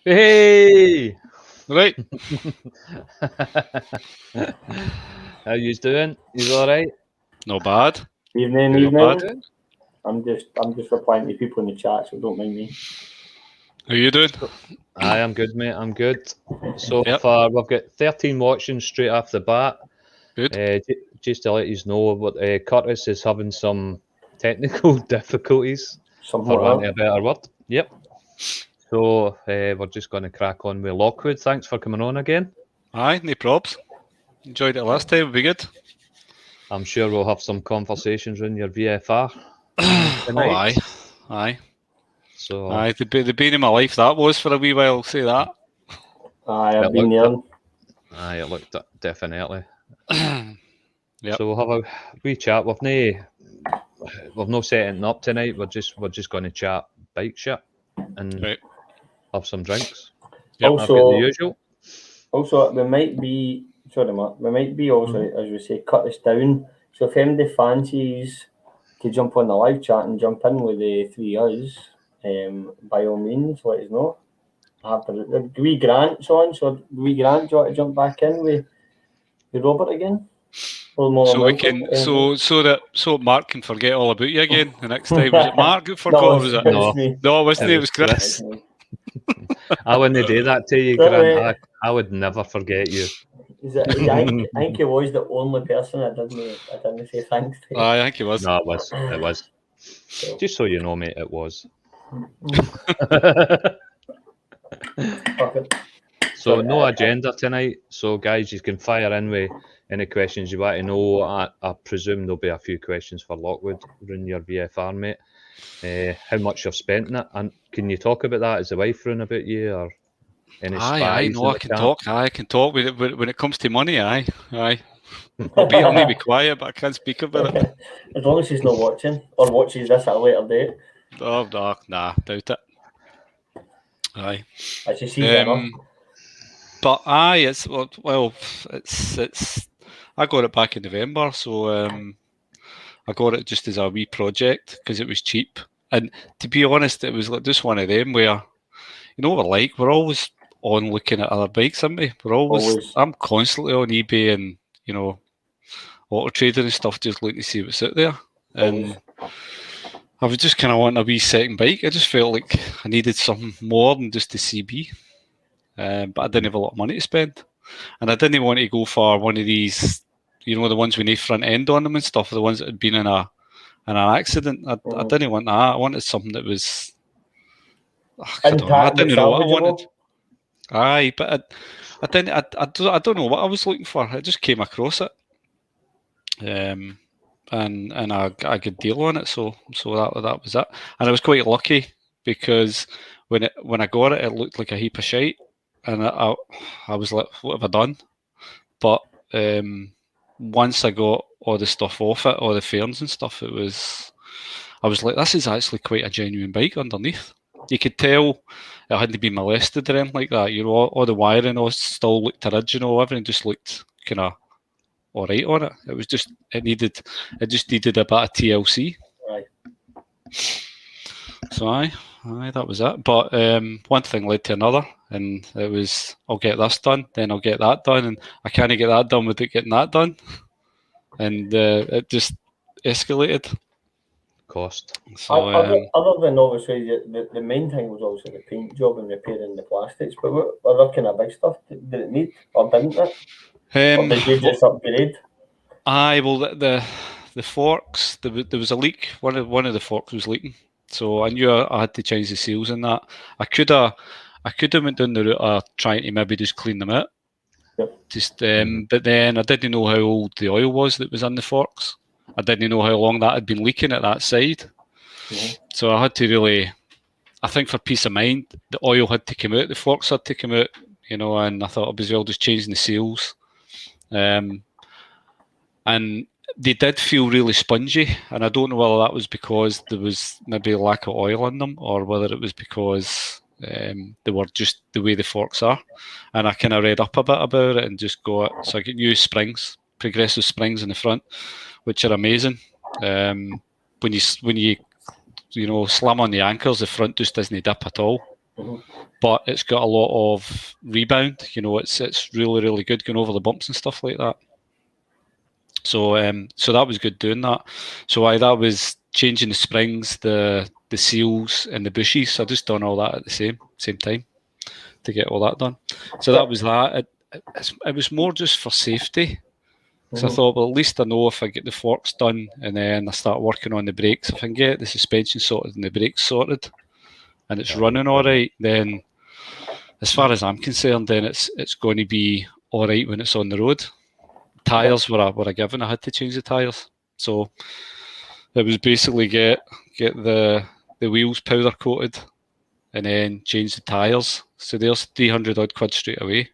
Hey! Right. How you doing? You all right? Not bad. Evening, Not evening. bad. I'm just replying to people in the chat, so don't mind me. How you doing? Aye, I'm good, mate. I'm good. So Yep. far, we've got 13 watching straight off the bat. Good. Just to let you know, what Curtis is having some technical difficulties, Something for want like of a better word. Yep. So we're just going to crack on with Lochwood. Thanks for coming on again. Aye, no probs. Enjoyed it last time. It'll be good. I'm sure we'll have some conversations in your VFR Oh, tonight. aye. So Aye, the bane of my life that was for a wee while, I'll say that. Aye, I've It been looked there. Aye, it looked it, definitely. Yep. So we'll have a wee chat. We've no setting up tonight. We're just going to chat bike shit and Right. have some drinks. Yep. I've got the usual. Also, we might be also, as we say, cut this down. So if anybody fancies to jump on the live chat and jump in with the three us, by all means, let us know. Do we Grant's on? So do we Grant, do you want to jump back in with Robert again? So we can so Mark can forget all about you again the next time. Was it Mark who forgot? No, Or was it? No. No, it wasn't. It was Chris. I wouldn't do that to you, Grant. I would never forget you. I think he was the only person I didn't say thanks to. Aye, I think he was. No, it was. Just so you know, mate, it was. Perfect. So no agenda tonight. So guys, you can fire in with any questions you want to know. I presume there'll be a few questions for Lochwood in your VFR, mate. How much you've spent in it, and can you talk about that? Is the wife running about you, or any spies? No, I can talk. I can talk when it comes to money. Aye. I'll need to be quiet, but I can't speak about it. As long as she's not watching or watches this at a later date. Oh, no, nah, doubt it. Aye. As you see, but aye, it's I got it back in November, so I got it just as a wee project because it was cheap. And to be honest, it was like just one of them where, you know what we're like, we're always on looking at other bikes, aren't we? I'm constantly on eBay and, you know, Auto Trader and stuff, just looking to see what's out there. And I was just kind of wanting a wee second bike. I just felt like I needed something more than just a CB. But I didn't have a lot of money to spend. And I didn't want to go for one of these, you know, the ones with no front end on them and stuff, the ones that had been in an accident. I didn't want that. I wanted something that was... I didn't know what I wanted. Aye, but I don't know what I was looking for. I just came across it. And I got a good deal on it, so that was it. And I was quite lucky because when I got it, it looked like a heap of shite, and I was like, what have I done? But once I got all the stuff off it, all the fairings and stuff, I was like, this is actually quite a genuine bike underneath. You could tell it hadn't been molested or anything like that. You know, all the wiring all still looked original. Everything just looked kind of all right on it. It was just it just needed a bit of TLC. Right. So aye, that was it. But one thing led to another, and it was I'll get this done, then I'll get that done, and I can't get that done without getting that done, and it just escalated. Cost. So, other than obviously the main thing was obviously the paint job and repairing the plastics, but what other kind of big stuff did it need or didn't it? Or did you just upgrade? Aye, well the forks, there was a leak. One of the forks was leaking, so I knew I had to change the seals in that. I could have went down the route of trying to maybe just clean them out. Yep. But then I didn't know how old the oil was that was in the forks. I didn't know how long that had been leaking at that side. Mm-hmm. So I had to really, I think for peace of mind, the oil had to come out, the forks had to come out, you know, and I thought I'd as well just changing the seals. And they did feel really spongy, and I don't know whether that was because there was maybe a lack of oil in them or whether it was because they were just the way the forks are. And I kind of read up a bit about it and just got, so I get new springs, progressive springs in the front, which are amazing. When you slam on the anchors, the front just doesn't dip at all. but it's got a lot of rebound. You know, it's really, really good going over the bumps and stuff like that. So so that was good doing that. So that was changing the springs, the seals and the bushes. So I just done all that at the same time to get all that done. So that was that. It was more just for safety. So I thought, well, at least I know if I get the forks done and then I start working on the brakes, if I can get the suspension sorted and the brakes sorted and it's running all right, then as far as I'm concerned, then it's going to be all right when it's on the road. Tyres were a given. I had to change the tyres. So it was basically get the wheels powder coated and then change the tyres. So there's 300 odd quid straight away.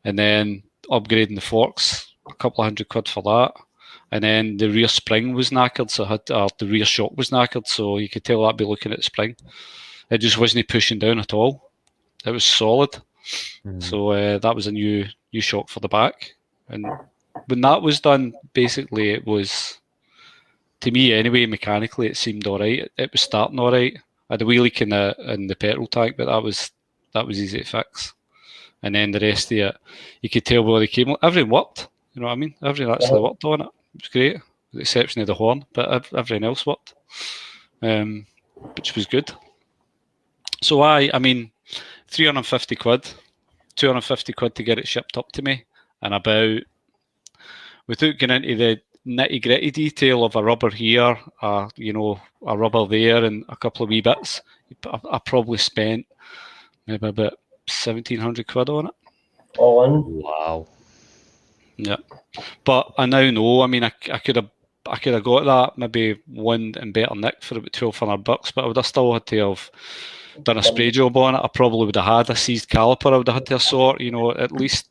And then upgrading the forks, a couple of £100 for that. And then the rear spring was knackered, so the rear shock was knackered, so you could tell I'd be looking at the spring. It just wasn't pushing down at all. It was solid. So that was a new shock for the back. And when that was done, basically it was, to me anyway, mechanically it seemed all right. It was starting all right. I had a wee leak in the petrol tank, but that was easy to fix. And then the rest of it, you could tell where they came. Everything worked. You know what I mean? Everything actually worked on it. It was great, with the exception of the horn, but everything else worked, which was good. So I mean, 350 quid, 250 quid to get it shipped up to me, and about, without getting into the nitty gritty detail of a rubber here, you know, a rubber there, and a couple of wee bits, I probably spent maybe about 1,700 quid on it. All in. Wow. Yeah, but I now know. I mean, I could have got that maybe one and better nick for about $1,200, but I would have still had to have done a spray job on it. I probably would have had a seized caliper. I would have had to sort. You know, at least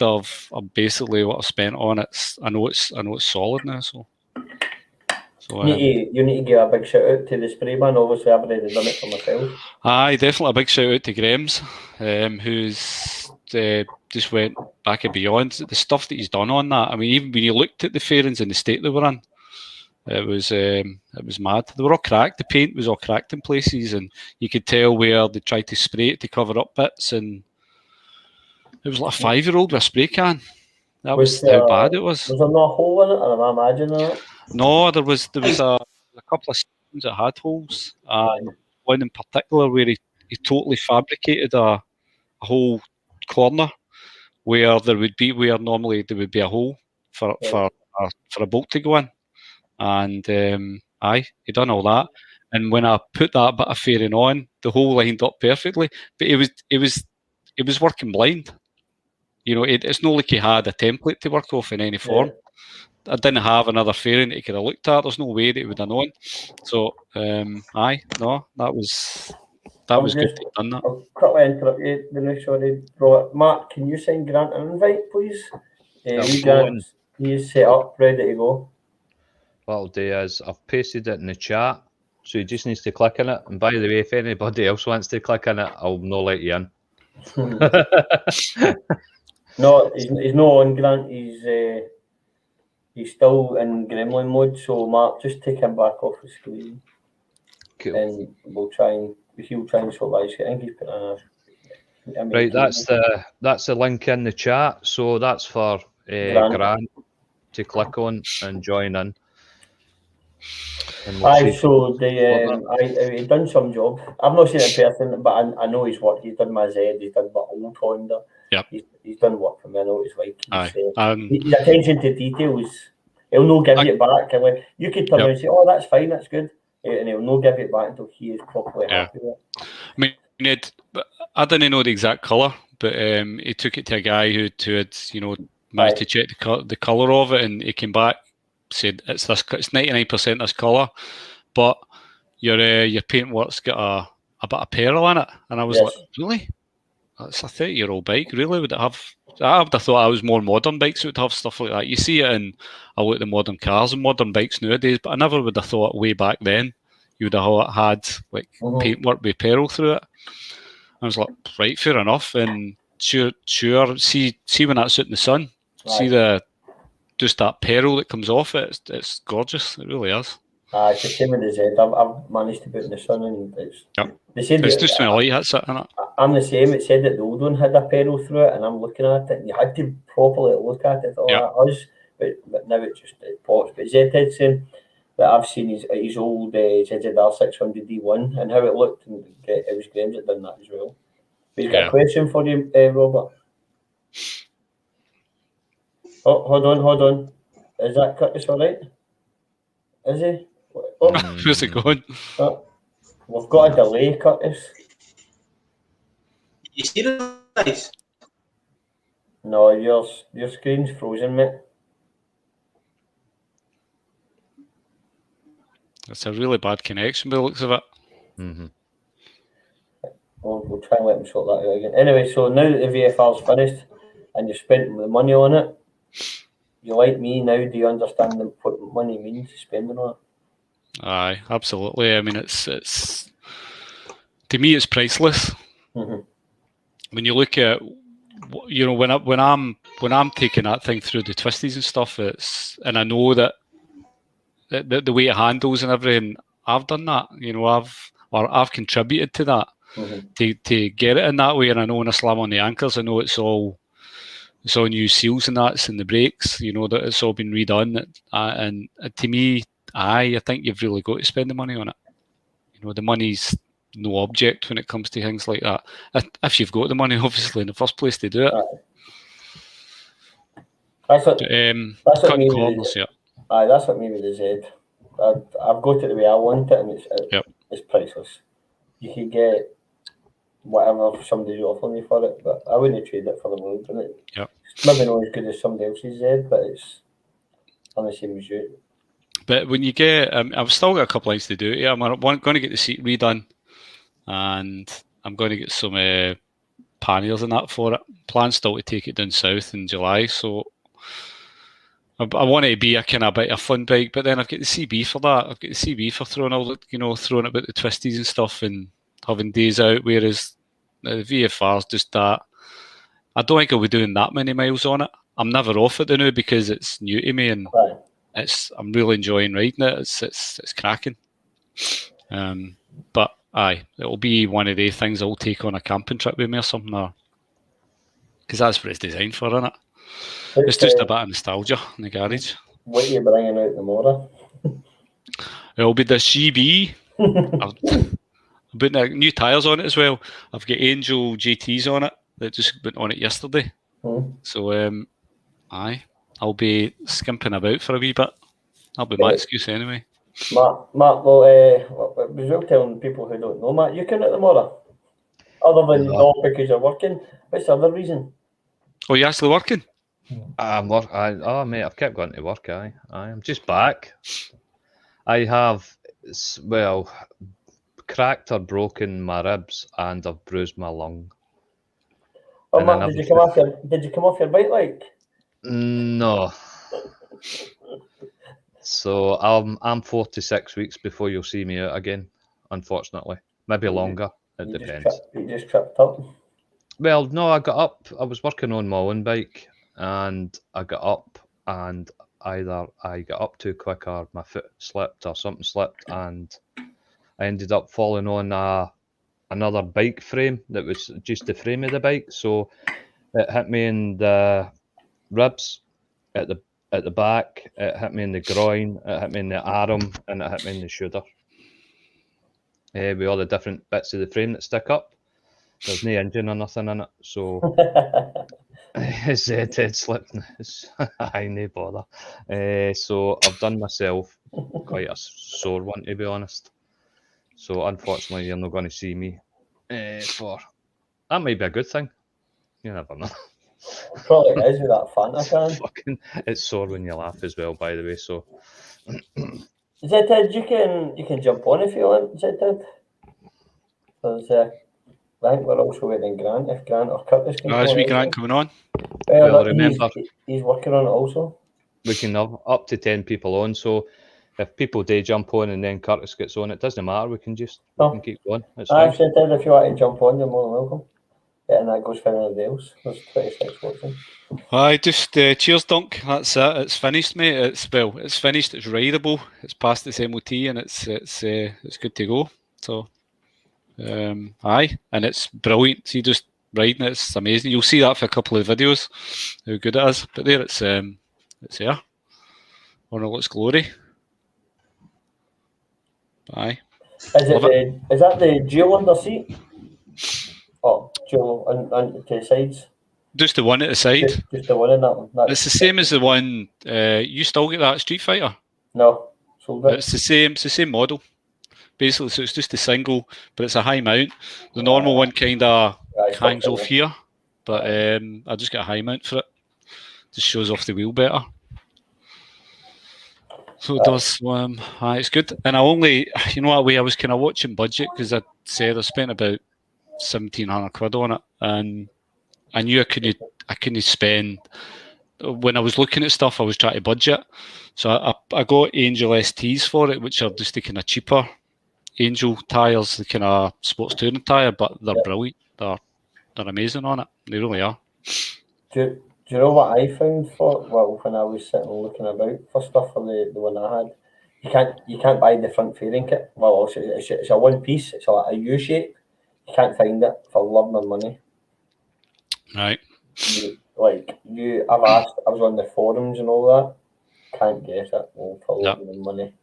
of basically what I spent on it. I know it's solid now. So you need to give a big shout out to the spray man. Obviously, I've already done it for myself. Aye, definitely a big shout out to Graham's, who's just went back and beyond. The stuff that he's done on that, I mean, even when you looked at the fairings in the state they were in, it was mad. They were all cracked. The paint was all cracked in places, and you could tell where they tried to spray it to cover up bits, and it was like a 5-year-old with a spray can. That was how bad it was. Was there no hole in it, or am I imagining that? No, there was a couple of sections that had holes, and one in particular where he totally fabricated a whole corner where normally there would be a hole for a bolt to go in, and he done all that. And when I put that bit of fairing on, the hole lined up perfectly, but it was working blind. You know, it's not like he had a template to work off in any form. I didn't have another fairing that he could have looked at. There's no way that he would have known. So that was good to have done that. I'll quickly interrupt you, sorry, Robert. Mark, can you send Grant an invite, please? Grant, he is set up, ready to go. What I'll do is I've pasted it in the chat, so he just needs to click on it. And by the way, if anybody else wants to click on it, I'll not let you in. No, he's not on, Grant. He's still in gremlin mode. So Mark, just take him back off the screen. Cool. And he'll try and sort of, I think he's put in right, that's the link in the chat. So that's for Grant to click on and join in. So he's done some job. I've not seen it in person, but I know his work. He's done my Z. He's done my old Honda. Yep. He's done work for me. I know what it's like. His his attention to details. He'll not give you it back. You could turn around and say, "Oh, that's fine, that's good," and he'll not give it back until he is properly happy with it. I mean, I didn't know the exact colour, but he took it to a guy who had managed to check the colour of it, and he came back, said it's 99% this colour, but your paintwork's got a bit of peril in it. And I was like, really? It's a 30-year-old bike, really? Would it have? I would have thought I was more modern bikes would have stuff like that. You see it in a lot of the modern cars and modern bikes nowadays, but I never would have thought way back then you would have had like paintwork with peril through it. I was like, right, fair enough. And sure. See when that's out in the sun. Right. See just that peril that comes off it. It's gorgeous. It really is. It's the same with the Z. I've managed to put in the sun, and it's. Yep. They said It's that, just when the light hits it, isn't it? I'm the same. It said that the old one had a pedal through it, and I'm looking at it, and you had to properly look at it. Oh, that us, but now it pops. But Zed's saying that I've seen his old ZZR 600D1 and how it looked, and it was Graham's that done that as well. But he's got a question for you, Robert. Oh, hold on. Is that Curtis all right? Is he? Oh, Where's it going? oh, we've got a delay, Curtis. You see the guys? No, your screen's frozen, mate. It's a really bad connection by the looks of it. Mm-hmm. We'll try and let him sort that out again. Anyway, so now that the VFR's finished and you've spent the money on it, you like me now, do you understand what money means spending on it? Aye, absolutely. I mean, it's to me, it's priceless. Mm-hmm. When you look at, you know, when I'm taking that thing through the twisties and stuff, and I know that the way it handles and everything, I've done that. You know, I've contributed to that. Mm-hmm. To get it in that way, and I know when I slam on the anchors, I know it's all new seals and that's in the brakes. You know that it's all been redone, and to me, I think you've really got to spend the money on it. You know, the money's no object when it comes to things like that. If you've got the money, obviously, in the first place to do it. That's what me corners, yeah. Aye, that's what me with the Z. I've got it the way I want it, and it's priceless. You can get whatever somebody's offering you for it, but I wouldn't trade it for the world. It's maybe not as good as somebody else's Z, but it's on the same as you. But when you get, I've still got a couple of things to do. Yeah, I'm going to get the seat redone, and I'm going to get some panniers and that for it. Plan still to take it down south in July, so I want it to be a kind of bit of a fun bike. But then I've got the CB for that. I've got the CB for throwing about the twisties and stuff and having days out. Whereas the VFR is just that. I don't think I'll be doing that many miles on it. I'm never off it now because it's new to me and I'm really enjoying riding it. It's cracking. But aye, it'll be one of the things I'll take on a camping trip with me or something, because that's what it's designed for, isn't it? It's just a bit of nostalgia in the garage. What are you bringing out tomorrow? It'll be the CB. I've put new tyres on it as well. I've got Angel GTs on it that just went on it yesterday. So, aye, I'll be skimping about for a wee bit. That'll be my excuse anyway. Matt, well, was well telling people who don't know, Matt, you can at tomorrow. Other than not because you're working, what's the other reason? Oh, you're actually working? Mate, I've kept going to work. I'm just back. I have, cracked or broken my ribs and I've bruised my lung. Oh, Matt, did you come off your bike like? No. So I'm 4 to 6 weeks before you'll see me out again. Unfortunately, maybe longer. It depends. You just tripped up. Well, no, I got up. I was working on my own bike, and I got up, and either I got up too quick, or my foot slipped, or something slipped, and I ended up falling on another bike frame that was just the frame of the bike. So it hit me in the ribs, at the back. It hit me in the groin. It hit me in the arm, and it hit me in the shoulder. With all the different bits of the frame that stick up. There's no engine or nothing in it, so it's dead slipped. I no bother. So I've done myself quite a sore one, to be honest. So unfortunately, you're not going to see me for. That might be a good thing. You never know. It probably is with that Fanta can. It's sore when you laugh as well, by the way. So. Ted, you can jump on if you want, Ted. Because I think we're also waiting Grant. If Grant or Curtis can is we Grant coming on? Well, remember, he's working on it also. We can have up to 10 people on, so if people do jump on and then Curtis gets on, it doesn't matter. We can just we can keep going. It's fine. Ted, if you want to jump on, you're more than welcome. and that goes for anybody else. There's 26 watching. Aye, just cheers, Dunk. That's it. It's finished, mate. It's finished. It's rideable. It's passed its MOT, and it's good to go. So, aye, and it's brilliant. See, just riding it's amazing. You'll see that for a couple of videos, how good it is. But there, it's there on all its glory. Aye. Is that the dual under seat? Oh, dual on to the sides. Just the one at the side. Just the one in that one. It's the same as the one. You still get that Street Fighter? No, sold it. It's the same. It's the same model. Basically, so it's just a single, but it's a high mount. The normal one kind of hangs off here, but I just get a high mount for it. Just shows off the wheel better. So it does. Aye, it's good. And I only, you know what way I was kind of watching budget because I said I spent about £1,700 on it, and I knew I couldn't spend. When I was looking at stuff, I was trying to budget. So I got Angel STs for it, which are just the kind of cheaper Angel tyres, the kind of sports touring tyre, but they're brilliant. They're amazing on it. They really are. Do you know what I found when I was sitting looking about for stuff for the one I had? You can't buy the front fairing kit. Well, it's a one piece. It's a U shape. You can't find it for love nor money. Right. I've asked. I was on the forums and all that. Can't get it for love nor money.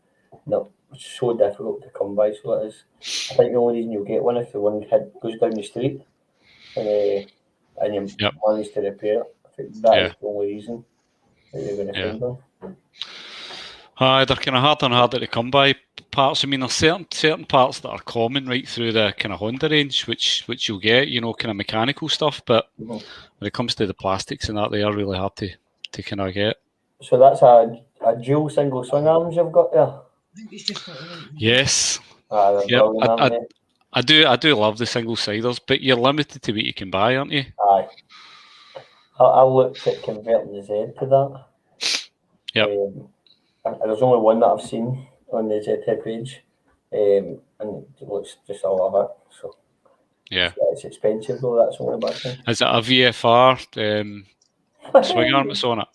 No, it's so difficult to come by. So it is. I think the only reason you'll get one if the one kid goes down the street and you manage to repair it. I think that is the only reason that you're going to find them. They're kind of harder and harder to come by parts. I mean, there's certain parts that are common right through the kind of Honda range, which you'll get, kind of mechanical stuff. But when it comes to the plastics and that, they are really hard to kind of get. So that's a dual single swing arms you've got there. Yes. I do love the single siders, but you're limited to what you can buy, aren't you? Aye. I looked at converting the Z to that. Yep. There's only one that I've seen on the ZTEK page, and it looks just all of it. So it's expensive though. That's the only bad thing. Is it a VFR swing arm that's on it?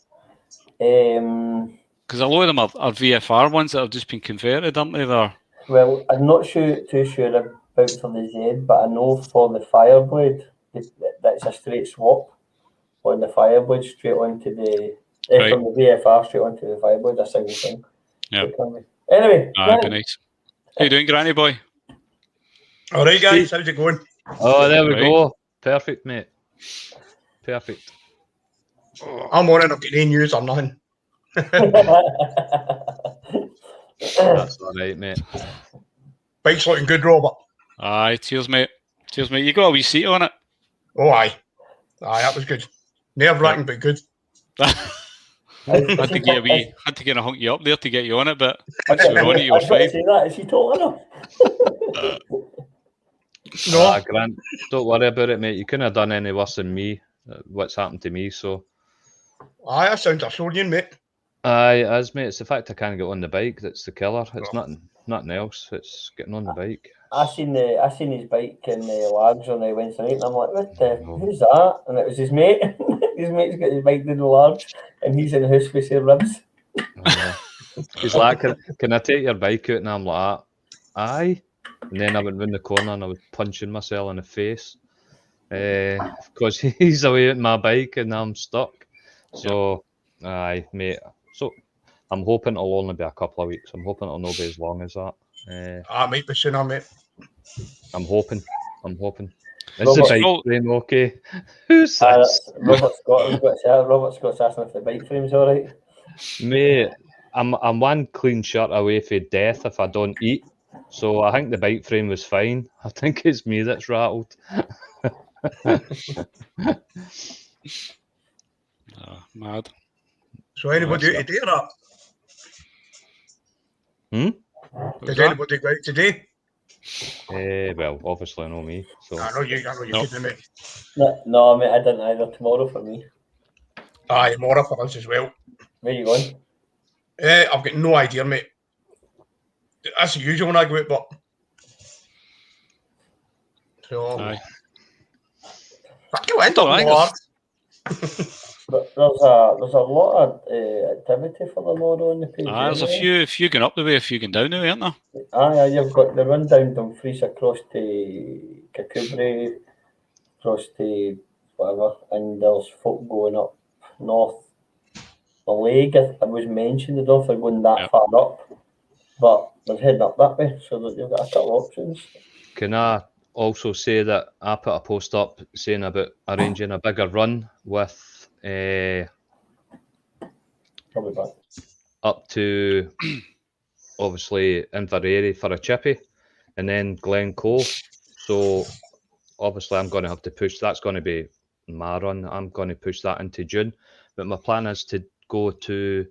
Because a lot of them are VFR ones that have just been converted, aren't they? Well, I'm not too sure about for the Z, but I know for the Fireblade that's a straight swap on the Fireblade straight onto the. From the VFR straight onto the Fireblade, a single thing. Yeah. Anyway, that'd be nice. How you doing, Granny boy? All right, guys. How's it going? Oh, there we go. Perfect, mate. Perfect. I'm on it. I've got any news or nothing. That's all right, mate. Bike's looking good, Robert. Aye, cheers, mate. Cheers, mate. You got a wee seat on it? Oh, aye. Aye, that was good. Nerve-wracking, but good. had to get a hunk you up there to get you on it, but once you were on it, you were fine. Say that. Is he talking? No, Grant, don't worry about it, mate. You couldn't have done any worse than me. What's happened to me? So, aye, that sounds Australian, mate. Aye, it is, mate. It's the fact I can't get on the bike that's the killer. It's nothing else. It's getting on the bike. I seen his bike in the Largs on Wednesday night, and I'm like, who's that? And it was his mate. His mate's got his bike in the Largs, and he's in the house with his ribs. He's like, can I take your bike out? And I'm like, aye. And then I went round the corner and I was punching myself in the face because he's away at my bike and I'm stuck. So, aye, mate. So, I'm hoping it'll only be a couple of weeks. I'm hoping it'll not be as long as that. I might be sooner, mate. I'm hoping. Is the bike frame okay? Who's this? Robert Scott's asking if the bike frame's all right. Mate, I'm one clean shirt away from death if I don't eat. So I think the bike frame was fine. I think it's me that's rattled. Mad. So anybody out today or not? Did anybody go out today? Well, obviously not me. So I know you're kidding me. No, mate, I didn't either. Tomorrow for me. Aye, tomorrow for us as well. Where you going? I've got no idea, mate. That's the usual when I go out, but so Go in, Don't know, Lord. But there's a lot of activity for the Lord on the page. There's anyway. a few going up the way, a few going down the way, aren't there? Aye, you've got the run down Dumfries across to Kakubri, across to whatever, and there's folk going up north. The leg, I was mentioned, I don't know if they're going that far up, but they're heading up that way, so that you've got a couple of options. Can I also say that I put a post up saying about arranging a bigger run with Probably back. up to obviously Inverary for a chippy, and then Glencoe. So obviously I'm going to have to push. That's going to be my run. I'm going to push that into June. But my plan is to go to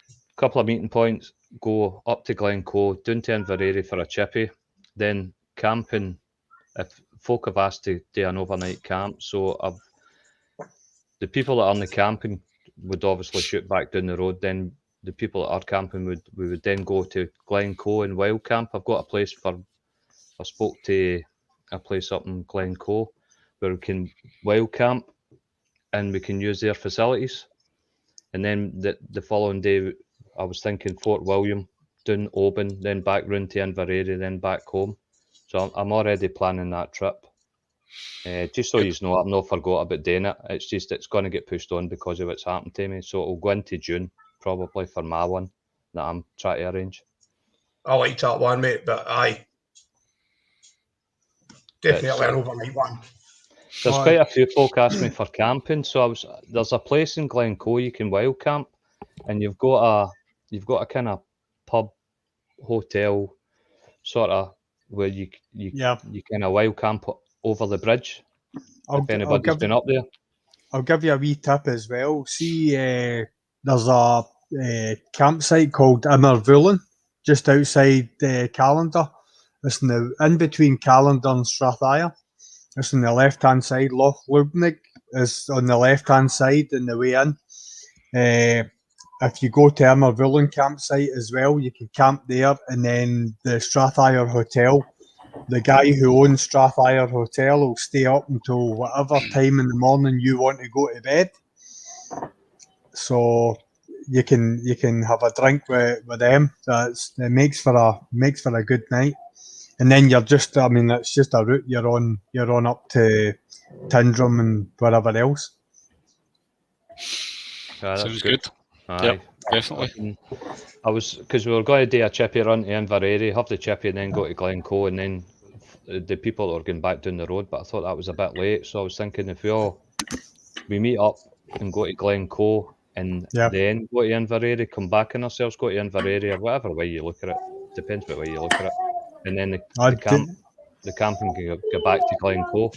a couple of meeting points, go up to Glencoe, down to Inverary for a chippy, then camping. If folk have asked to do an overnight camp, so the people that are on the camping would obviously shoot back down the road. Then the people that are camping we would then go to Glencoe and wild camp. I've got a place I spoke to a place up in Glencoe where we can wild camp and we can use their facilities. And then the following day, I was thinking Fort William, down Oban, then back round to Inverary, then back home. So I'm already planning that trip. Just so you know, I've not forgot about doing it. It's just it's going to get pushed on because of what's happened to me. So it'll go into June probably for my one that I'm trying to arrange. I like that one, mate, but aye. Definitely an overnight one. There's quite a few folk ask me for camping, so there's a place in Glencoe you can wild camp, and you've got a kind of pub, hotel, sort of where you kind of wild camp over the bridge. If anybody's been up there, I'll give you a wee tip as well. See, there's a campsite called Invervullen just outside Callander. It's in between Callander and Strathire. It's on the left-hand side. Lochwood is on the left-hand side in the way in. If you go to Invervullen campsite as well, you can camp there, and then the Strathire Hotel. The guy who owns Strathire Hotel will stay up until whatever time in the morning you want to go to bed. So you can have a drink with them. It makes for a good night. And then you're just, it's just a route you're on up to Tyndrum and wherever else. Sounds good. Yep, definitely. Because we were going to do a chippy run to Inverary, have the chippy and then go to Glencoe, and then the people that are going back down the road, but I thought that was a bit late, so I was thinking if we meet up and go to Glencoe and then go to Inverary, come back on ourselves, go to Inverary, or whatever way you look at it, depends what way you look at it, and then the camping can go back to Glencoe.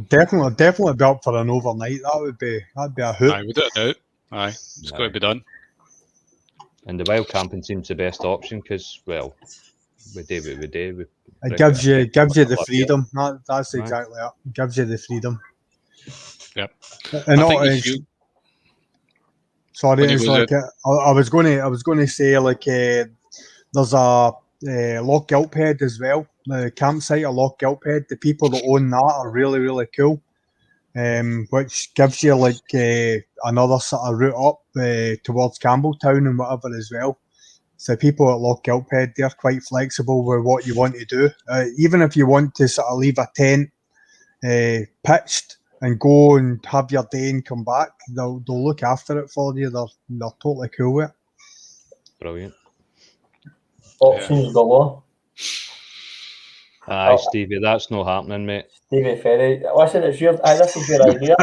Definitely be up for an overnight. That'd be a hoot. Aye, without a doubt. Aye, it's got to be done. And the wild camping seems the best option because, well, we do what we do. It gives you the freedom. That's exactly it. It gives you the freedom. Yep. And sorry, it's like I was going to say like there's a Loch Gilphead as well. The campsite at Loch Gilphead. The people that own that are really, really cool. Which gives you like another sort of route up towards Campbelltown and whatever as well. So people at Loch Gilphead, they're quite flexible with what you want to do. Even if you want to sort of leave a tent pitched and go and have your day and come back, they'll look after it for you. They're totally cool with it. Brilliant. Options galore. Aye, Stevie, that's not happening, mate. Stevie Ferry. Listen, this is your idea.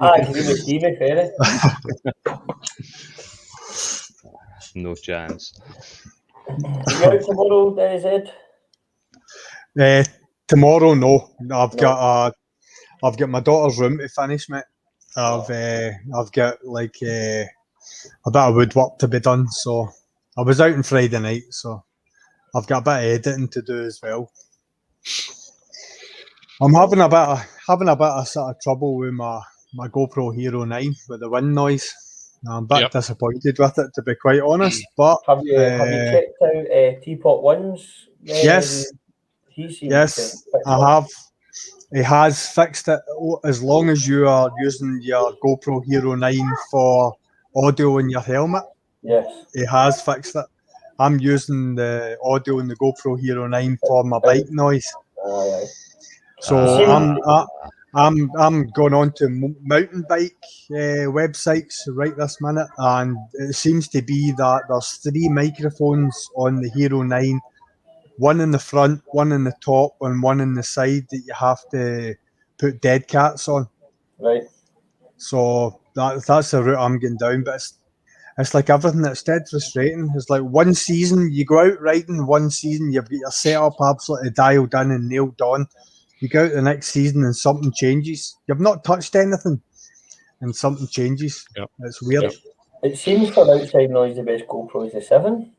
I agree with Stevie Ferry. No chance. You out tomorrow, Zed? Tomorrow, no. I've got my daughter's room to finish, mate. I've got like a bit of woodwork to be done. So I was out on Friday night, so I've got a bit of editing to do as well. I'm having a bit of sort of trouble with my GoPro Hero 9 with the wind noise. I'm a bit disappointed with it, to be quite honest. But have you checked out Teapot One's? Yes, I have. he has fixed it. As long as you are using your GoPro Hero 9 for audio in your helmet, Yes. he has fixed it. I'm using the audio in the GoPro Hero 9 for my bike noise. Aye. So Ah. I'm going on to mountain bike websites right this minute, and it seems to be that there's 3 microphones on the Hero 9, one in the front, one in the top, and one in the side that you have to put dead cats on. Right. So that's the route I'm getting down, but it's like everything, that's dead frustrating. It's like one season you go out riding, one season you've got your setup absolutely dialed in and nailed on. You go out the next season and something changes. You've not touched anything and something changes. Yep. It's weird. Yep. It seems for outside noise the best GoPro is the 7.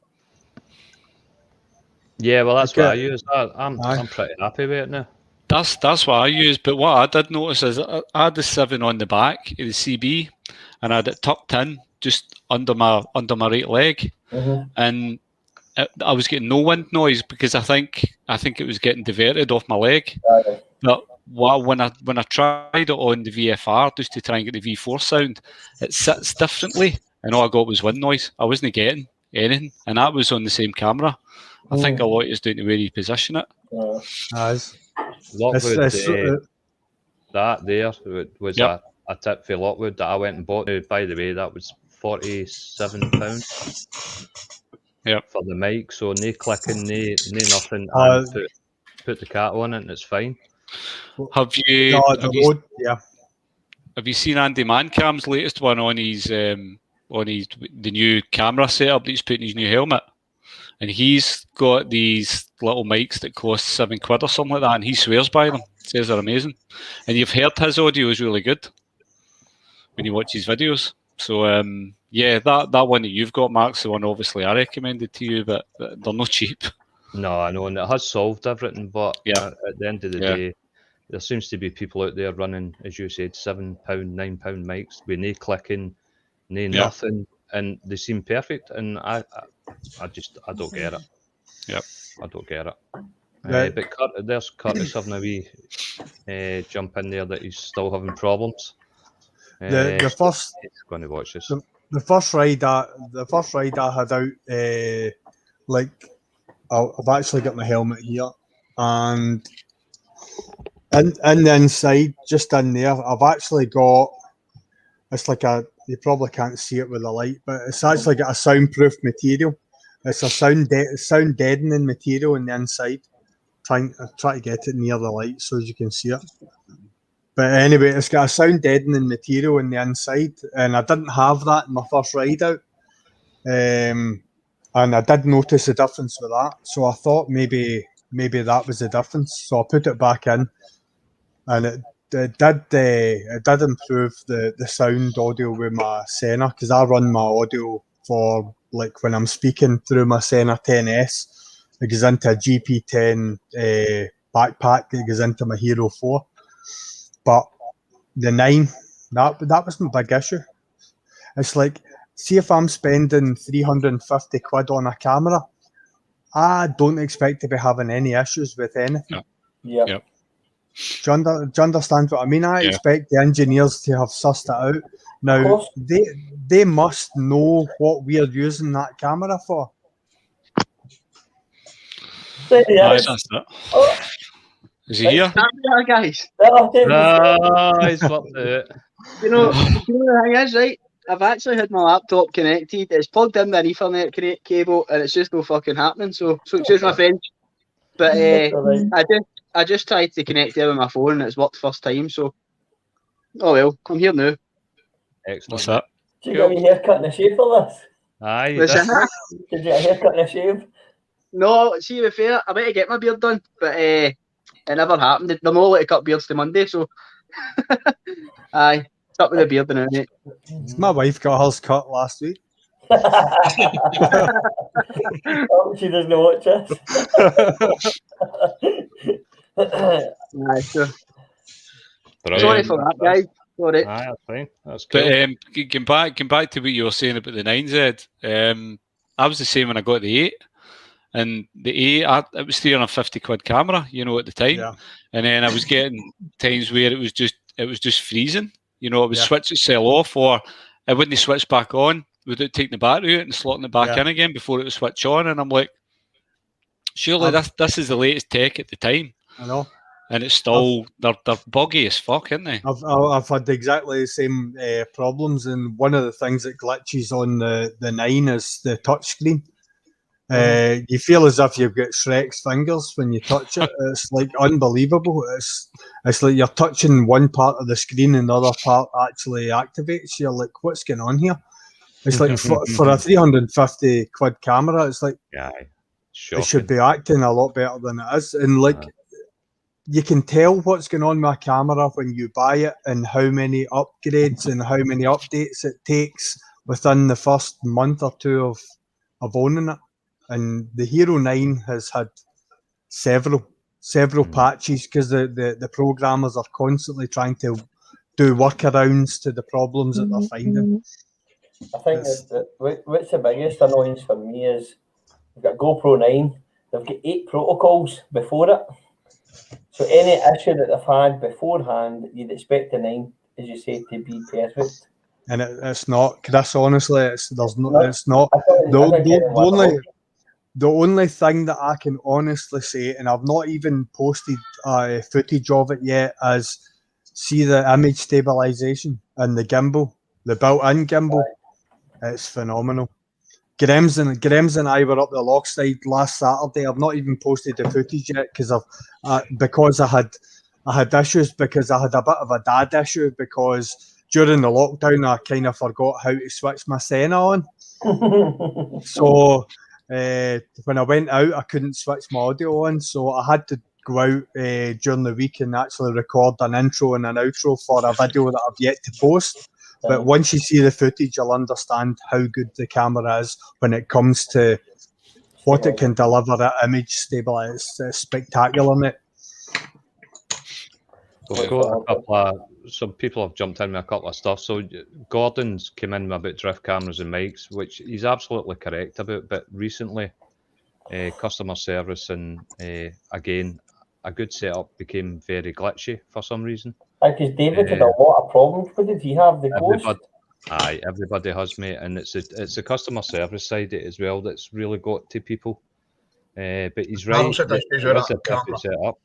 Yeah, well, that's Okay. what I use. I'm pretty happy with it now. That's what I use. But what I did notice is I had the 7 on the back of the CB, and I had it tucked in just under my right leg, and I was getting no wind noise because I think it was getting diverted off my leg. Aye. But when I tried it on the VFR just to try and get the V4 sound, it sits differently, and all I got was wind noise. I wasn't getting anything, and that was on the same camera. I think a lot is doing to where you position it. Lochwood, It's- that there was Yep. a tip for Lochwood that I went and bought. Now, by the way, that was £47. Yep. For the mic, so no clicking, no nothing, Uh, and put the cat on it, and it's fine. Have you no, the road, yeah. have you seen Andy Mancam's latest one on his the new camera setup that he's put in his new helmet? And he's got these little mics that cost £7 or something like that, and he swears by them. Says they're amazing. And you've heard his audio is really good when you watch his videos. So yeah, that one that you've got, Mark's the one obviously I recommended to you, but they're not cheap. No, I know, and it has solved everything, but Yeah. at the end of the day, there seems to be people out there running, as you said, £7, £9 mics with no clicking, no nothing, and they seem perfect, and I don't get it. Yep. I don't get it. Right. But there's Curtis having a wee jump in there that he's still having problems. The first He's going to watch this. the first ride I had out, like I've actually got my helmet here, and in the inside, just in there, I've actually got, it's like you probably can't see it with the light, but it's actually got a soundproof material. It's a sound deadening material in the inside. Try to get it near the light so as you can see it. But anyway, it's got a sound deadening material in the inside, and I didn't have that in my first ride out. And I did notice a difference with that, so I thought maybe that was the difference. So I put it back in, and it did improve the sound audio with my Sena, because I run my audio for, like, when I'm speaking through my Sena 10S. It goes into a GP10 backpack. It goes into my Hero 4. But the 9, that was my big issue. It's like, see if I'm spending 350 quid on a camera, I don't expect to be having any issues with anything. Yeah. Yep. Do you understand what I mean? I expect the engineers to have sussed it out. Now, they must know what we are using that camera for. That's it. Oh. Is he here? Yeah, guys. He's flipped it. You know the thing is, right? I've actually had my laptop connected. It's plugged in with an Ethernet cable, and it's just no fucking happening. So excuse my French, but I just tried to connect it with my phone, and it's worked first time. So, oh well, I'm here now. Excellent. What's that? Did you get a haircut and a shave for this? Aye, you What's did. that? Did you get a haircut and a shave? No, see, to be fair, I meant to get my beard done, but it never happened. They're not allowed to cut beards till Monday, so aye, stuck with the beard now, mate. My wife got hers cut last week. Oh, she doesn't watch us. Aye, so. Brilliant. Sorry for that, guys. Sorry. Aye, that's fine. That's cool. But getting back to what you were saying about the 9Z, I was the same when I got the 8. And the it was £350 camera, you know, at the time. Yeah. And then I was getting times where it was just freezing. You know, it would Yeah. switch itself off, or it wouldn't switch back on without taking the battery out and slotting it back Yeah. in again before it would switch on. And I'm like, surely this is the latest tech at the time. I know. And it's still they're buggy as fuck, aren't they? I've had exactly the same problems, and one of the things that glitches on the 9 is the touchscreen. You feel as if you've got Shrek's fingers when you touch it. It's like unbelievable. It's like you're touching one part of the screen and the other part actually activates. You're like, what's going on here? It's like for a £350 camera, it's like it should be acting a lot better than it is. And like you can tell what's going on with a camera when you buy it and how many upgrades and how many updates it takes within the first month or two of owning it. And the Hero 9 has had several patches because the programmers are constantly trying to do workarounds to the problems that they're finding. I think what's the biggest annoyance for me is we've got GoPro 9, they've got 8 protocols before it. So any issue that they've had beforehand, you'd expect the 9, as you say, to be perfect. And it's not, Chris, honestly, it's not. The only thing that I can honestly say, and I've not even posted footage of it yet, is see the image stabilization and the gimbal, the built-in gimbal. It's phenomenal. Grims and I were up the Lochside last Saturday. I've not even posted the footage yet because I had issues, because I had a bit of a dad issue, because during the lockdown I kind of forgot how to switch my Sena on. So when I went out, I couldn't switch my audio on, so I had to go out during the week and actually record an intro and an outro for a video that I've yet to post. But once you see the footage, you'll understand how good the camera is when it comes to what it can deliver at image stabilize. It's spectacular, mate. We've got a couple some people have jumped in with a couple of stuff. So Gordon's came in about drift cameras and mics, which he's absolutely correct about. But recently, customer service and again, a good setup became very glitchy for some reason. Because David had a lot of problems. What did he have? The ghost? Everybody has, mate, and it's the customer service side as well that's really got to people. But he's right. It's a perfect setup.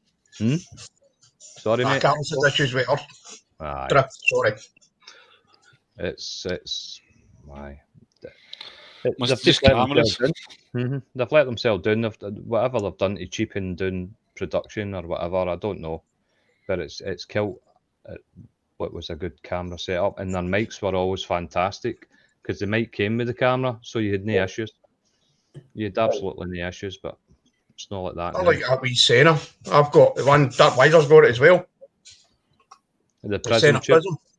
Sorry, mate. Carl's had issues with her. Drift, sorry. They've just let themselves down. They've let themselves down. Whatever they've done to cheapen down production or whatever, I don't know. But it's killed what was a good camera setup, and their mics were always fantastic because the mic came with the camera, so you had no issues. You had absolutely no issues, but it's not like that. I like that wee Sena. I've got the one. That Visors got it as well. The Prism.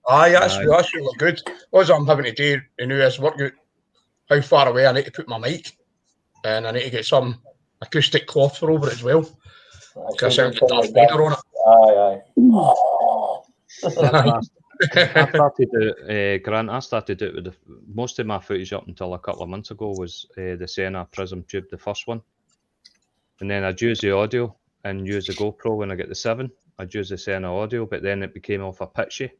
Aye, that's really good. All I'm having to do is work out how far away I need to put my mic, and I need to get some acoustic cloth for over it as well. Because I sound Darth Vader on it. I started out with most of my footage up until a couple of months ago was the Sena Prism tube, the first one. And then I'd use the audio and use the GoPro when I get the 7. I'd use the Sena audio, but then it became off a pitchy,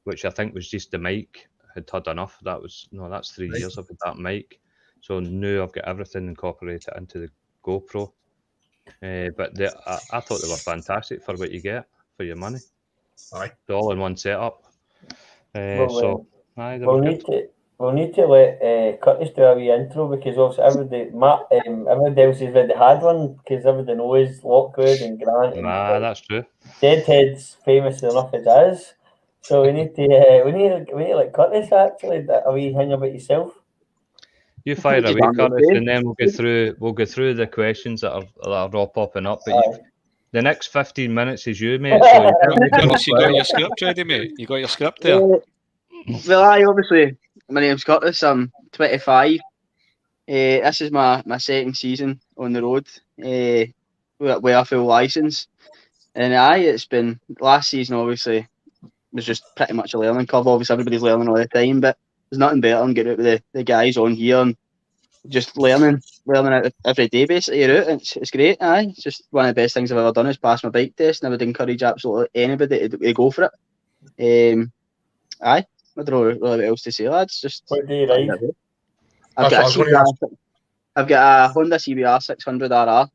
which I think was just the mic had enough. That's 3 years of that mic. So now I've got everything incorporated into the GoPro. But I thought they were fantastic for what you get for your money. Aye. They're all in one setup. We'll need to let Curtis do a wee intro, because obviously everybody else has already had one, because everybody knows Lochwood and Grant. That's true. Deadhead's famous enough as is. So we need to let Curtis actually a wee hang about yourself. You fire away, Curtis, and then we'll go through the questions that are all popping up. But the next 15 minutes is you, mate. So you got your script ready, mate? You got your script there? Well, obviously, my name's Curtis. I'm 25. This is my second season on the road with a full licence. And it's been, last season obviously was just pretty much a learning curve. Obviously everybody's learning all the time, but there's nothing better than getting out with the guys on here and just learning it every day basically. You're out, and it's great. Aye, it's just one of the best things I've ever done is pass my bike test, and I would encourage absolutely anybody to go for it. Aye, I don't know really what else to say, lads. Just What do you ride? I've That's what I was got gonna ask. I've got a Honda CBR 600 RR.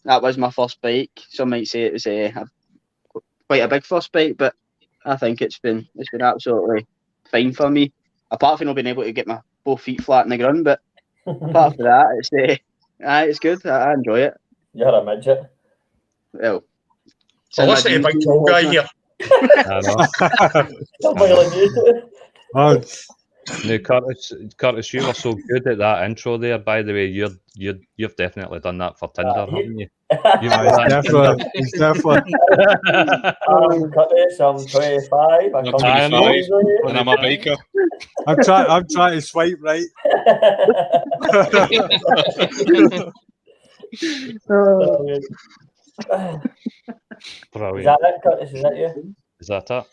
That was my first bike. Some might say it was quite a big first bike, but I think it's been absolutely fine for me. Apart from not being able to get my both feet flat in the ground, but apart from that, it's good. I enjoy it. You're a midget. Well, Well, listen to the big tall guy here. I know. Somebody like you. Oh, No, Curtis, you were so good at that intro there. By the way, you've definitely done that for Tinder, haven't you? You've it's definitely. I'm Curtis, I'm 25. I I'm come 25, from and I'm a biker. I'm trying to swipe right. Brilliant. Is Brilliant. that it, Curtis? Is that you? Is that it?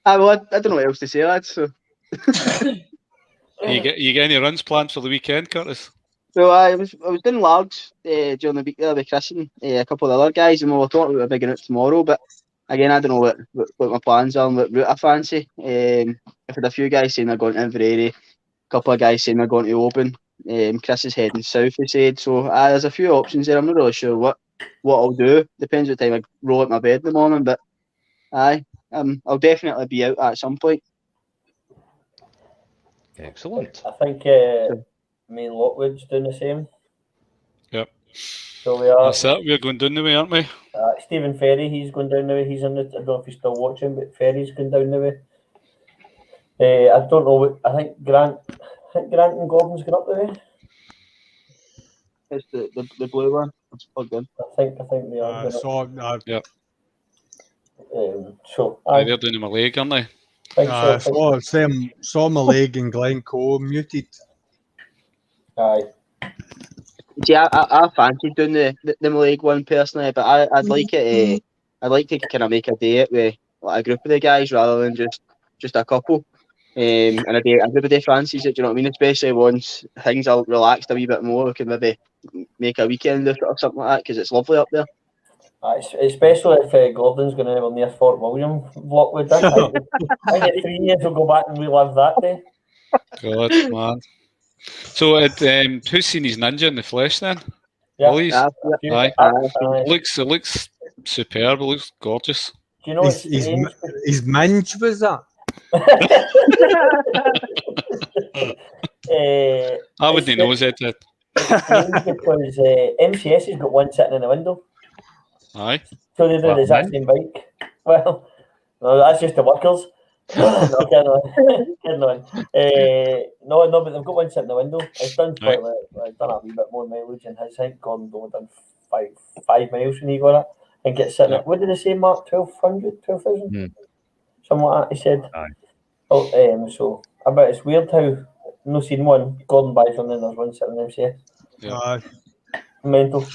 I don't know what else to say, lads. So, You get any runs planned for the weekend, Curtis? so I was doing large during the week there with Chris and a couple of other guys, and we were talking about bigging out tomorrow. But again, I don't know what my plans are and what route I fancy. I've had a few guys saying they're going to Inverary, a couple of guys saying they're going to Oban. Chris is heading south, he said. So there's a few options there. I'm not really sure what I'll do. Depends what time I roll out my bed in the morning. But I'll definitely be out at some point. Excellent. I think me and Lochwood's doing the same. Yep. So we are. That's it. We're going down the way, aren't we? Stephen Ferry, he's going down the way. He's on the. I don't know if he's still watching, but Ferry's going down the way. I don't know. I think Grant and Gordon's going up the way. It's the blue one. It's plugged in. I think they are. Yep. So They're doing my leg, aren't they? Saw my leg in Glencoe muted. Aye. See, I fancy doing the Malaysia one personally, but I'd like it. I'd like to kind of make a day it with like a group of the guys rather than just a couple. And everybody fancies it. Do you know what I mean? Especially once things are relaxed a wee bit more, we can maybe make a weekend of it or something like that because it's lovely up there. Especially if Gordon's going to near Fort William, Lochwood. I think 3 years we'll go back and relive that day. God, man. So, who's seen his ninja in the flesh then? Yeah. Ollie's? Aye. It looks superb. It looks gorgeous. Do you know his minge was that? I wouldn't know it. Because MCS has got one sitting in the window. Aye. So they do the exact same bike. Well, no, that's just the workers. No, kidding on. No, but they've got one sitting in the window. It's done quite I've done a wee bit more mileage in his. I think Gordon's only done 5 miles when he got it. I think it's sitting at, what did they say, Mark? 12,000? Something like that, he said. Aye. So, I bet it's weird how no seen one. Gordon buys one and there's one sitting in MCS. Yeah. Mental.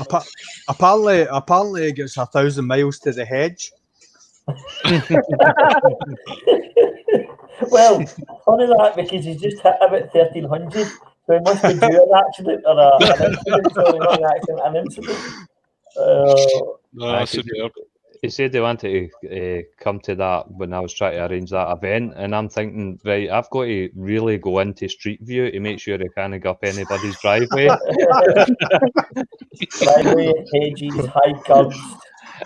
Apparently it gets 1,000 miles to the hedge. Well, funny that because he's just hit about 1,300, so he must be due an accident or an incident. So not an accident, an incident. No, that's superb. He said they wanted to come to that when I was trying to arrange that event, and I'm thinking, right, I've got to really go into Street View to make sure I can't go up anybody's driveway. Driveway, hedges, high curbs.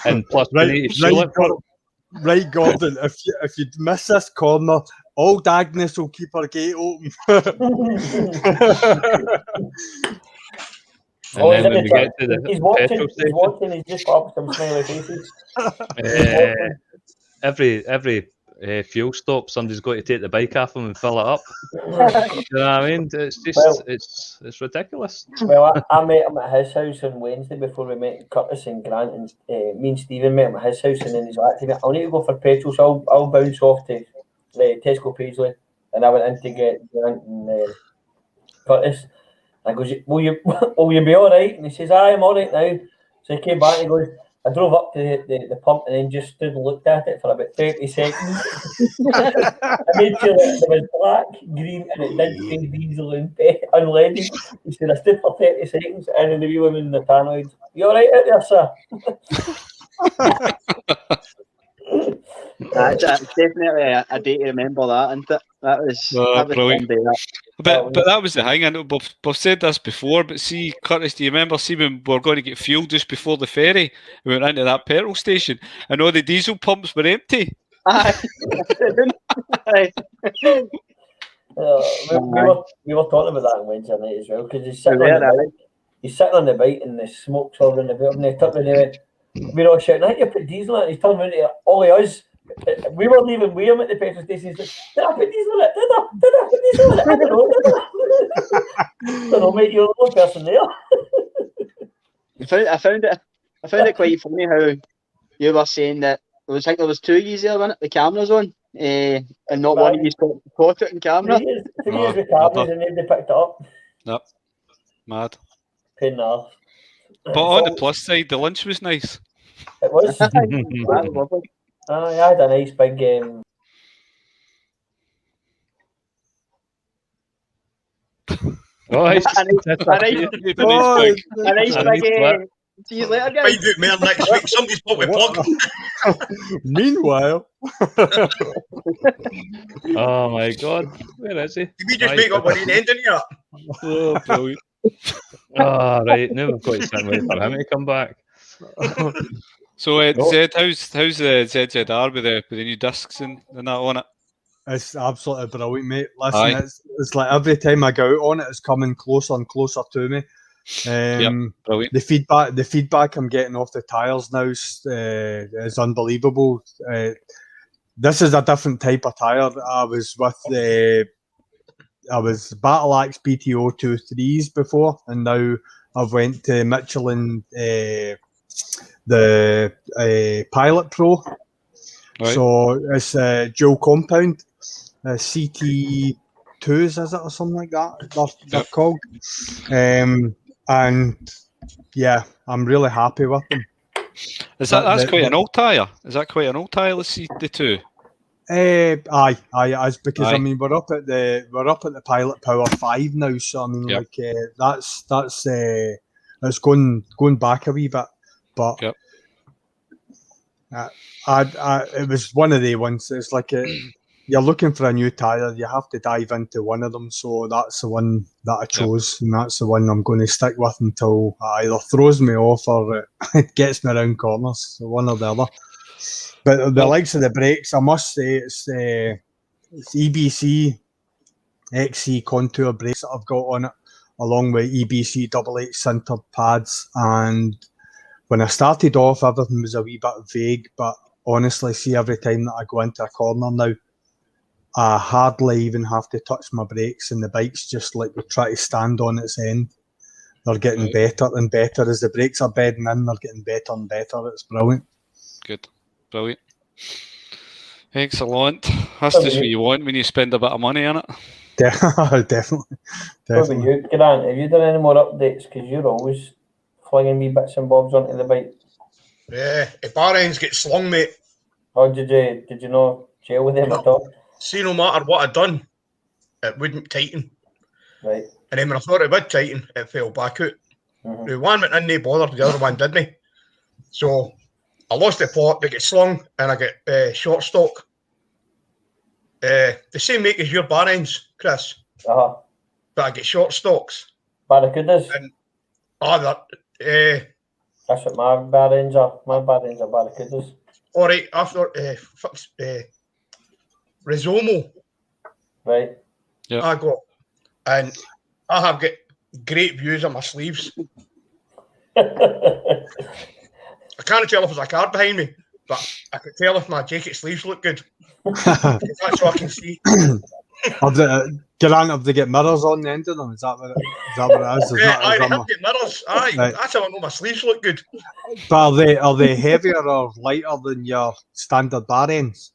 And plus, Right, Gordon, if you miss this corner, old Agnes will keep her gate open. And then when we get to the he's watching, petrol station, he's watching, he's just got some smiley faces. Every fuel stop, somebody's got to take the bike off him and fill it up. You know what I mean? It's just, it's ridiculous. Well, I met him at his house on Wednesday before we met Curtis and Grant, and me and Stephen met him at his house, and then he's like, I'll need to go for petrol, so I'll bounce off to Tesco Paisley, and I went in to get Grant and Curtis. I goes, will you be all right? And he says, I'm all right now. So he came back and he goes, I drove up to the pump and then just stood and looked at it for about 30 seconds. I made sure that it was black, green, and it did say diesel and unleaded. He said, I stood for 30 seconds, and then the wee woman in the tannoid, you alright out there, sir? That's definitely a day to remember that, isn't it? That was brilliant. fun day, that. But that was the thing. I know we've said this before, but see, Curtis, do you remember? See, when we were going to get fuel just before the ferry, we went into that petrol station, and all the diesel pumps were empty. Aye. Aye. We were talking about that on Wednesday night as well, because he's sitting on the bike and the smoke's all around the belt, and they turned around and went, we're all shouting, I think you put diesel in it. He's turning around to all of us. We weren't even with him at the petrol station. He's like, did I put diesel in it? Did I put diesel in it? I don't know, did I? I don't know, mate, you're the only person there. I found it quite funny how you were saying that I think there was two years there, wasn't it? The cameras on, and not one of you caught it in camera. 3 years with cameras and then they picked it up. Yep. Mad. Pain in the arse. But on the plus side, the lunch was nice. It was. That was lovely. I had a nice big Oh, a nice big see you later, guys. Find out more next week. Somebody's put with plug. Meanwhile, oh my God, where is he? Did we just make up one in the end, didn't you? Oh, brilliant. Right, now we've got to sit and wait for him to come back. So, Zed, how's the ZZR with the new discs and that on it? it's absolutely brilliant, mate. Listen, it's like every time I go out on it, it's coming closer and closer to me. Brilliant. The feedback I'm getting off the tyres now is unbelievable. This is a different type of tyre. I was Battle Axe BTO 2.3s before, and now I've went to Michelin the Pilot Pro. Right. So it's dual compound, CT2s, is it, or something like that? They're called. And yeah, I'm really happy with them. That's quite an old tyre. Is that quite an old tyre? Let's see the two. Aye, it's because I mean we're up at the Pilot Power 5 now, so I mean that's it's going back a wee bit, but it was one of the ones. It's like you're looking for a new tyre, you have to dive into one of them. So that's the one that I chose, and that's the one I'm going to stick with until it either throws me off or it gets me around corners. So one or the other. But the likes of the brakes, I must say, it's EBC XC contour brakes that I've got on it, along with EBC 88 centered pads. And when I started off, everything was a wee bit vague, but honestly, see, every time that I go into a corner now, I hardly even have to touch my brakes, and the bike's just like we try to stand on its end. They're getting better and better as the brakes are bedding in. They're getting better and better. It's brilliant. Good, brilliant, excellent. That's just what you want when you spend a bit of money on it. Definitely. What about you, Grant? Have you done any more updates? Because you're always flinging me bits and bobs onto the bike. Yeah, if bar ends get slung, mate. Or did you not jail with them at all? See, no matter what I'd done, it wouldn't tighten. Right. And then when I thought it would tighten, it fell back out. The one went in, no bother, the other one didn't. So I lost the plot, they get slung, and I get short stock. The same make as your bar ends, Chris. But I get short stocks. Barracudas? And, that's what my bar ends are. My bar ends are Barracudas. Alright, after Rizomo. Right. Yeah. I got, and I have got great views on my sleeves. I can't tell if there's a card behind me, but I could tell if my jacket sleeves look good. That's all I can see. Have they get mirrors on the end of them? Is that what it is? I have got mirrors. Aye, right. That's how I know my sleeves look good. But are they heavier or lighter than your standard bar ends?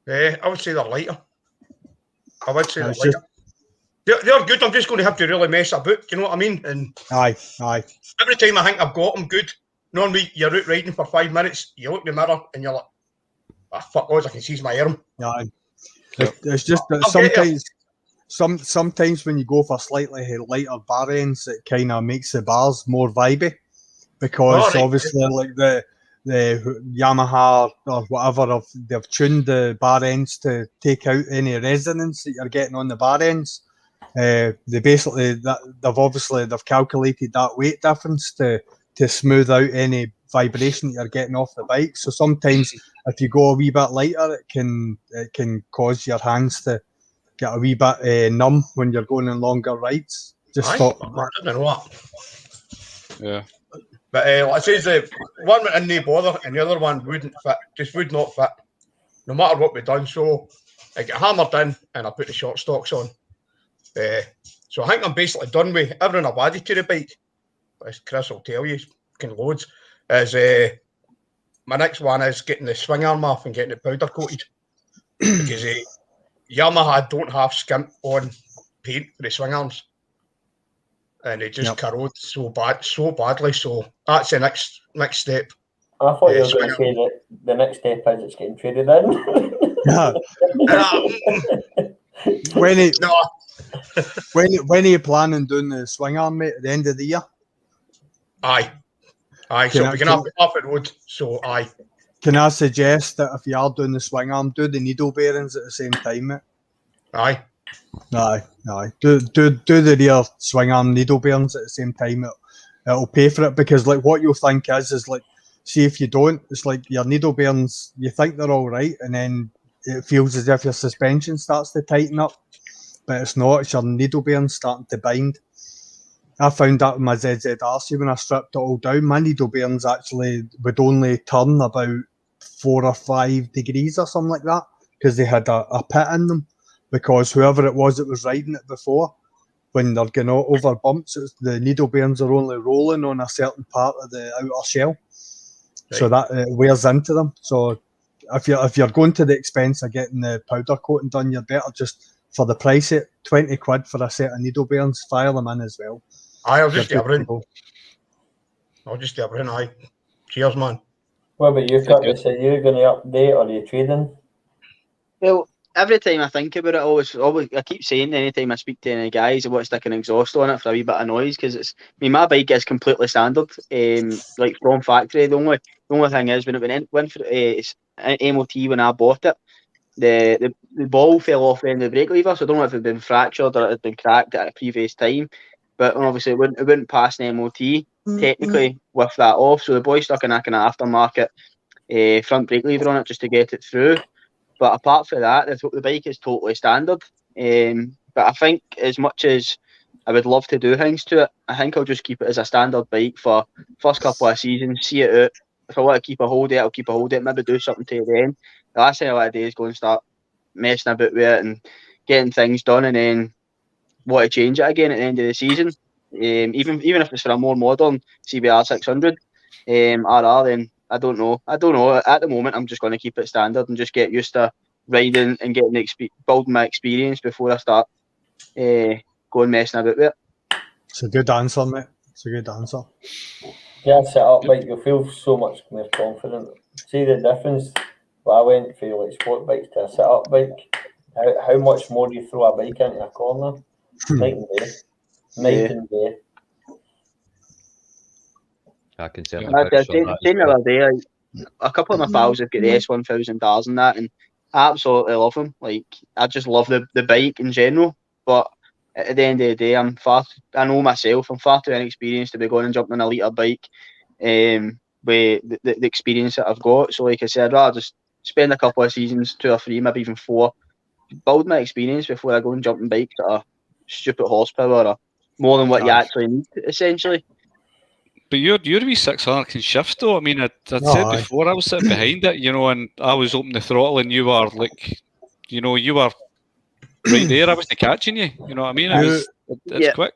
I would say they're lighter. I would say they're lighter. They're good. I'm just going to have to really mess about. Do you know what I mean? And aye. Every time I think I've got them good, normally you're out riding for 5 minutes, you look in the mirror and you're like, fuck odds, I can seize my arm. Yeah. It's just that sometimes when you go for slightly lighter bar ends, it kind of makes the bars more vibey, because obviously like the Yamaha or whatever, they've tuned the bar ends to take out any resonance that you're getting on the bar ends. They've calculated that weight difference to smooth out any vibration that you're getting off the bike. So sometimes if you go a wee bit lighter, it can cause your hands to get a wee bit numb when you're going on longer rides. I don't know what. Yeah. But like I says, the one went in no bother, and the other one wouldn't fit, just would not fit, no matter what we've done. So I get hammered in, and I put the short stocks on. So I think I'm basically done with everything I've added to the bike. As Chris will tell you, can loads. My next one is getting the swing arm off and getting it powder coated, because Yamaha don't have skimp on paint for the swing arms, and it just corrode so badly. So that's the next step. I thought you were going to say that the next step is it's getting traded in. When are you planning on doing the swing arm, mate, at the end of the year? Aye. So we're going to have it off the road. So aye. Can I suggest that if you are doing the swing arm, do the needle bearings at the same time, mate? Aye. Do the rear swing arm needle bearings at the same time. It'll pay for it, because like what you'll think is like, see if you don't, it's like your needle bearings, you think they're all right, and then it feels as if your suspension starts to tighten up, but it's not. It's your needle bearings starting to bind. I found that with my ZZRC when I stripped it all down. My needle bearings actually would only turn about 4 or 5 degrees or something like that, because they had a pit in them. Because whoever it was that was riding it before, when they're going over bumps, the needle bearings are only rolling on a certain part of the outer shell. Right. So that wears into them. So if you're going to the expense of getting the powder coating done, you're better just, for the price of 20 quid for a set of needle bearings, fire them in as well. I'll just get everything. Aye. Cheers, man. What about you, Curtis? Are you going to update, or are you trading? Well, every time I think about it, always I keep saying anytime I speak to any guys, I want to stick an exhaust on it for a wee bit of noise, because my bike is completely standard, like from factory. The only thing is, when it went for its MOT when I bought it, the ball fell off the end of the brake lever, so I don't know if it had been fractured or it had been cracked at a previous time. But obviously it wouldn't pass an MOT technically with that off. So the boy stuck in a kind of aftermarket front brake lever on it just to get it through. But apart from that, the bike is totally standard. But I think as much as I would love to do things to it, I think I'll just keep it as a standard bike for first couple of seasons, see it out. If I want to keep a hold of it, I'll keep a hold of it, maybe do something to it then. The last thing I want to do is go and start messing about with it and getting things done, and then want to change it again at the end of the season. Even if it's for a more modern CBR 600 RR, then I don't know. At the moment, I'm just going to keep it standard and just get used to riding and getting building my experience before I start going messing about with it. It's a good answer, mate. It's a good answer. Yeah, set up bike, you'll feel so much more confident. See the difference? When I went from like sport bikes to a set up bike, how much more do you throw a bike into a corner? Night and day. Night and day. I can certainly the other day, a couple of my pals have got the S1000Rs and that, and I absolutely love them. Like, I just love the bike in general. But at the end of the day, I know myself, I'm far too inexperienced to be going and jumping on a litre bike with the experience that I've got. So like I said, I'd rather just spend a couple of seasons, 2 or 3, maybe even 4, build my experience before I go and jump on bikes that are stupid horsepower or more than what you actually need, essentially. But your wee 600 can shift though. I mean, I said before, I was sitting behind it, and I was opening the throttle, and you were like, you were right there. I wasn't catching you. You know what I mean? It's quick.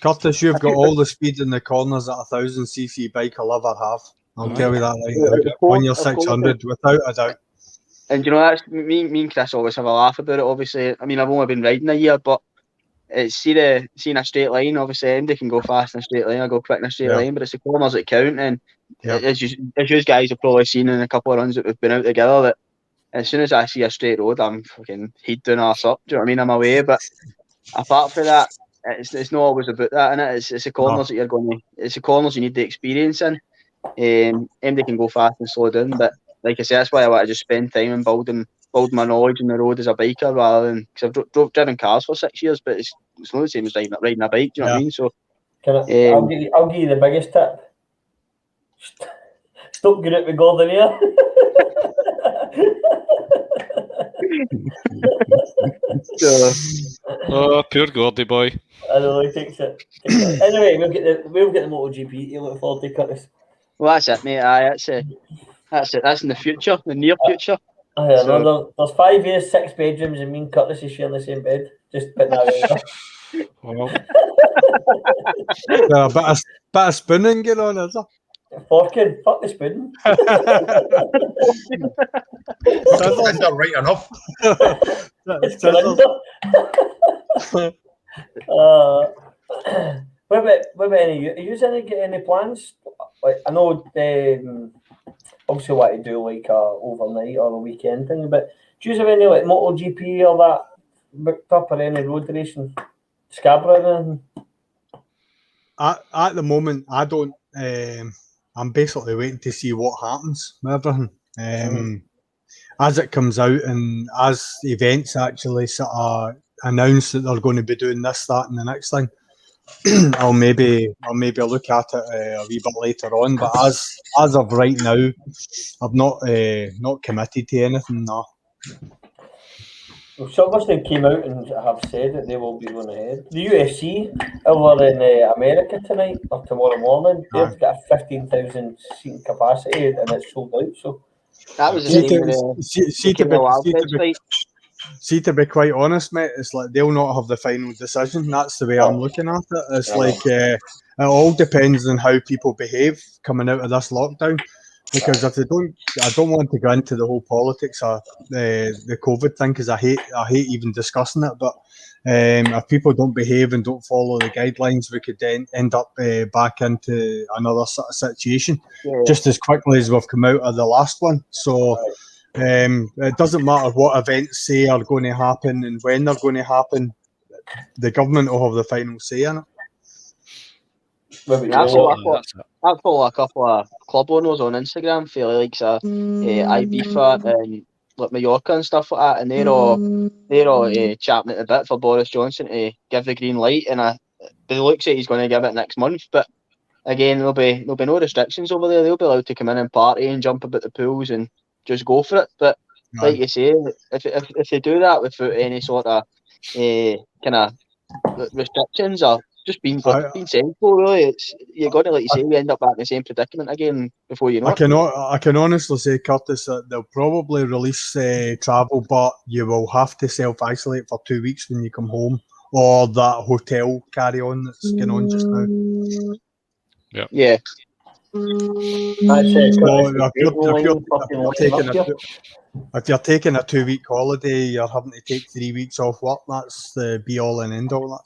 Curtis, you've got all the speed in the corners that a 1000cc bike will ever have. I'll tell you that right now. On your 600, without a doubt. And that's me and Chris always have a laugh about it. Obviously, I mean, I've only been riding a year, but it's seeing a straight line. Obviously, MD can go fast in a straight line, I go quick in a straight line, but it's the corners that count. And as you guys have probably seen in a couple of runs that we've been out together, that as soon as I see a straight road, I'm fucking head down arse up. Do you know what I mean? I'm away. But apart from that, it's not always about that, innit? It's the corners that you're going to. It's the corners you need the experience in. They can go fast and slow down, but like I say, that's why I want to just spend time and build my knowledge on the road as a biker rather than because I've driven cars for 6 years, but it's not the same as riding a bike. Do you know what I mean? So, I'll give you the biggest tip. Stop getting it with Gordon here. Oh, poor Gordy boy. I know he takes it. Anyway, we'll get the MotoGP to look forward to, Curtis. Well, that's it, mate. That's it. That's in the future, the near future. There's 5 years, 6 bedrooms, and me and Curtis is sharing the same bed. Just putting that Well, a bit of spooning going on, is there? Forking, fuck the spoon. They're right enough. What about any? Are you any plans? Like I know obviously what to do like a overnight or a weekend thing, but do you have any like MotoGP or that booked up or any road racing? Scarborough or anything? At the moment, I don't. I'm basically waiting to see what happens with everything. As it comes out and as events actually sort of announce that they're going to be doing this, that, and the next thing, I'll maybe look at it a wee bit later on. But as of right now, I've not committed to anything. No. Well, Silverstone came out and have said that they will be going ahead. The UFC over in America tonight or tomorrow morning, they've got a 15,000 seat capacity and it's sold out. So that was to be quite honest, mate, it's like they'll not have the final decision. That's the way I'm looking at it. It's like it all depends on how people behave coming out of this lockdown. Because if they don't, I don't want to go into the whole politics of the COVID thing because I hate even discussing it. But if people don't behave and don't follow the guidelines, we could then end up back into another sort of situation just as quickly as we've come out of the last one. So it doesn't matter what events say are going to happen and when they're going to happen. The government will have the final say in it. I follow a couple of club owners on Instagram, fairly like Ibiza and like Mallorca and stuff like that, and they're all chapping at the bit for Boris Johnson to give the green light, and it looks like he's going to give it next month. But again, there'll be no restrictions over there. They'll be allowed to come in and party and jump about the pools and just go for it. But like you say, if they do that without any sort of kind of restrictions or just being sensible, really, you're going to, like you say, you end up back in the same predicament again before you know it. I can honestly say, Curtis, that they'll probably release travel, but you will have to self-isolate for 2 weeks when you come home, or that hotel carry-on that's going on just now. Yeah. If you're taking a 2 week holiday, you're having to take 3 weeks off work. That's the be all and end all.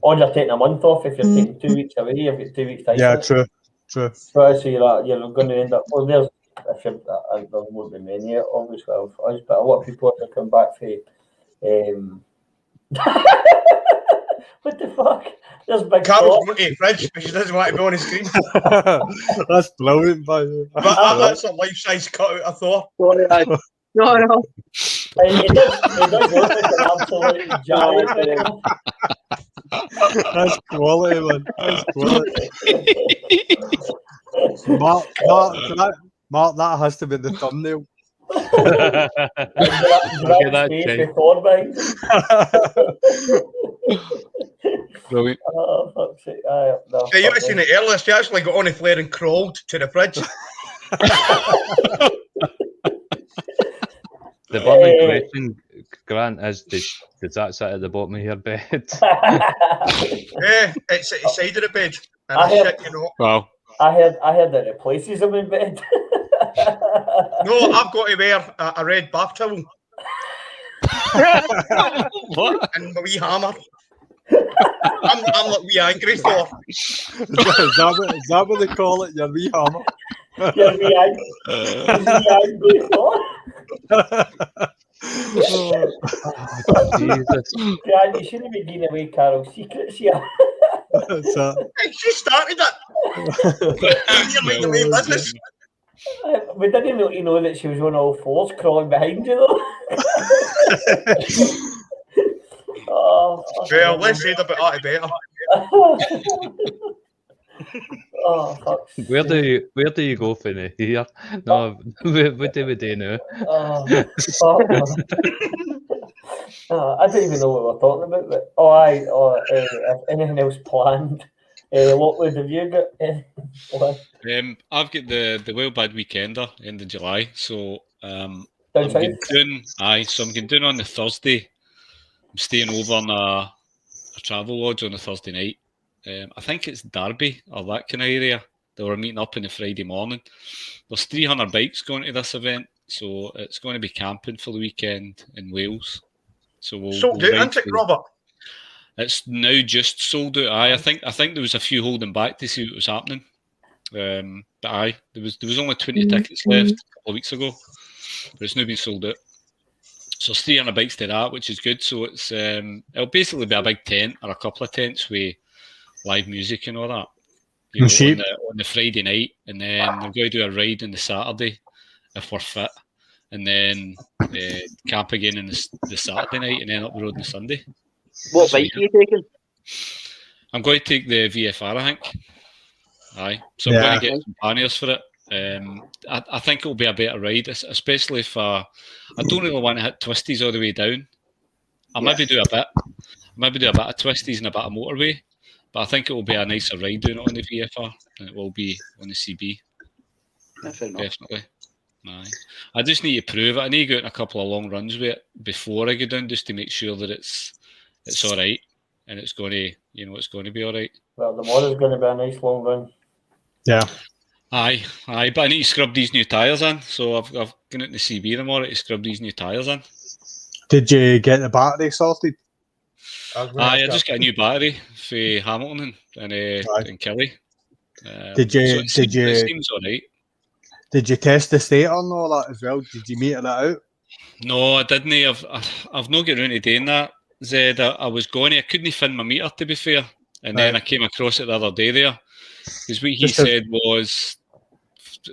Or you're taking a month off if you're taking 2 weeks away. You've got 2 weeks time. Yeah, true. So you're going to end up. Well, there won't be many obviously of us, but a lot of people have to come back for. What the fuck? There's big. Carol's going to the fridge, but she doesn't want to be on the screen. That's brilliant, buddy. That's a life-size cutout of Thor. No. He does look like an absolute giant. That's quality, man. That's quality. Mark, that has to be the thumbnail. Brilliant. Oh, fuck's sake. Yeah, you haven't seen it earlier. She actually got on the flare and crawled to the fridge. The burning question, Grant, is does that sit at the bottom of your bed? Yeah, it's at the side of the bed. And Wow. I heard that it replaces them in bed. No, I've got to wear a red bath towel. What? And my wee hammer. I'm like wee angry Thor. Is that what they call it? Your wee hammer? Your wee angry Thor? Jesus. Grant, you shouldn't be giving away Carol's secrets here. That's it. Hey, she started it. You're making away business. We didn't know that she was on all fours crawling behind you though. Oh, Well, let's read about that better. Oh, fuck. Where do you go for here? No, what do we do now? Oh, fuck. I don't even know what we're talking about. But, if anything else planned. Lochwood, have you got planned? I've got the Well Bad Weekender end of July, so Down I'm south? going down on the Thursday. I'm staying over on a travel lodge on a Thursday night. I think it's Derby or that kind of area. They were meeting up on the Friday morning. There's 300 bikes going to this event, so it's going to be camping for the weekend in Wales. So we'll Sold out, isn't it, Robert? It's now just sold out. I think there was a few holding back to see what was happening. But there was only 20 tickets left a couple of weeks ago, but it's now been sold out. So it's 300 bikes to that, which is good. So it's it'll basically be a big tent or a couple of tents with live music and all that. On the Friday night, and then we're going to do a ride on the Saturday if we're fit, and then camp again on the Saturday night, and then up the road on the Sunday. What bike are you taking? I'm going to take the VFR, I think. Aye, so I'm going to get some panniers for it. I think it'll be a better ride, especially if I don't really want to hit twisties all the way down. I'll maybe do a bit of twisties and a bit of motorway, but I think it will be a nicer ride doing it on the VFR than it will be on the CB. Definitely. Aye. I just need to prove it. I need to go out on a couple of long runs with it before I go down, just to make sure that it's all right and it's going to be all right. Well, tomorrow's going to be a nice long run. Yeah. Aye, but I need to scrub these new tyres in, so I've gone out in the CB tomorrow to scrub these new tyres in. Did you get the battery sorted? I just got a new battery for Hamilton and Kelly. Did you? It seems all right. Did you test the stator and all that as well? Did you meter that out? No, I didn't. I've not got around to doing that, Zed. I was going to. I couldn't find my meter, to be fair. And then I came across it the other day there. Because what he said was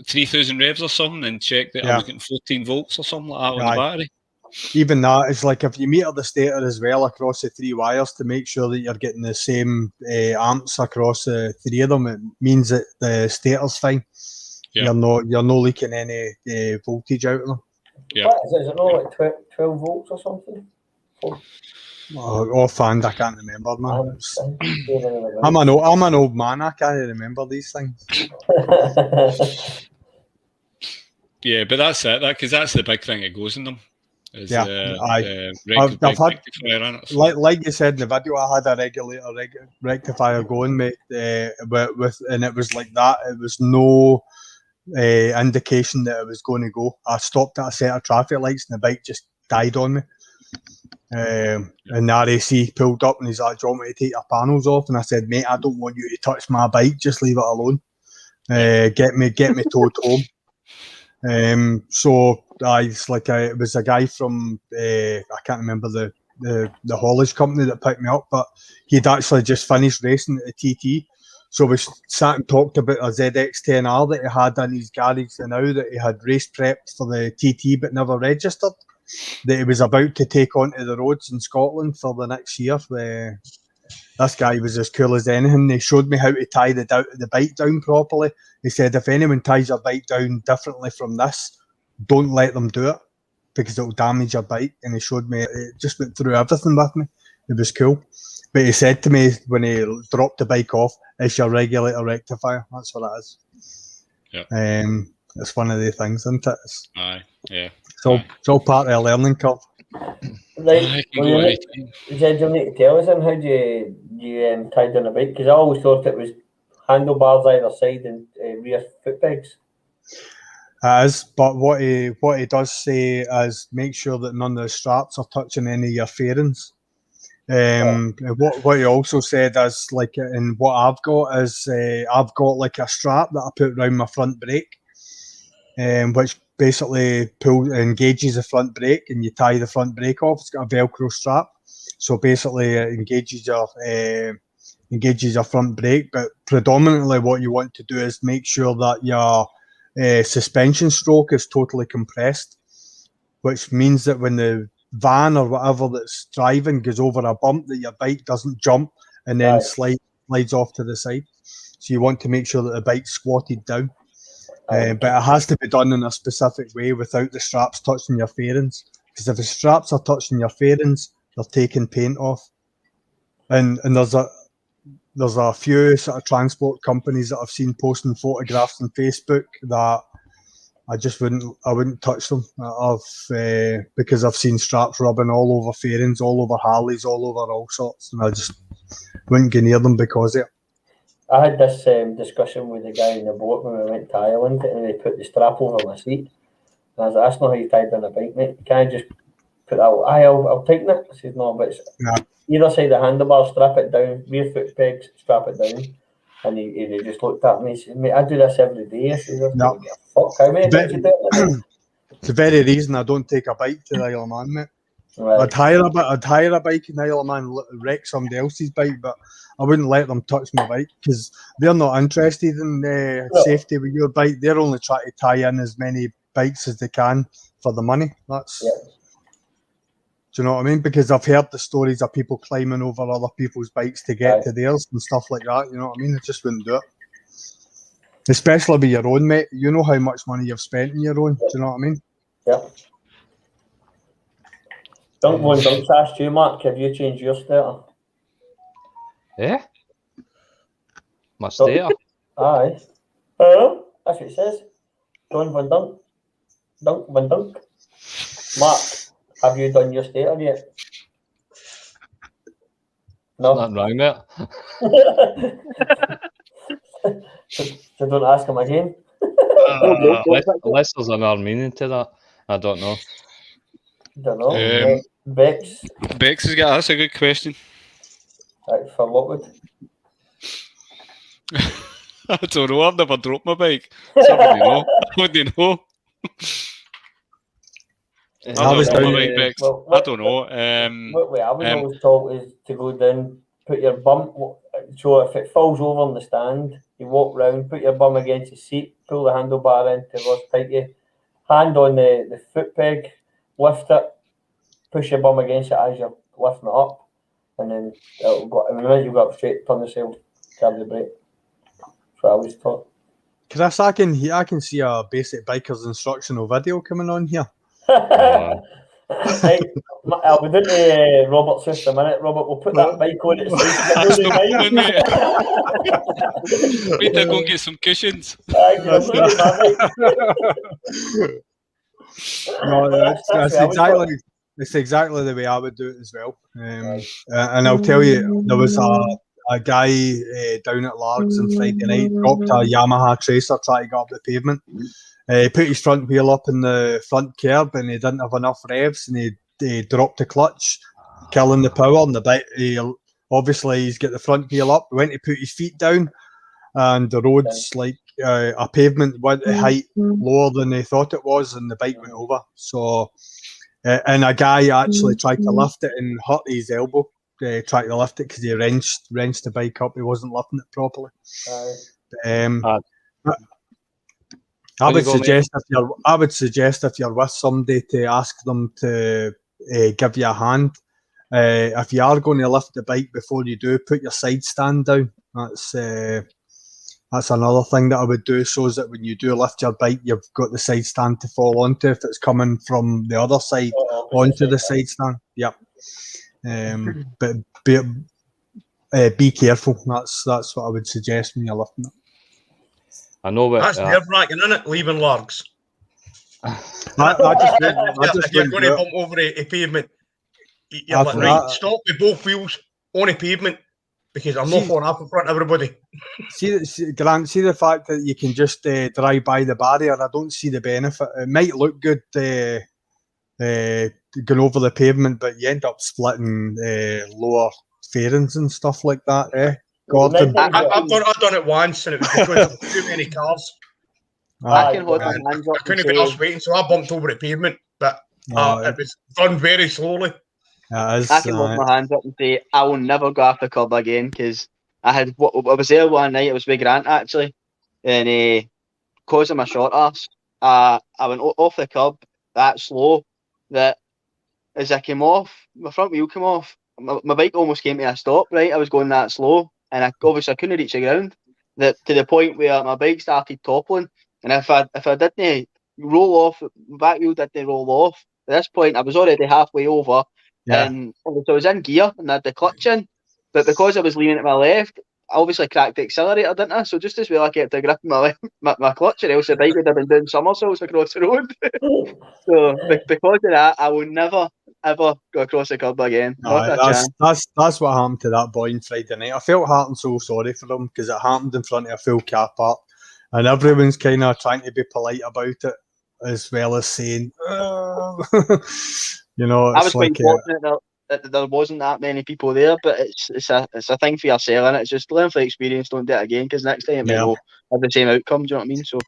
3,000 revs or something, and checked that I was getting 14 volts or something like that on the battery. Even that, it's like if you meter the stator as well across the three wires to make sure that you're getting the same amps across the three of them, it means that the stator's fine. Yeah. You're not leaking any voltage out of them. Yeah. Is it not like 12 volts or something? Offhand, I can't remember, man. I'm an old man. I can't remember these things. Yeah, but that's it. Because that's the big thing that goes in them. Like you said in the video, I had a regulator rectifier going, mate, and it was like that. It was no indication that it was going to go. I stopped at a set of traffic lights and the bike just died on me. And the RAC pulled up and he's like, "Do you want me to take your panels off?" And I said, "Mate, I don't want you to touch my bike. Just leave it alone. Get me towed home." So it's like it was a guy from I can't remember the haulage company that picked me up, but he'd actually just finished racing at the TT. So we sat and talked about a ZX10R that he had in his garage now that he had race prepped for the TT but never registered, that he was about to take onto the roads in Scotland for the next year. This guy was as cool as anything. He showed me how to tie the bike down properly. He said, if anyone ties your bike down differently from this, don't let them do it because it will damage your bike. And he showed me, it just went through everything with me. It was cool. But he said to me when he dropped the bike off, "It's your regulator rectifier." That's what it is. Yeah. It's one of the things, isn't it? Aye, yeah. It's all part of a learning curve. Right. Jed, you'll need to tell us then, how do you tie down a bike? Because I always thought it was handlebars either side and rear foot pegs. It is, but what he does say is make sure that none of the straps are touching any of your fairings. What he also said is, like, and what I've got is I've got like a strap that I put around my front brake, which basically engages the front brake, and you tie the front brake off. It's got a Velcro strap, so basically it engages your front brake. But predominantly, what you want to do is make sure that your suspension stroke is totally compressed, which means that when the van or whatever that's driving goes over a bump, that your bike doesn't jump and then slides off to the side. So you want to make sure that the bike's squatted down. But it has to be done in a specific way without the straps touching your fairings. Because if the straps are touching your fairings, they're taking paint off. And there's a few sort of transport companies that I've seen posting photographs on Facebook that I wouldn't touch them. Because I've seen straps rubbing all over fairings, all over Harleys, all over all sorts, and I just wouldn't go near them because of it. I had this discussion with the guy in the boat when we went to Ireland, and they put the strap over my seat. And I was like, that's not how you tie down a bike, mate. Can I just put that? I'll tighten it. I said, no, but it's either side of the handlebar, strap it down, rear foot pegs, strap it down. And he just looked at me and said, mate, I do this every day. I said, fuck, how many times you do it? It's the very reason I don't take a bike to the Isle of Man, mate. Right. I'd hire a bike in the Isle of Man, wreck somebody else's bike, but I wouldn't let them touch my bike because they're not interested in safety with your bike. They're only trying to tie in as many bikes as they can for the money. Do you know what I mean? Because I've heard the stories of people climbing over other people's bikes to get to theirs and stuff like that. You know what I mean? I just wouldn't do it. Especially with your own, mate. You know how much money you've spent in your own. Do you know what I mean? Yeah. Don't ask you, Mark, have you changed your starter? Yeah? My starter? Aye. That's what it says. Don Van Dunk. Dunk Van Dunk. Mark, have you done your starter yet? No. Nothing wrong there. So don't ask him again. Unless there's another meaning to that. I don't know. Don't know. Bex has got, that's a good question. Right, for Lochwood. I don't know, I've never dropped my bike. Somebody know. What do you know? I don't know. What I was always taught is to go down, put your bum, so if it falls over on the stand, you walk round, put your bum against the seat, pull the handlebar into reverse tighty, hand on the foot peg, lift it, push your bum against it as you're lifting it up, and then it'll go, and the minute you go up straight, turn the sail, grab the brake. That's what I was taught. Chris, I can see a basic biker's instructional video coming on here. Right, I'll be doing to Robert's just a minute. Robert, we'll put that bike on its side. Wait till I go and get some cushions. No, that's exactly the way I would do it as well. And I'll tell you, there was a guy down at Largs on Friday night, dropped a Yamaha Tracer trying to go up the pavement. He put his front wheel up in the front curb and he didn't have enough revs, and he dropped the clutch, killing the power. And the bike, obviously he's got the front wheel up, went to put his feet down, and the road's like a pavement width height lower than he thought it was, and the bike went over. So, and a guy actually tried to lift it and hurt his elbow. Tried to lift it because he wrenched the bike up. He wasn't lifting it properly. I would suggest if you're with somebody to ask them to give you a hand. If you are going to lift the bike before you do, put your side stand down. That's another thing that I would do, so that when you do lift your bike, you've got the side stand to fall onto if it's coming from the other side onto the side stand. Yep. But be careful. That's what I would suggest when you're lifting it. I know what. That's nerve-wracking, isn't it? Leaving Largs. If you're going to bump over a pavement, you're like, right, stop with both wheels on a pavement, because I'm not falling off in front of everybody. Grant, see the fact that you can just drive by the barrier. I don't see the benefit. It might look good going over the pavement, but you end up splitting lower fairings and stuff like that. Gordon, I've done it once, and it was because there were too many cars. I can hold my Man, hands up I and couldn't be say, asked waiting, so I bumped over the pavement, but it was done very slowly. I can hold my hands up and say I will never go off the curb again because I was there one night. It was with Grant actually, and because of my short arse, I went off the curb that slow that as I came off, my front wheel came off. My bike almost came to a stop. Right, I was going that slow, and I couldn't reach the ground. That to the point where my bike started toppling, and if I didn't roll off, my back wheel didn't roll off. At this point, I was already halfway over, and so I was in gear and I had the clutch in, but because I was leaning to my left, I obviously cracked the accelerator, didn't I? So just as well I kept a grip on my clutch, or else the bike would have been doing somersaults across the road. So because of that, I will never ever go across the curb again. Not a chance. That's what happened to that boy on Friday night. I felt heart and soul sorry for him because it happened in front of a full car park, and everyone's kind of trying to be polite about it as well as saying, you know, I was it's like quite fortunate that there wasn't that many people there, but it's a thing for yourself, and it's just learn from experience. Don't do it again because next time it may not have the same outcome. Do you know what I mean? So.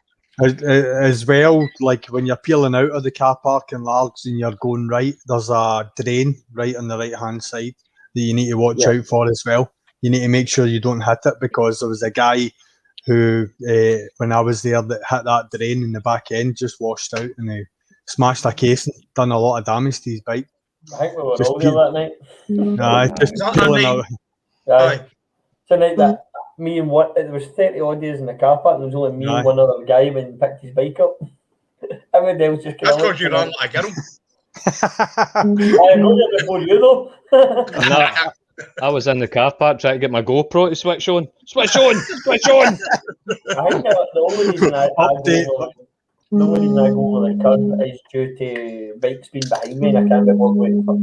As well, like when you're peeling out of the car park in Largs and you're going right, there's a drain right on the right hand side that you need to watch out for as well. You need to make sure you don't hit it because there was a guy who, when I was there, that hit that drain in the back end, just washed out and he smashed a casing, done a lot of damage to his bike. I think we were all there that night. Just peeling out. It's a night that me and there was 30 odd days in the car park, and there was only me and one other guy when he picked his bike up. Everyone else just That's because you ran like a girl. I know you before you though. I was in the car park trying to get my GoPro to switch on. Switch on! Switch on! I think the only reason I go over the curb is due to bikes being behind me and I can't be waiting for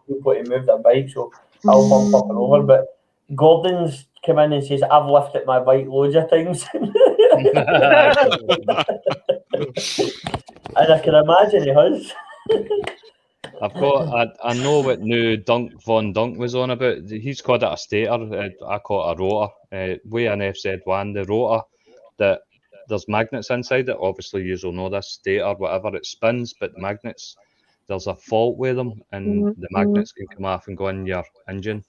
people to move their bike, so I'll bump up and over. But Gordon's come in and says, I've lifted my bike loads of times. And I can imagine he has. I know what new Von Dunk was on about. He's called it a stator. I call it a rotor. Way an FZ1, the rotor, that there's magnets inside it. Obviously, you'll know this stator, whatever, it spins, but magnets, there's a fault with them, and the magnets can come off and go in your engine.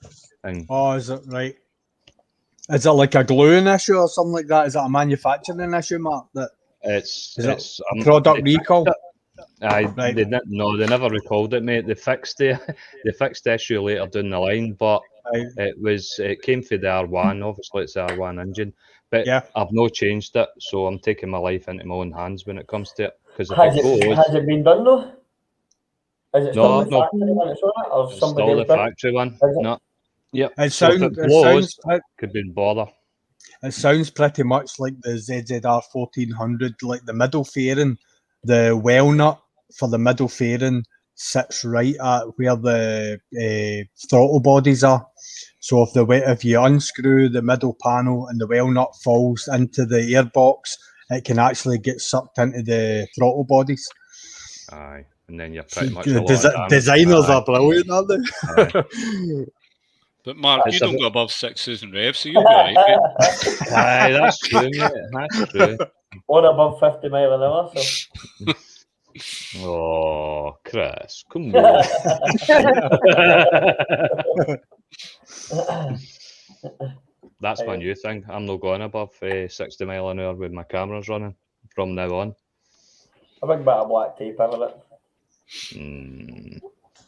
Is it right? Is it like a gluing issue or something like that? Is it a manufacturing issue, Mark? It's a product recall. They never recalled it, mate. They fixed the issue later down the line, but it came for the R1. Obviously, it's the R1 engine, but I've not changed it, so I'm taking my life into my own hands when it comes to it. Because has it been done though? Is it still the factory one that's on it, or it's somebody still else? The factory one. No. Yep. It sounds could be bother. It sounds pretty much like the ZZR 1400, like the middle fairing, the well nut for the middle fairing sits right at where the throttle bodies are. So if you unscrew the middle panel and the well nut falls into the airbox, it can actually get sucked into the throttle bodies. Aye, and then you're pretty much designers are brilliant, aren't they? But Mark, you don't go above 6,000 revs, so you'll be alright. Aye, that's true, mate. That's true. Or above 50 mile an hour. So. Oh, Chris, come on. That's my new thing. I'm not going above 60 mile an hour with my cameras running from now on. A big bit of black tape over it.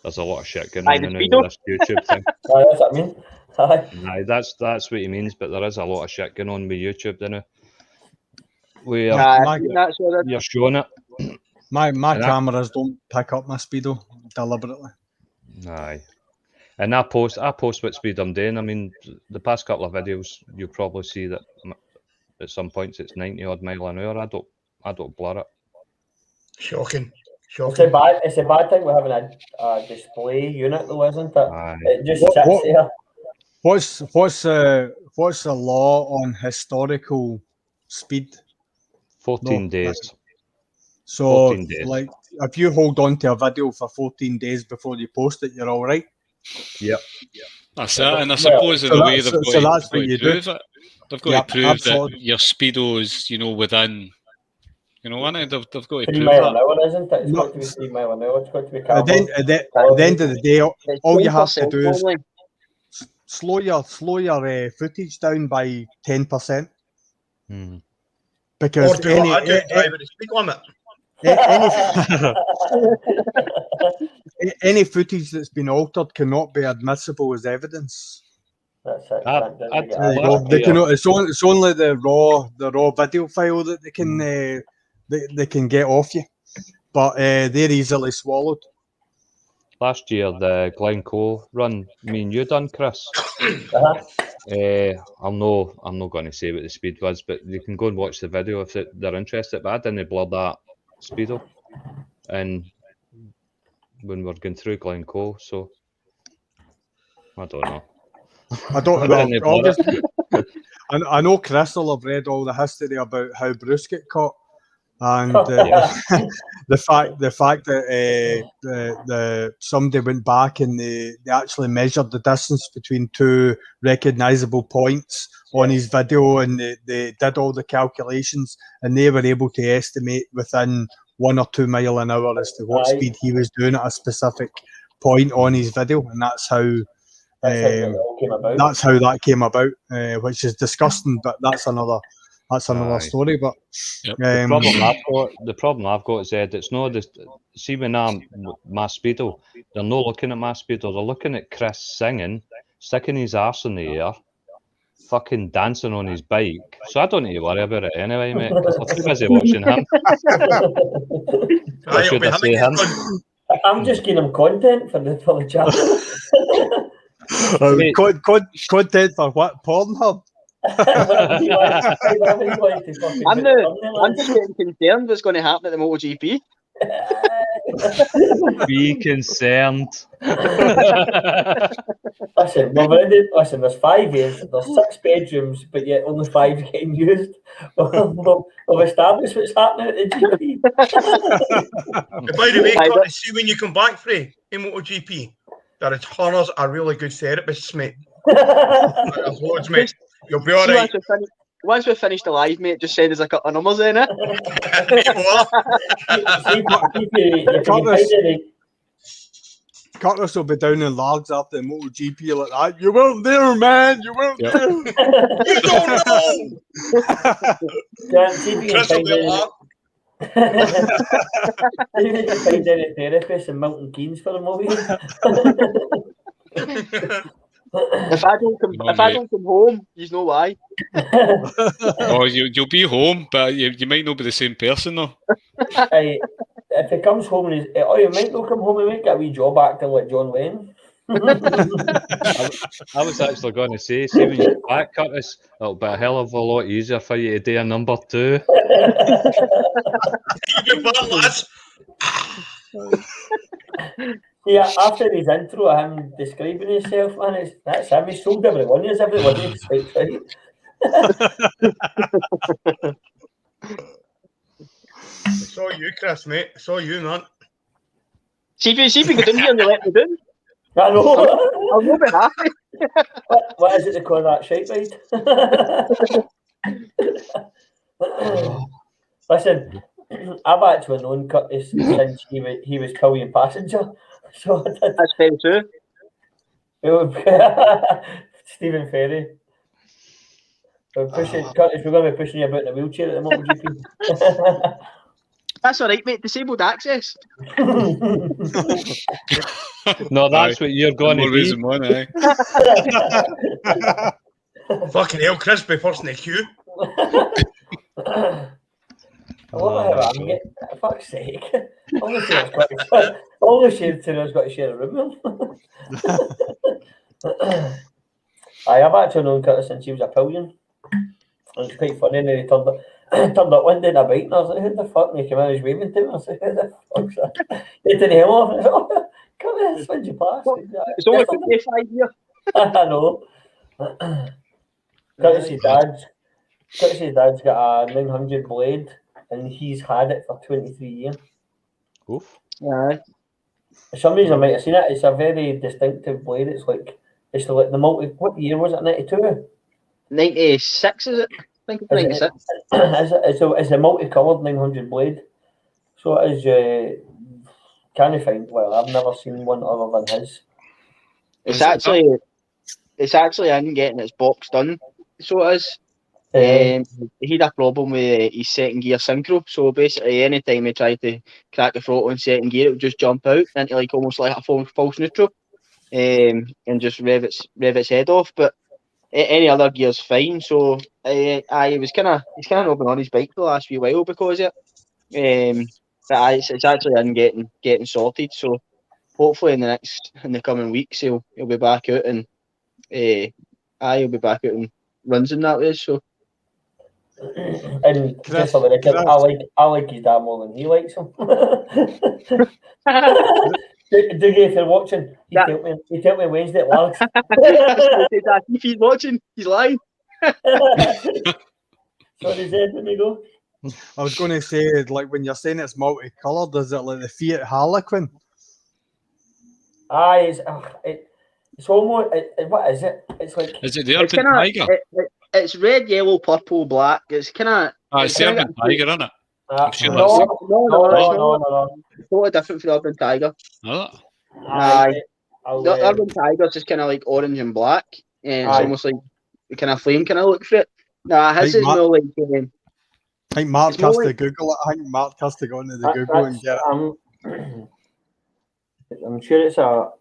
There's a lot of shit going on in this YouTube thing. Aye, that's what I mean. Aye, that's what he means, but there is a lot of shit going on with YouTube, isn't it? You're showing it. My cameras don't pick up my speedo deliberately. Aye. And I post what speed I'm doing. I mean, the past couple of videos, you'll probably see that at some points it's 90 odd mile an hour. I don't blur it. Shocking. It's a bad thing with having a display unit though, isn't it? Aye. It just sits there. What's the law on historical speed? 14 days. So 14 days. Like if you hold on to a video for 14 days before you post it, you're all right. Yep. That's it. And I suppose in the way they've got to prove it, they've got to prove that your speedo is, within You know, they've got to 3 prove mile an that. hour, isn't it? It's No. got to be 3 mile an hour. It's got to be At carbon. the end of the day, It's all you have to 10% do is only. slow your footage down by 10%, because Or do what I do, drive at the speed limit. any footage that's been altered cannot be admissible as evidence. That's it. There you go. They cannot. It's only the raw video file that they can they can get off you, but they're easily swallowed. Last year, the Glencoe run, me and you done, Chris. I'm not going to say what the speed was, but you can go and watch the video if they're interested. But I didn't blur that speedo, and when we're going through Glencoe, so I don't know. I don't know. Obviously, I know Chris will have read all the history about how Bruce got caught, and the fact that the somebody went back and they actually measured the distance between two recognisable points on his video, and they did all the calculations, and they were able to estimate within 1 or 2 mile an hour as to what speed he was doing at a specific point on his video, and that's how. That's how that came about, which is disgusting, but that's another story. But the problem I've got is that it's not see when I'm my speedo, they're not looking at my speedo, they're looking at Chris singing, sticking his arse in the air, fucking dancing on his bike. So I don't need to worry about it anyway, mate, because I'm too busy watching him. Or should I say him? I'm just giving him content for the channel. Content for what? Pornhub? I'm just getting concerned what's going to happen at the MotoGP. Be concerned. Listen, there's 5 years, there's 6 bedrooms, but yet only 5 getting used. We've established what's happening at the GP. By the way, Curtis, see when you come back, Frey, in MotoGP, there are tons of really good therapists, mate. There's loads, mate. You'll be alright. Once we've finished the live, mate, just send us a couple of numbers in it. Curtis will be down in Largs after the MotoGP like that. You weren't there, man. You weren't there. You don't know. Chris will be like You need to find any therapists in Milton Keynes for a movie. If I don't come home, you know why. Oh, you'll be home, but you might not be the same person though. If he comes home and he might not come home, he might get a wee job acting like John Wayne. I was actually going to say, see when you're back, Curtis, it'll be a hell of a lot easier for you to do a number 2. Yeah, after his intro of him describing himself, man, that's him. He's sold everyone. He's everybody. Right. I saw you, Chris, mate. I saw you, man. See if you get in here and you let me down. I know. I'll not be happy. What is it they call that shite ride? Listen, I've actually known Curtis since he was Pillion passenger. So that's fair too. Stephen Ferry. Curtis, we're going to be pushing you about in a wheelchair at the MotoGP. That's all right, mate. Disabled access. No, that's what you're going to be. Fucking hell, Chris, be first in the queue. Fuck's sake. Only Sena's got to share a room with him. I've actually known Curtis since he was a pillion. It was quite funny, and then he turned up one day in a bike, and I was like, who the fuck? And he came in, he was waving to me. I was like, who the fuck's that? He didn't hear off. I was like, oh, Curtis, when'd you pass? It's only 55 years. I know. Curtis's dad's got a 900 blade, and he's had it for 23 years. Oof. Yeah. For some reason, I might have seen it. It's a very distinctive blade. It's like the multi. What year was it? 92. 96, is it? think it's 96. It's a multicoloured 900 blade. So it is. Can you find? Well, I've never seen one other than his. It's actually in getting its box done. So it is. He had a problem with his second gear synchro. So basically, anytime he tried to crack the throttle in second gear, it would just jump out into like almost like a false neutral, and just rev its head off. But any other gear's fine. So he's kind of not been on his bike for the last wee while because of it. But it's actually in getting sorted. So hopefully in the coming weeks he'll be back out and he'll be back out and runs in that way. So. And just for the record, I like his dad more than he likes him. Dougie, if you're watching, he told me Wednesday at Largs. If he's watching, he's lying. Sorry, Zed, let me go. I was going to say, like, when you're saying it's multicoloured, is it like the Fiat Harlequin? Aye, it's almost. What is it? It's like. Is it the Urban Tiger? It's red, yellow, purple, black. It's kind of. It's the Urban Tiger, isn't it? No. It's totally different from the Urban Tiger. Aye. The Urban Tiger's just kind of like orange and black, and it's almost like the kind of flame kind of look for it. Nah, his is more like. I think Mark has to Google it. I think Mark has to go into the Google and get it. I'm sure it's a.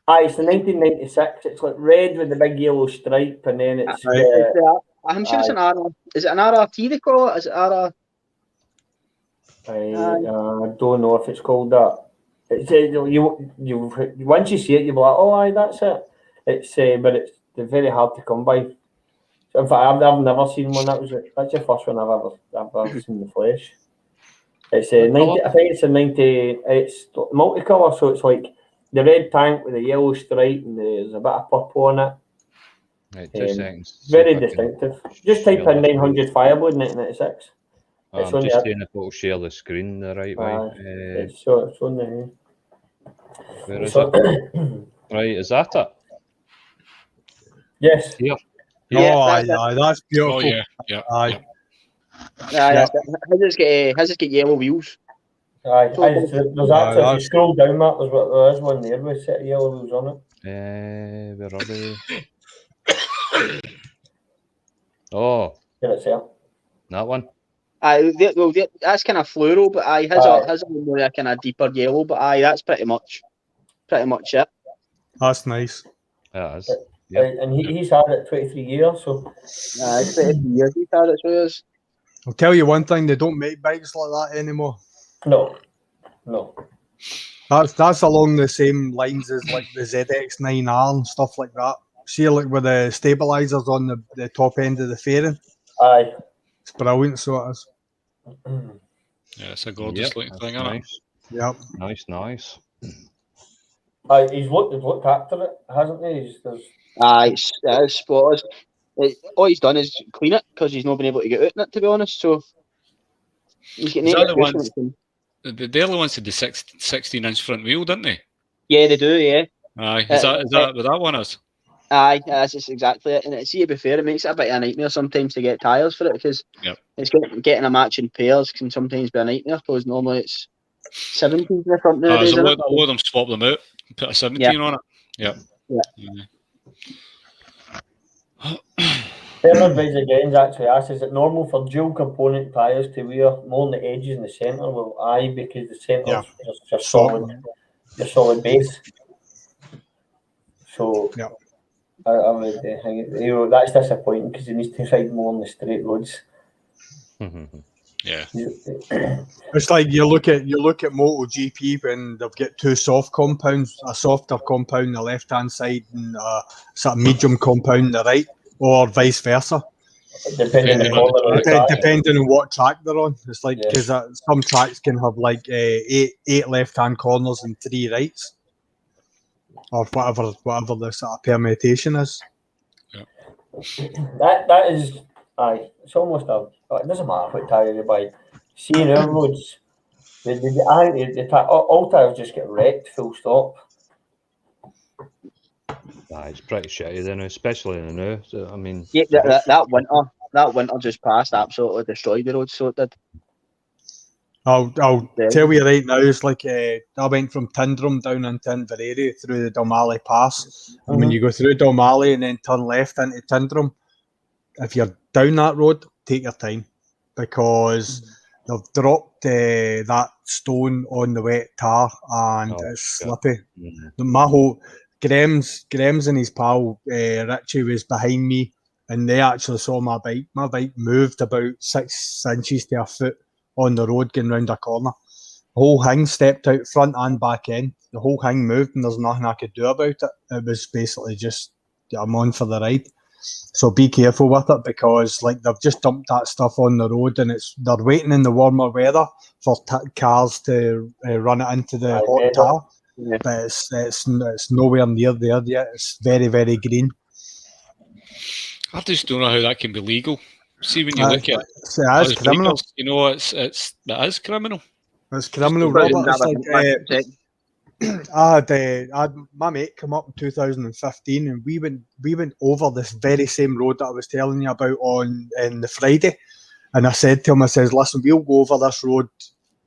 It's the 1996. It's like red with the big yellow stripe, and then it's. I'm sure it's an RR. Is it an RRT they call it? Is it RR? I don't know if it's called that. It's you once you see it, you'll be like, oh, aye, that's it. It's but they're very hard to come by. So in fact, I've never seen one. That's the first one I've ever seen in the flesh. It's 90. I think it's a 90. It's multicolour, so it's like the red tank with the yellow stripe, and there's a bit of purple on it. Right, 2 seconds. Very distinctive. Just type in 900 Fireblood 1996. I'm just seeing if it'll share the screen the right way. It's on the. Where is it? Right, is that it? Yes. Here. That's beautiful. Oh yeah. Aye. Has it get yellow wheels? Aye. There's actually, if you scroll down that, there is one there with a set of yellow wheels on it. Where are they? Oh. Here it's here. That one? That's kind of fluoro, but has a more kind of deeper yellow, but that's pretty much it. That's nice. Yeah, it is. Yep. And he's had it 23 years, so. It's 23 years he's had it, so it is. I'll tell you one thing, they don't make bikes like that anymore. No. That's along the same lines as like the ZX9R and stuff like that. See, like with the stabilizers on the top end of the fairing. Aye. It's brilliant, so it is. Yeah, it's a gorgeous looking thing, isn't it? Yep. Nice. He's looked after it, hasn't he? It's spot on. All he's done is clean it because he's not been able to get out in it, to be honest. So he's getting they're the ones with the 16-inch front wheel, didn't they? Yeah, they do. Yeah. Aye. Is that what that one is? Aye, that's just exactly it. And to be fair, it makes it a bit of a nightmare sometimes to get tyres for it because it's getting a matching pairs can sometimes be a nightmare because normally it's 17 in the front nowadays. A lot of them swap them out and put a 17 on it. Yeah. Everybody's again actually asks, is it normal for dual component tyres to wear more on the edges in the centre? Well, aye, because the centre is just solid base. So I would think that's disappointing because he needs to ride more on the straight roads. Yeah. It's like you look at MotoGP when they've got two soft compounds, a softer compound on the left hand side and a sort of medium compound on the right, or vice versa. Depending on what track they're on. It's like because some tracks can have like 8 left hand corners and 3 rights, or whatever the sort of permutation is. That is it's almost it doesn't matter what tyre you buy. Seeing our roads, all tyres just get wrecked, full stop. It's pretty shitty then, especially in the now. So, I mean, Yeah, that winter just passed absolutely destroyed the road. So it did. I'll Yeah. tell you right now, it's like I went from Tyndrum down into Inverary through the Dalmally Pass. And when you go through Dalmally and then turn left into Tyndrum, if you're down that road, take your time because they've dropped that stone on the wet tar and it's slippy. My whole Graham's and his pal Richie was behind me and they actually saw my bike. My bike moved about 6 inches to a foot on the road going round a corner. The whole thing stepped out front and back end. The whole thing moved and there's nothing I could do about it. It was basically just, I'm on for the ride. So be careful with it because like they've just dumped that stuff on the road and they're waiting in the warmer weather for cars to run it into the hot tar. Yeah. But it's nowhere near there yet. It's very, very green. I just don't know how that can be legal. See, when you look at it is criminal. Bikers, you know, it is criminal. It's criminal, Robert. It's like my mate came up in 2015, and we went over this very same road that I was telling you about on the Friday. And I said to him, I says, listen, we'll go over this road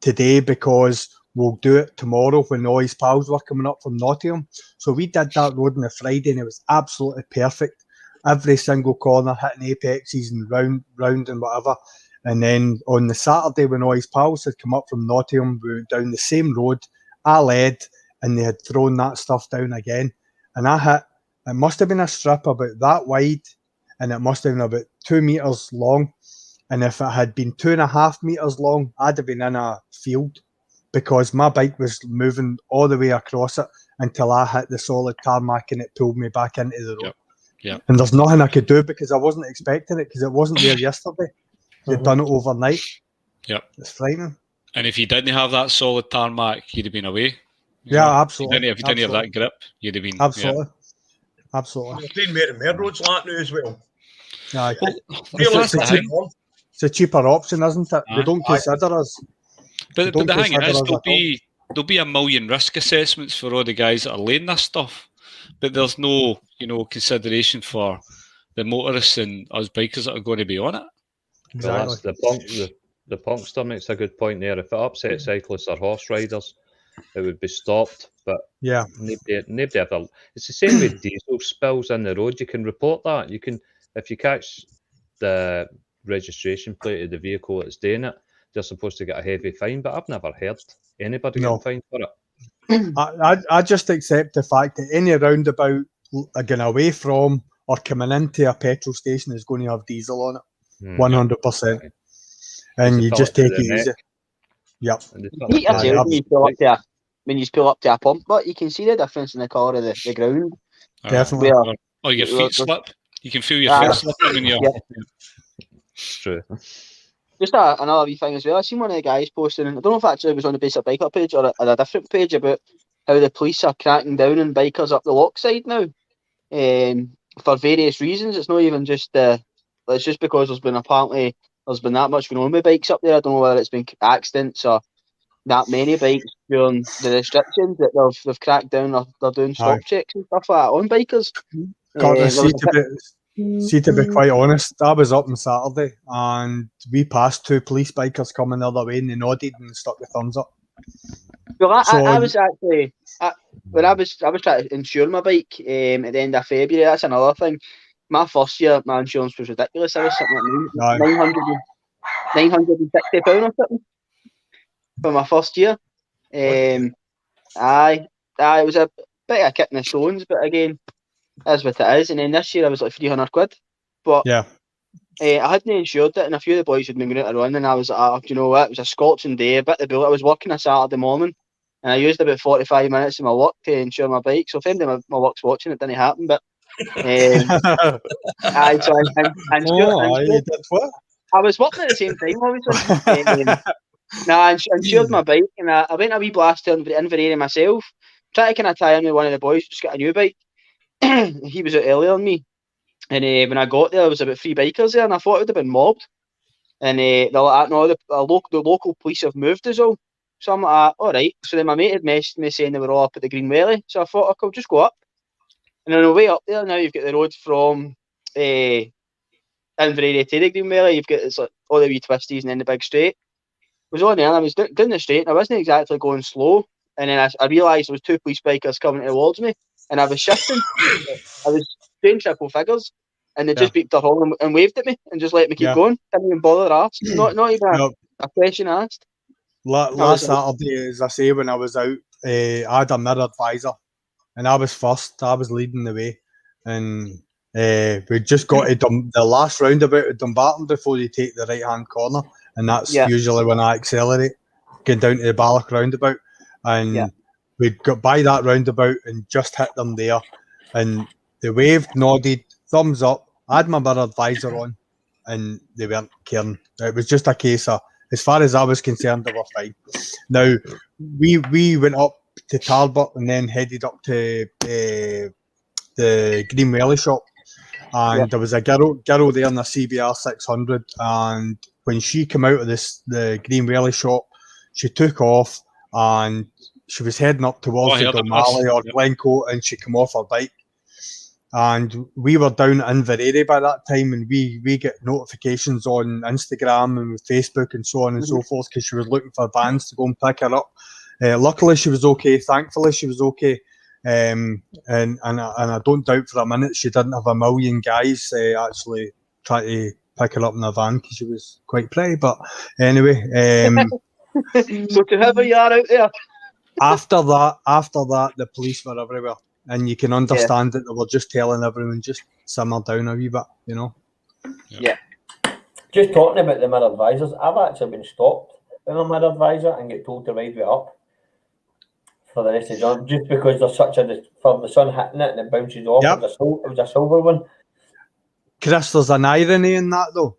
today because we'll do it tomorrow when all his pals were coming up from Nottingham. So we did that road on the Friday, and it was absolutely perfect. Every single corner, hitting apexes and round and whatever. And then on the Saturday, when all his pals had come up from Nottingham, we went down the same road. I led, and they had thrown that stuff down again. And I hit, it must have been a strip about that wide, and it must have been about 2 meters long. And if it had been 2.5 meters long, I'd have been in a field because my bike was moving all the way across it until I hit the solid tarmac and it pulled me back into the road. Yep. Yeah. And there's nothing I could do because I wasn't expecting it because it wasn't there yesterday. They'd done it overnight. Yep. It's frightening. And if you didn't have that solid tarmac, you'd have been away. Yeah, absolutely. If you didn't have that grip, you'd have been. Absolutely. Yeah. Absolutely. We're doing more and more roads like that now as well. Yeah, it's a cheaper option, isn't it? They don't consider us. But the thing is, there'll be a million risk assessments for all the guys that are laying this stuff. But there's no, consideration for the motorists and us bikers that are going to be on it. Exactly. Well, the Punkster makes a good point there. If it upset cyclists or horse riders, it would be stopped. But yeah, nobody ever. It's the same with diesel spills in the road. You can report that. You can, if you catch the registration plate of the vehicle that's doing it, they're supposed to get a heavy fine. But I've never heard anybody getting fined for it. I just accept the fact that any roundabout going away from or coming into a petrol station is going to have diesel on it, 100%. And you just take it easy. Yep. When you pull up to a pump, but you can see the difference in the colour of the ground. Definitely. Or your feet slip. You can feel your feet slipping when you're. It's true. Just another wee thing as well. I seen one of the guys posting, I don't know if actually it was on the Basic Biker page or a different page, about how the police are cracking down on bikers up the lock side now, for various reasons. It's not even just it's just because there's been that much going on with bikes up there. I don't know whether it's been accidents or that many bikes during the restrictions that they've cracked down. Or they're doing stop checks and stuff like that on bikers. To be quite honest, I was up on Saturday and we passed 2 police bikers coming the other way and they nodded and stuck their thumbs up. Well, I was actually when I was trying to insure my bike at the end of February. That's another thing. My first year, my insurance was ridiculous. I was something like £960 or something for my first year. It was a bit of a kick in the stones, but again, that's what it is. And then this year I was like £300. But yeah, I hadn't insured it, and a few of the boys had been going out to run, and I was like, you know what, it was a scorching day, I bit the bullet. I was working a Saturday morning, and I used about 45 minutes of my work to insure my bike. So if anybody my work's watching, it didn't happen. But I was working at the same time, obviously. I insured my bike, and I went a wee blast to Inverness myself, trying to kind of tie in with one of the boys, just get a new bike. He was out earlier than me, and when I got there, there was about 3 bikers there, and I thought it would have been mobbed. And they're like, no, the local police have moved us all. So I'm like, all right. So then my mate had messaged me saying they were all up at the Green Welly. So I thought I could just go up. And on the way up there now, you've got the road from Inveraray to the Green Valley. You've got it's like all the wee twisties and then the big straight. I was on there and I was doing the straight and I wasn't exactly going slow. And then I realised there was 2 police bikers coming towards me and I was shifting. I was doing triple figures and they just beeped their horn and waved at me and just let me keep going. Didn't even bother asked. Not even a question asked. Last Saturday, as I say, when I was out, I had a mirrored visor and I was first. I was leading the way. And we just got to the last roundabout at Dumbarton before you take the right-hand corner. And that's usually when I accelerate, getting down to the Balloch roundabout. And we got by that roundabout and just hit them there. And they waved, nodded, thumbs up. I had my mirrored visor on and they weren't caring. It was just a case of, as far as I was concerned, they were fine. Now, we went up to Talbot and then headed up to the Green Welly shop. And there was a girl there in a CBR 600, and when she came out of the Green Welly shop, she took off and she was heading up towards the Dalmally or Glencoe, and she came off her bike. And we were down in Inveraray by that time, and we get notifications on Instagram and Facebook and so on and so forth because she was looking for vans to go and pick her up. Luckily, she was okay. Thankfully, she was okay. And I don't doubt for a minute she didn't have a million guys actually try to pick her up in a van because she was quite pretty. But anyway, so whoever you are out there. after that, the police were everywhere, and you can understand that they were just telling everyone just simmer down a wee bit, you know. Yeah. Just talking about the mirrored visors, I've actually been stopped with my mirrored visor and get told to ride it up for the rest of the jump, just because there's such a for the sun hitting it and it bounces off. It was a silver one. Chris, there's an irony in that though,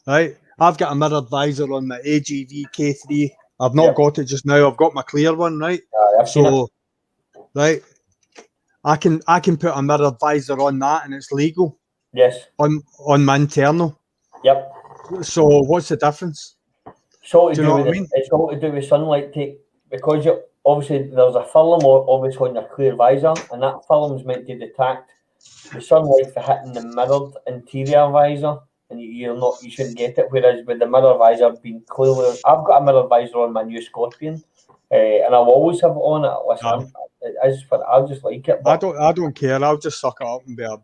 right? I've got a mirrored visor on my AGV K3. I've not got it just now. I've got my clear one, right? I've seen it. Right, I can put a mirrored visor on that and it's legal. Yes. On my internal. Yep. So what's the difference? So do you know what I mean? It's all to do with sunlight take, because obviously there's a film obviously on your clear visor, and that film's meant to detect the sunlight for hitting the mirrored interior visor, and you shouldn't get it. Whereas with the mirror visor being clearly, I've got a mirror visor on my new Scorpion, and I'll always have it on it. Listen, I just like it. I don't care. I'll just suck it up and be a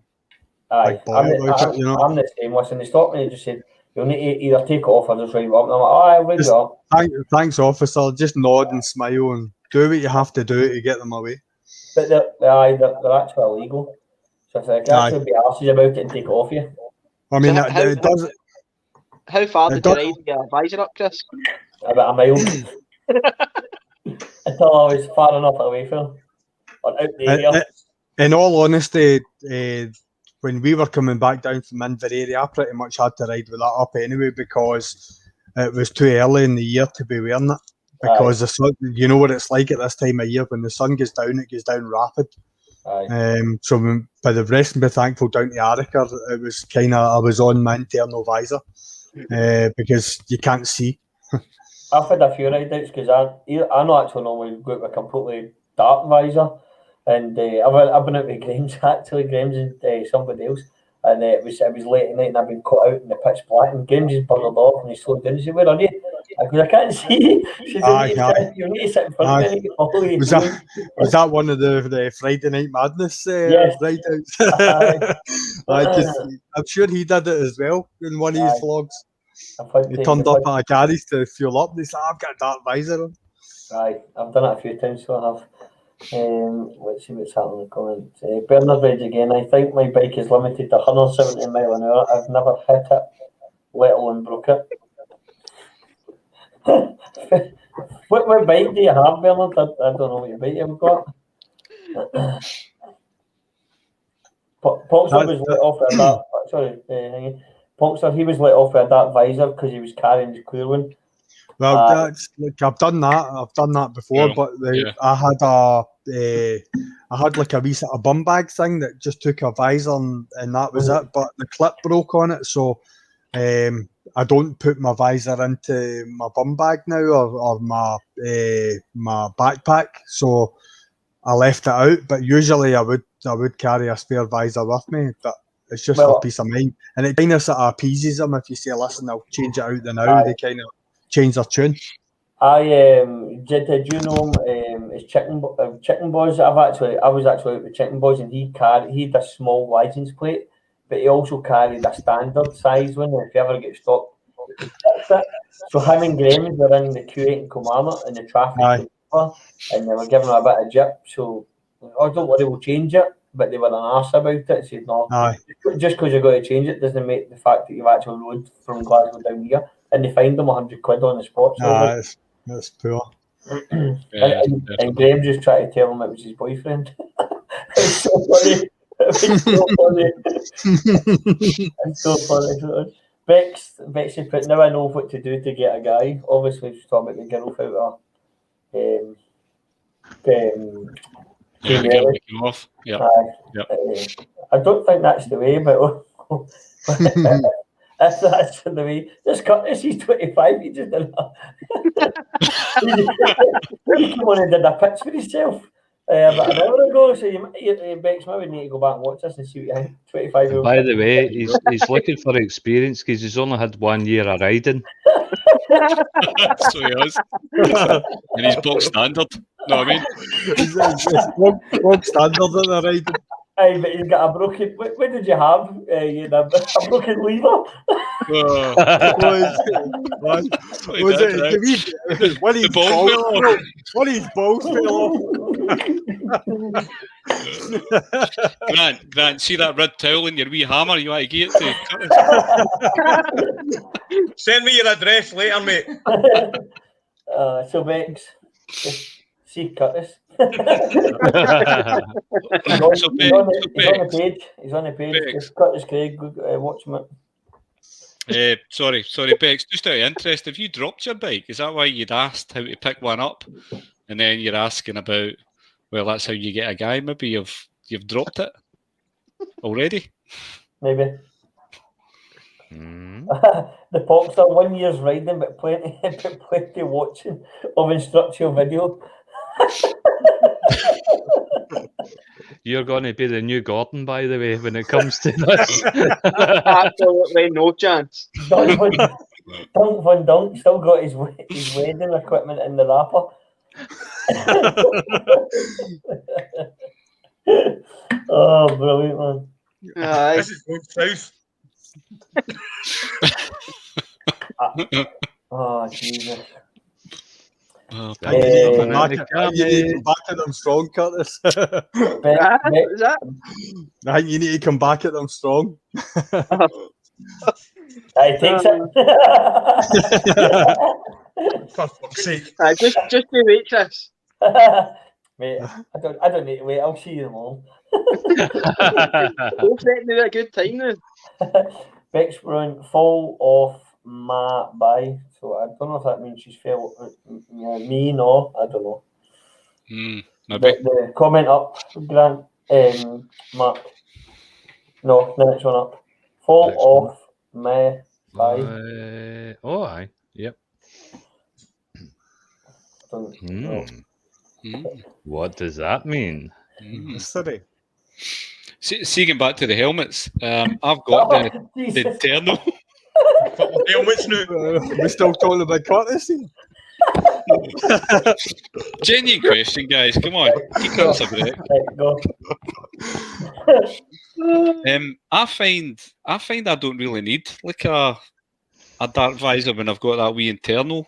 big boy about it, you know. I'm the same. Listen, they stopped me and just said, you'll need to either take it off or just ride it up. And I'm like, I'll ride it up. Thanks, officer. Just nod and smile and do what you have to do to get them away. But they're actually illegal. So if I can actually be arsey about it and take it off you. I mean, so it does. How far did you ride your visor up, Chris? About a mile. Until I was far enough away from or out the area. In all honesty, when we were coming back down from Inveraray, I pretty much had to ride with that up anyway because it was too early in the year to be wearing it. Because the sun, you know what it's like at this time of year, when the sun goes down, it goes down rapid. So by the rest and be thankful down to Ayrshire, it was kind of, I was on my internal visor because you can't see. I've had a few ride-outs because I not actually normally go out with a completely dark visor, and I've been out with Graham's and somebody else, and it was late at night and I've been caught out in the pitch black and Graham's just buggered off and he slowed down and said, "Where are you?" I can't see. She said, you need to sit in front of me. Was that one of the Friday Night Madness ride-outs? I'm sure he did it as well in one of his vlogs. He turned up at a garage to fuel up. They said, "I've got a dark visor on." Aye, I've done it a few times, so I have. Let's see what's happening in the comments. Bernard Rage again. I think my bike is limited to 170 mile an hour. I've never hit it, let alone broke it. What bike do you have, Bernard? I don't know what your bike you've got. Ponkstar was let off with a dark. Sorry, Ponkstar, he was let off with a dark visor because he was carrying his clear one. Well, I've done that before, but I had like a wee sort of bum bag thing that just took a visor and that was it. But the clip broke on it, so I don't put my visor into my bum bag now or my backpack. So I left it out. But usually I would I would carry a spare visor with me, but it's just Well, for peace of mind. And it kind of sort of appeases them if you say, listen, I'll change it out the now. They kind of change their tune. Did you know it's Chicken Boys? I was actually out with Chicken Boys, and he had a small license plate, but he also carried a standard size one. If you ever get stopped, so him and Graham were in the Q8 in Kilmarnock, and the traffic was over, and they were giving him a bit of jip. So, oh, don't worry, we'll change it. But they were an arse about it. Said no, just because you've got to change it doesn't make the fact that you've actually rode from Glasgow down here, and they fined them £100 on the spot. So that's poor. and Graham just tried to tell him it was his boyfriend. It's so funny. It's so funny. Bexy put, now I know what to do to get a guy. Obviously, she's talking about the girl photo. I don't think that's the way, but if that's the way, just cut this. He's 25. He just did that. He came on and did a pitch for himself about an hour ago. So Bex, maybe need to go back and watch this and see what you think. 25-year-old. By the way, he's looking for experience because he's only had 1 year of riding. So he is. And he's box standard. No, I mean, it's box standard in the riding. Aye, but he's got a broken. What did you have? You had a broken lever. One of his balls fell off. Grant, see that red towel in your wee hammer? You want to get it to? Send me your address later, mate. So Bex, see Curtis. He's on the page. It's Curtis Craig. Watch him. Sorry, Bex. Just out of interest, have you dropped your bike? Is that why you'd asked how to pick one up, and then you're asking about? Well, that's how you get a guy. Maybe you've dropped it already. Maybe. The Popstar 1 year's riding, but plenty watching of instructional video. You're going to be the new Gordon, by the way, when it comes to this. Absolutely no chance. Dunk Van Dunk still got his wedding equipment in the wrapper. Oh, brilliant, man. This is going south. Oh, Jesus. You need to come back at them strong, Curtis. I think you need to come back at them strong. He takes it. For fuck's sake. Just you wait, Chris. Mate, I don't need to wait. I'll see you tomorrow. Go set me a good time then. Bex Brown, fall off my bye. So I don't know if that means she's fell. Me, no, I don't know. Maybe. The comment up, Grant, Mark. No, the next one up. Fall next off my bye. Aye. Yep. What does that mean? Sorry. See, getting back to the helmets, I've got the internal. Helmets now. We're still talking about Curtis. Genuine question, guys. Come on, keep us a break. I find I don't really need like a dark visor when I've got that wee internal.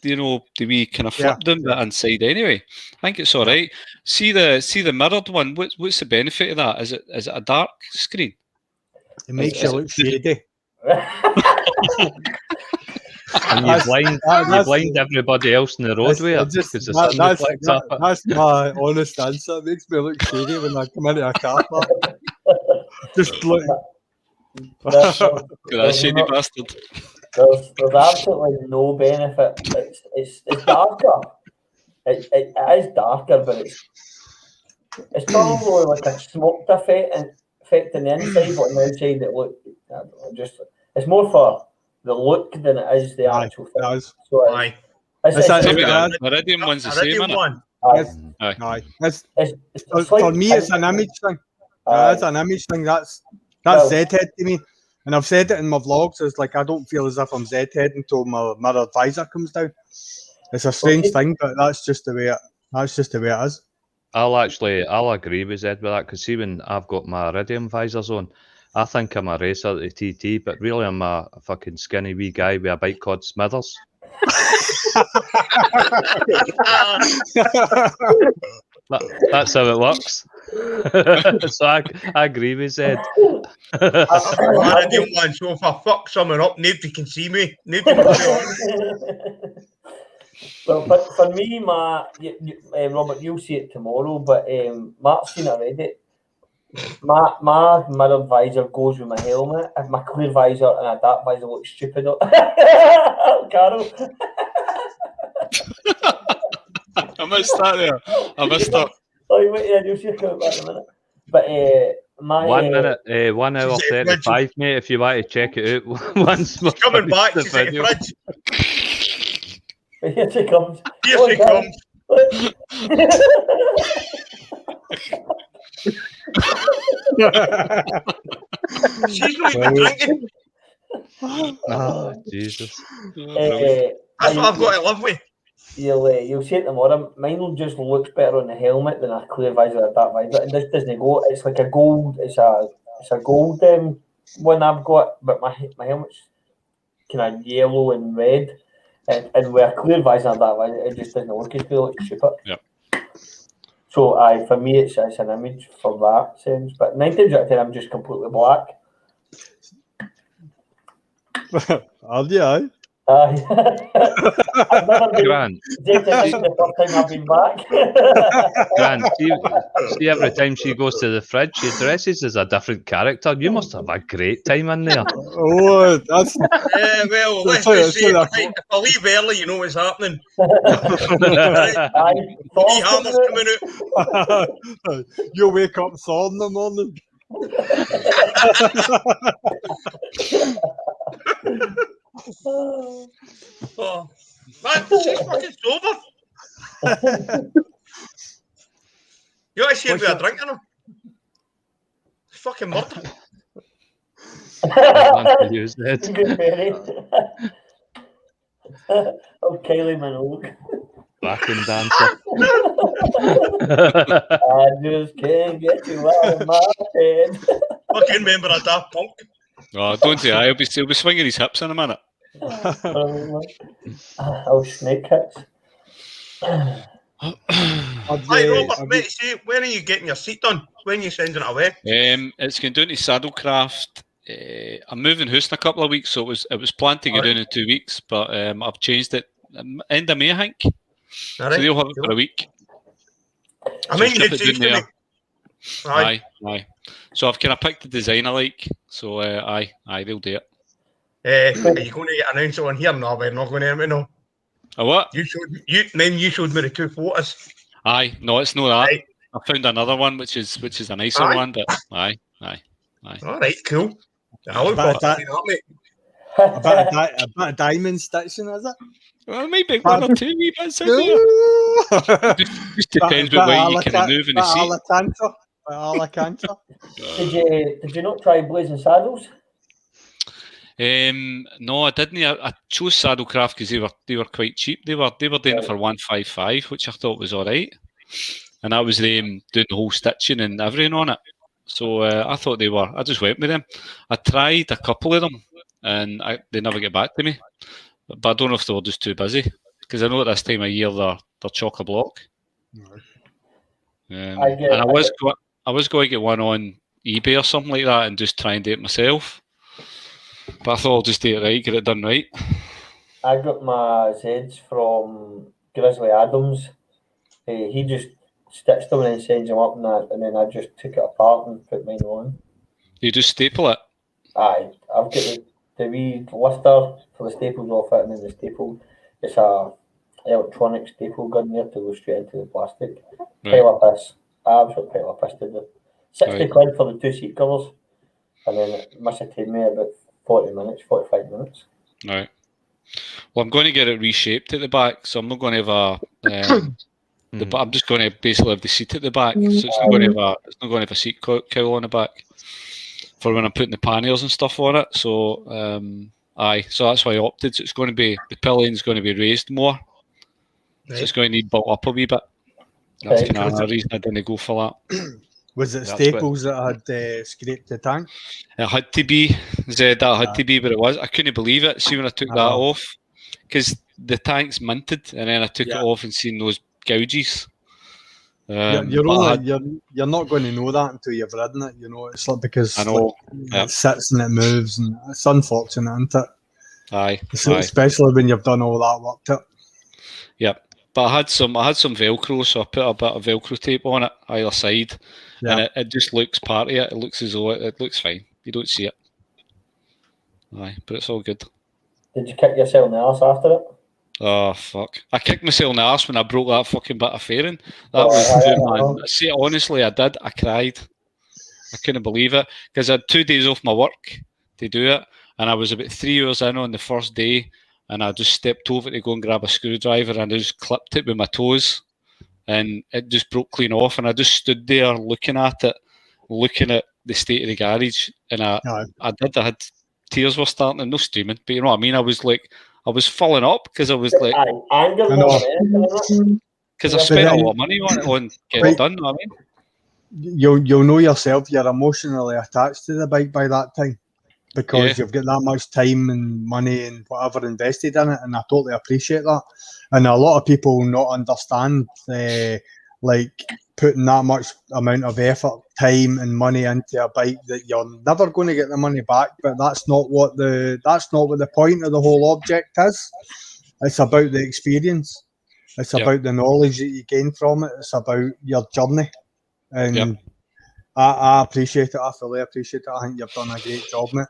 You know, the wee kind of flip down bit inside. Anyway, I think it's all right. See the mirrored one. What's the benefit of that? Is it a dark screen? It makes you look shady. And you blind everybody else in the road with it because the sun reflects up. That's my honest answer. It makes me look shady when I come into a car park. Just look. That shady bastard. There's absolutely no benefit. It's darker. It is darker, but it's probably like a smoked effect on the inside, but on the outside it look. I don't know, it's more for the look than it is the actual thing. So the Iridium one's the same, isn't it? Aye. It's, It's for me, it's an image thing. It's an image thing. That's Z-head to me. And I've said it in my vlogs. It's like I don't feel as if I'm Z-head until my mirror visor comes down. It's a strange thing, but that's just the way it is. I'll agree with Zed with that, because see, when I've got my iridium visors on, I think I'm a racer to TT, but really I'm a fucking skinny wee guy with a bike called Smithers. That's how it works. So I agree with Zed. I don't want, so if I fuck someone up, nobody can see me. Nobody can see me. Well, for me, Robert, you'll see it tomorrow, but Mark's seen it already. My mirror visor goes with my helmet. If my clear visor and a dark visor looks stupid. Carol. I missed that there. I missed that. Oh, wait, yeah, you'll see it back in a minute. But 1 minute, 1 hour 35, mate. If you want to check it out, once she's coming back. She's at the fridge. Here she comes. Here she comes. She's not even drinking. Oh, Jesus. That's what I've got to live with. You'll see it tomorrow. Mine will just looks better on the helmet than a clear visor or a dark visor. And this doesn't go. It's like a gold. It's a gold one I've got, but my helmet's kind of yellow and red. And with a clear visor and dark visor, it just doesn't look as good. It looks stupid. Yep. So for me, it's an image for that sense. But 9 times out of 10, I'm just completely black. Oh yeah. I've never been Grant. the first time I've been back. Grant, see every time she goes to the fridge, she dresses as a different character. You must have a great time in there. Oh, that's... well, let's just say if I leave early, you know what's happening. Hammer's coming out. You'll wake up Thor in the morning. Oh, man, she's fucking sober. You want to see if we're drinking them? It's fucking murder. Oh, Kylie Minogue. Backing dancer. I just can't get you out of my head. Fucking member of Daft Punk. Oh, don't say I. He'll be swinging his hips in a minute. Oh, snake hits. Hi, Robert, mate, see, when are you getting your seat done? When are you sending it away? It's going down to Saddlecraft. I'm moving house in a couple of weeks, so it was planned to go down in 2 weeks, but I've changed it end of May, I think. So they'll have it for a week. I mean, you changed it. Aye. So I've kind of picked the design I like. So aye, they'll do it. Are you going to announce it on here? No, we're not going to announce it. A what? You showed me the 2 photos. Aye, no, it's not that. Aye. I found another one which is a nicer one, but aye. All right, cool. I look a bit of diamond stitching, is it? Well, maybe one or two wee bits in there. Just depends what way you can move in the seat. Alicante. Did you not try Blazing Saddles? No, I didn't. I chose Saddlecraft because they were quite cheap. They were doing it for 155, which I thought was all right. And that was them doing the whole stitching and everything on it. So I thought they were. I just went with them. I tried a couple of them, and they never get back to me. But I don't know if they were just too busy, because I know at this time of year they're chock-a-block. And I was going to get one on eBay or something like that and just try and do it myself. But I thought I'll just do it right, get it done right. I got my Zeds from Grizzly Adams. He just stitched them and then sends them up and then I just took it apart and put mine on. You just staple it? Aye. I've got the wee lifter for the staples off it, and then the staple. It's a electronic staple gun there to go straight into the plastic. Right. Pile of piss. Absolute pile of piss to do. 60 quid for the 2 seat covers. And then it must have taken me about 45 minutes. Right. Well, I'm going to get it reshaped at the back, so I'm not going to have But I'm just going to basically have the seat at the back, so it's not going to have a seat cowl on the back for when I'm putting the panniers and stuff on it. So so that's why I opted. So it's going to be, the pillion's going to be raised more, so it's going to need built up a wee bit. That's kind of another reason I didn't go for that. Was it Staples that had scraped the tank? It had to be, Zed, that had to be, but it was. I couldn't believe it. See when I took that off, because the tank's minted, and then I took it off and seen those gouges. You're not going to know that until you've ridden it, you know. It's like, because I know. It sits and it moves, and it's unfortunate, isn't it? Aye. Especially when you've done all that work to it. Yep. But I had some Velcro, so I put a bit of Velcro tape on it either side, and it just looks part of it. It looks as though it looks fine. You don't see it. Aye, but it's all good. Did you kick yourself in the arse after it? Oh fuck! I kicked myself in the arse when I broke that fucking bit of fairing. That was man. See, honestly, I did. I cried. I couldn't believe it, because I had 2 days off my work to do it, and I was about 3 hours in on the first day, and I just stepped over to go and grab a screwdriver, and I just clipped it with my toes, and it just broke clean off, and I just stood there looking at it, looking at the state of the garage, and I had tears were starting, and no streaming, but you know what I mean. I was filling up, because I was like, because I spent a lot of money on getting it done. You know what I mean? You'll know yourself. You're emotionally attached to the bike by that time, because you've got that much time and money and whatever invested in it, and I totally appreciate that. And a lot of people will not understand, like, putting that much amount of effort, time, and money into a bike that you're never going to get the money back. But that's not what the point of the whole object is. It's about the experience. It's about the knowledge that you gain from it. It's about your journey, and I appreciate it. I fully appreciate it. I think you've done a great job, mate.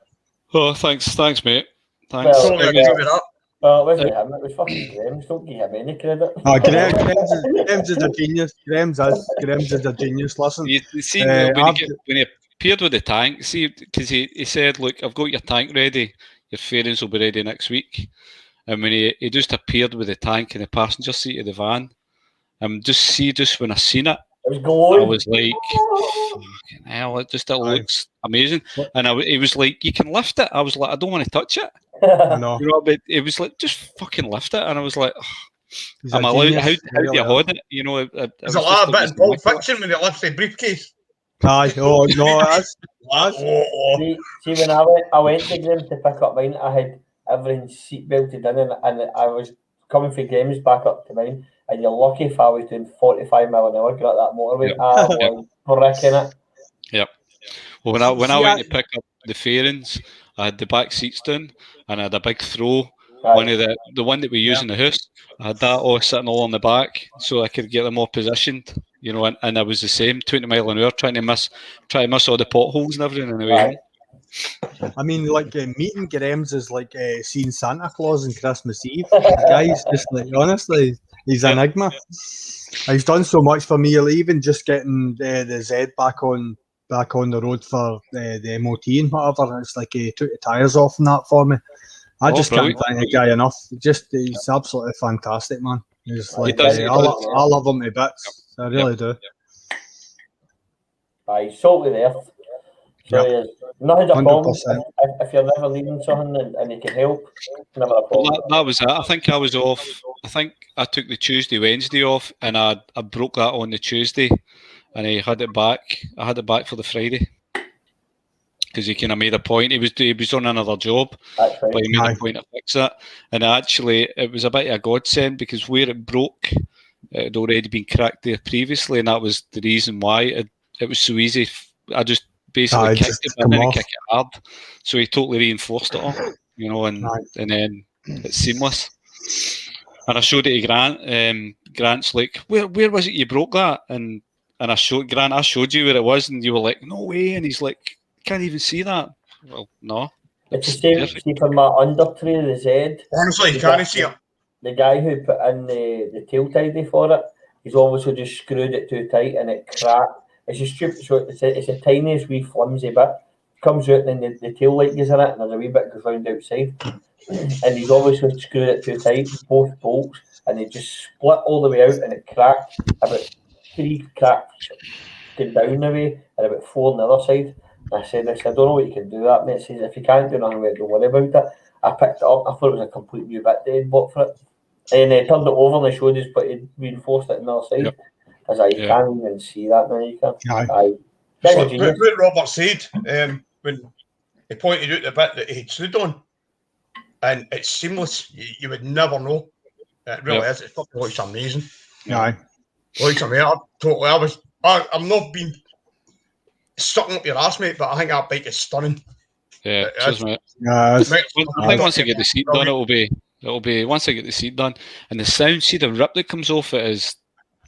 Oh, thanks, mate. Thanks. Well, it wasn't him. It was fucking Graham. Don't give him any credit. Graham's is a genius. Graham's is a genius. Listen, you see, when he appeared with the tank, see, because he said, "Look, I've got your tank ready. Your fairings will be ready next week." And when he just appeared with the tank in the passenger seat of the van, just when I seen it, was glowing. I was like, fucking hell, it looks amazing. And he was like, you can lift it. I was like, I don't want to touch it. I know. You know, but it was like, just fucking lift it. And I was like, I'm allowed, how do you hold it? You know, there's a lot of bit in Pulp Fiction when he lifts the briefcase. Aye, oh no, that's See, when I went to Graham's to pick up mine, I had everything seat belted in, and I was coming from Graham's back up to mine, and you're lucky if I was doing 45 mile an hour going up that motorway. I was bricking it. Yep. Well, when I went to pick up the fairings, I had the back seats down, and I had a big throw. Right. One of the one that we use in the house, I had that all sitting all on the back, so I could get them all positioned. You know, and I was the same, 20 mile an hour, trying to miss all the potholes and everything in the way home. I mean, like, meeting Graham's is like seeing Santa Claus on Christmas Eve. The guy's just like, honestly, he's an enigma. He's done so much for me. Even just getting the Z back on the road for the MOT and whatever. It's like he took the tyres off and that for me. I just can't thank the guy enough. He's absolutely fantastic, man. He's like, I love him to bits. I really do. He's salt of the earth. So he is. Nothing's a problem. If you're never leaving something and he can help, never a problem. Well, that was it. I think I was off. I think I took the Wednesday off, and I broke that on the Tuesday, and I had it back. I had it back for the Friday because he kind of made a point. He was on another job, right. But he made a point to fix it. And actually, it was a bit of a godsend because where it broke, it had already been cracked there previously, and that was the reason why it was so easy. I just basically kicked it, but I didn't kick it hard, so he totally reinforced it all, you know, and then it's seamless. And I showed it to Grant. Grant's like, where was it you broke that? And I showed Grant, I showed you where it was, and you were like, no way. And he's like, can't even see that. Well, no. It's the same. See, for my under tray, the Z. Honestly, you can't see it. The guy who put in the tail tidy for it, he's obviously just screwed it too tight and it cracked. It's just stupid. So it's the tiniest wee flimsy bit. Comes out and then the tail light goes in it, and there's a wee bit goes round outside. And he's obviously screwed it too tight, both bolts. and they just split all the way out, and it cracked. About 3 cracks going down the way, and about 4 on the other side. And I said, I don't know what you can do that, mate. It says, if you can't do nothing with it, don't worry about it. I picked it up, I thought it was a complete new bit they had bought for it. And they turned it over and they showed us, but he reinforced it on the other side. Yep. I was like, you can't even see that now, you can. Aye. What Robert said when he pointed out the bit that he stood on, and it's seamless. You would never know. It really is. It fucking looks amazing. Aye. Looks amazing. Totally. I'm not being sucking up your ass, mate, but I think that bike is stunning. Yeah, cheers, mate. I think once I get the seat done, it'll be once I get the seat done, and the sound. See the rip that comes off it is,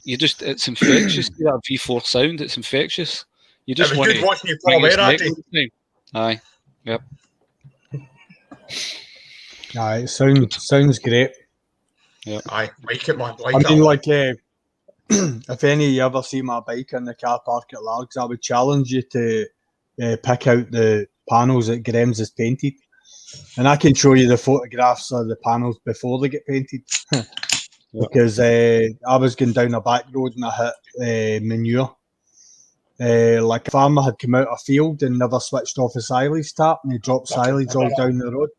it's infectious. See that V4 sound, it's infectious. You just want to watching you pull away that day. Aye, yep. Aye, it sounds great. Yeah, I like it, man. I mean, like, if any of you ever see my bike in the car park at Largs, I would challenge you to pick out the panels that Graham's has painted, and I can show you the photographs of the panels before they get painted. Because I was going down a back road and I hit manure. Like a farmer had come out of field and never switched off his silage tap, and he dropped silage all down the road.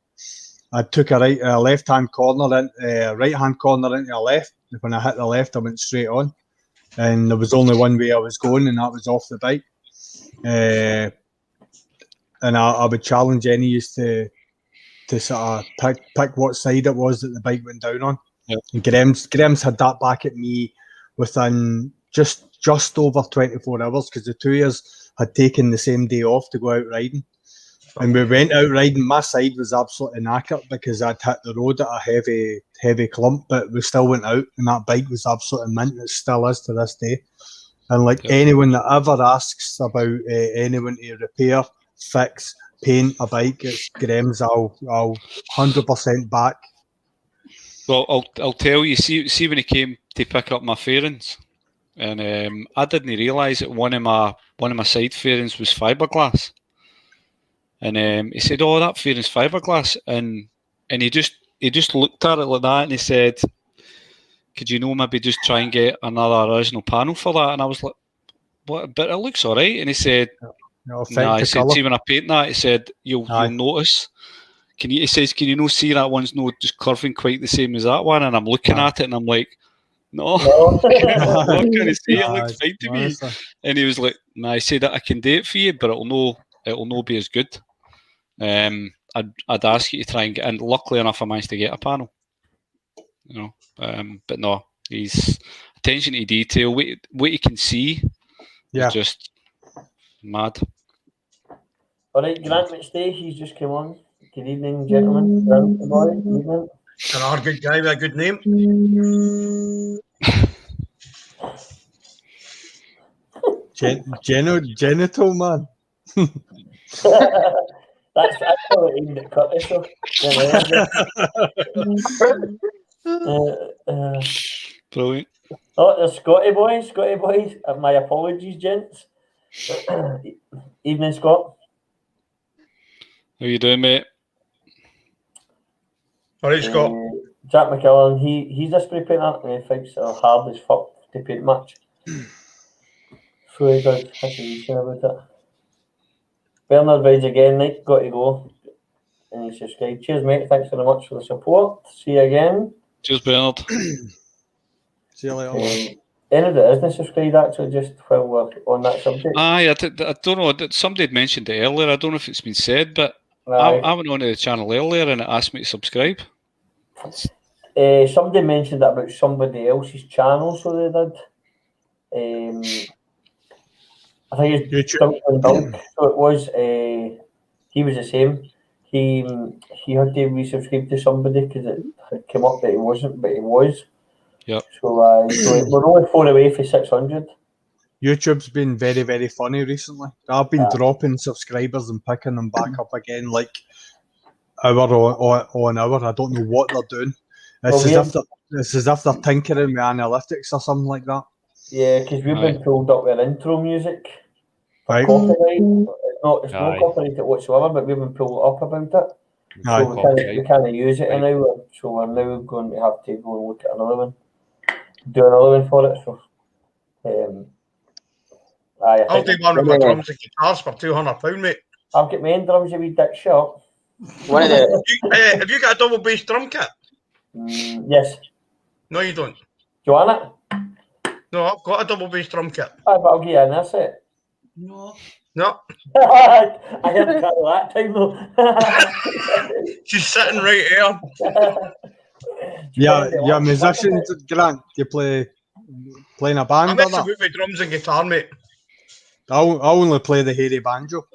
I took a right-hand corner into a left. When I hit the left, I went straight on, and there was only one way I was going, and that was off the bike. And I would challenge any of you to sort of pick what side it was that the bike went down on. Yep. And Graham's had that back at me within just over 24 hours, because the 2 years had taken the same day off to go out riding. And we went out riding. My side was absolutely knackered because I'd hit the road at a heavy clump, but we still went out, and that bike was absolutely mint. It still is to this day. And like anyone that ever asks about anyone to repair, fix, paint a bike, it's Graham's. I'll 100% back. Well, I'll tell you. See when he came to pick up my fairings, and I didn't realise that one of my side fairings was fiberglass, and he said, "Oh, that fairing's fiberglass," and he just looked at it like that, and he said, "Could you maybe just try and get another original panel for that?" And I was like, "What? But it looks all right." And he said, "No." He said, "See, when I paint that," he said, "You'll notice." He says, "Can you see that one's not just curving quite the same as that one?" And I'm looking at it and I'm like, "No, what can I see? It looks fine to me." And he was like, "Nah," he said, "I can do it for you, but it'll no be as good. I'd ask you to try and get in." Luckily enough, I managed to get a panel. But no, he's attention to detail. What you can see is just mad. All right, Grant McStay, he's just come on. Good evening, gentlemen. Grant, good morning. Good evening. Another good guy with a good name. Genital man. That's probably aimed at Curtis. Brilliant. Oh, there's Scotty boys. My apologies, gents. Evening, Scott. How you doing, mate? All right, Scott. Jack McKillen, he's a spray painter and he thinks they're hard as fuck to paint much. So he does. That's what he's saying about it. Bernard rides again, Nick. Got to go. And he's subscribed. Cheers, mate. Thanks very much for the support. See you again. Cheers, Bernard. See you later. Any that isn't subscribed, actually, just while we're on that subject. Aye, I don't know. Somebody had mentioned it earlier. I don't know if it's been said, but I went on to the channel earlier and it asked me to subscribe. Somebody mentioned that about somebody else's channel, so they did. I think it's YouTube. Dunk. So it was. He was the same. He had to resubscribe to somebody because it had come up that he wasn't, but he was. Yep. So we're only 4 away for 600. YouTube's been very, very funny recently. I've been dropping subscribers and picking them back up again, like hour on hour. I don't know what they're doing. It's as if they're tinkering with analytics or something like that. Yeah, because we've been pulled up with intro music. Right. Copyright. It's not copyrighted whatsoever, but we've been pulled up about it. Aye. So we can't use it now. So we're now going to have to go and look at another one. Do another one for it. So, I'll do one with my drums and guitars for £200, mate. I've got my own drums, you wee dick shot. One of the Have you got a double bass drum kit? Yes. No, you don't. Do you want it? No, I've got a double bass drum kit. Aye, but I'll get you in this it. No. I heard cut that time though. She's sitting right here. Yeah, musicians, Grant. You play in a band I'm or mixing that? with drums and guitar, mate. I only play the hairy banjo.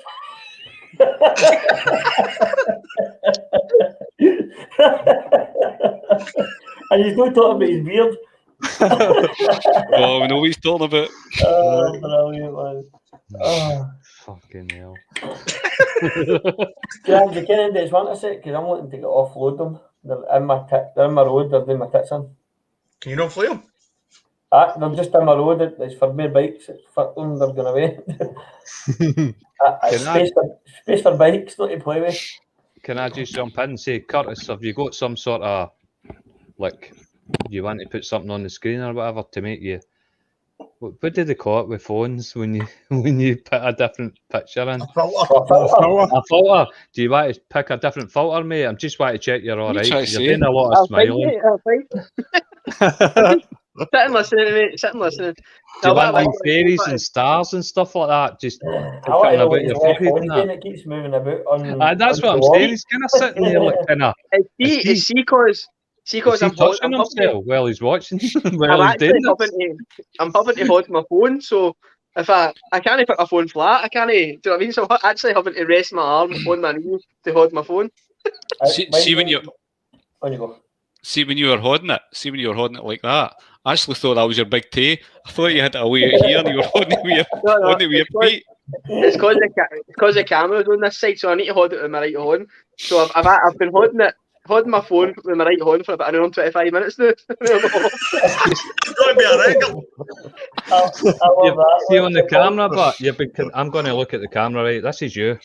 And he's not talking about his beard. Oh, we know what he's talking about. Oh, brilliant, man. Oh. Fucking hell. Grant, you can't do one a sec, because I'm wanting to get offload them. They're in my road, they're doing my tits in. Can you not play them? They're just in my road, it's for mere bikes, it's fuck them, they're going away. Space for bikes, not to play with. Can I just jump in and say, Curtis, have you got some sort of, like, you want to put something on the screen or whatever to make you, what do they call it with phones when you put a different picture in? A filter. A filter. Do you want to pick a different filter, mate? I'm just want to check you're all right. You're doing a lot of smiling. Sit and listening, mate. Sit and listening. Do you want like fairies and stars and stuff like that? Just I want to know what your your forehead phone and doing, that. it keeps moving about on. That's what I'm saying. He's kind of sitting there, like kind of. It's because I'm touching himself while he's watching. While he's doing this. I'm having to hold my phone, so if I can't put my phone flat, I can't. Do you know what I mean? So I'm actually having to rest my arm on my knee to hold my phone. See when you. On you go. See when you were holding it like that. I actually thought that was your big toe. I thought you had it away out here and you were holding it with your feet. It's because the camera's on this side, so I need to hold it with my right hand. So I've been holding my phone with my right hand for about an hour and 25 minutes now. It's going to be a record. I love that. See on the camera, but I'm going to look at the camera, right? This is you.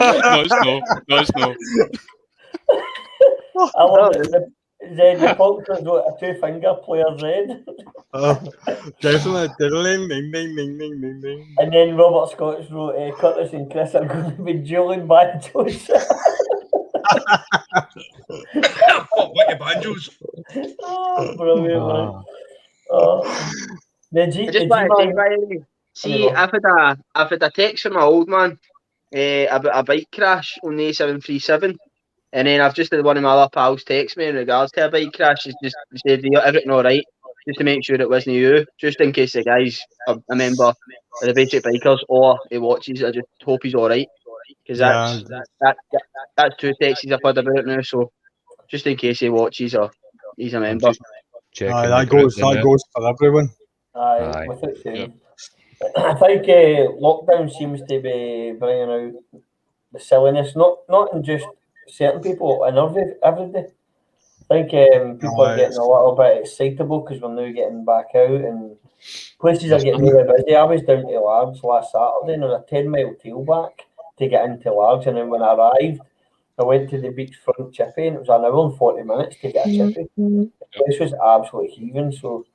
No, it's no. I love it. The Falkland's got a 2-finger player Zed. Definitely. Ding, ding, ding, ding, ding, ding. And then Robert Scott's wrote Curtis and Chris are going to be dueling banjos. What your banjos? Oh, brilliant, man. Oh. See, I've had a text from my old man about a bike crash on the A737. And then I've just had one of my other pals text me in regards to a bike crash. It's just said everything all right, just to make sure it wasn't you, just in case the guy's a member of the Basic Bikers or he watches. I just hope he's all right, because that's 2 texts I've had about it now. So just in case he watches or he's a member. That goes for everyone. Aye. Without saying. I think lockdown seems to be bringing out the silliness, not in just certain people and everybody. I think people are getting a little bit excitable because we're now getting back out and places are getting really busy. I was down to Largs last Saturday and there was a 10-mile tailback to get into Largs, and then when I arrived I went to the beachfront chippy and it was an hour and 40 minutes to get a chippy. The place was absolutely heaving, so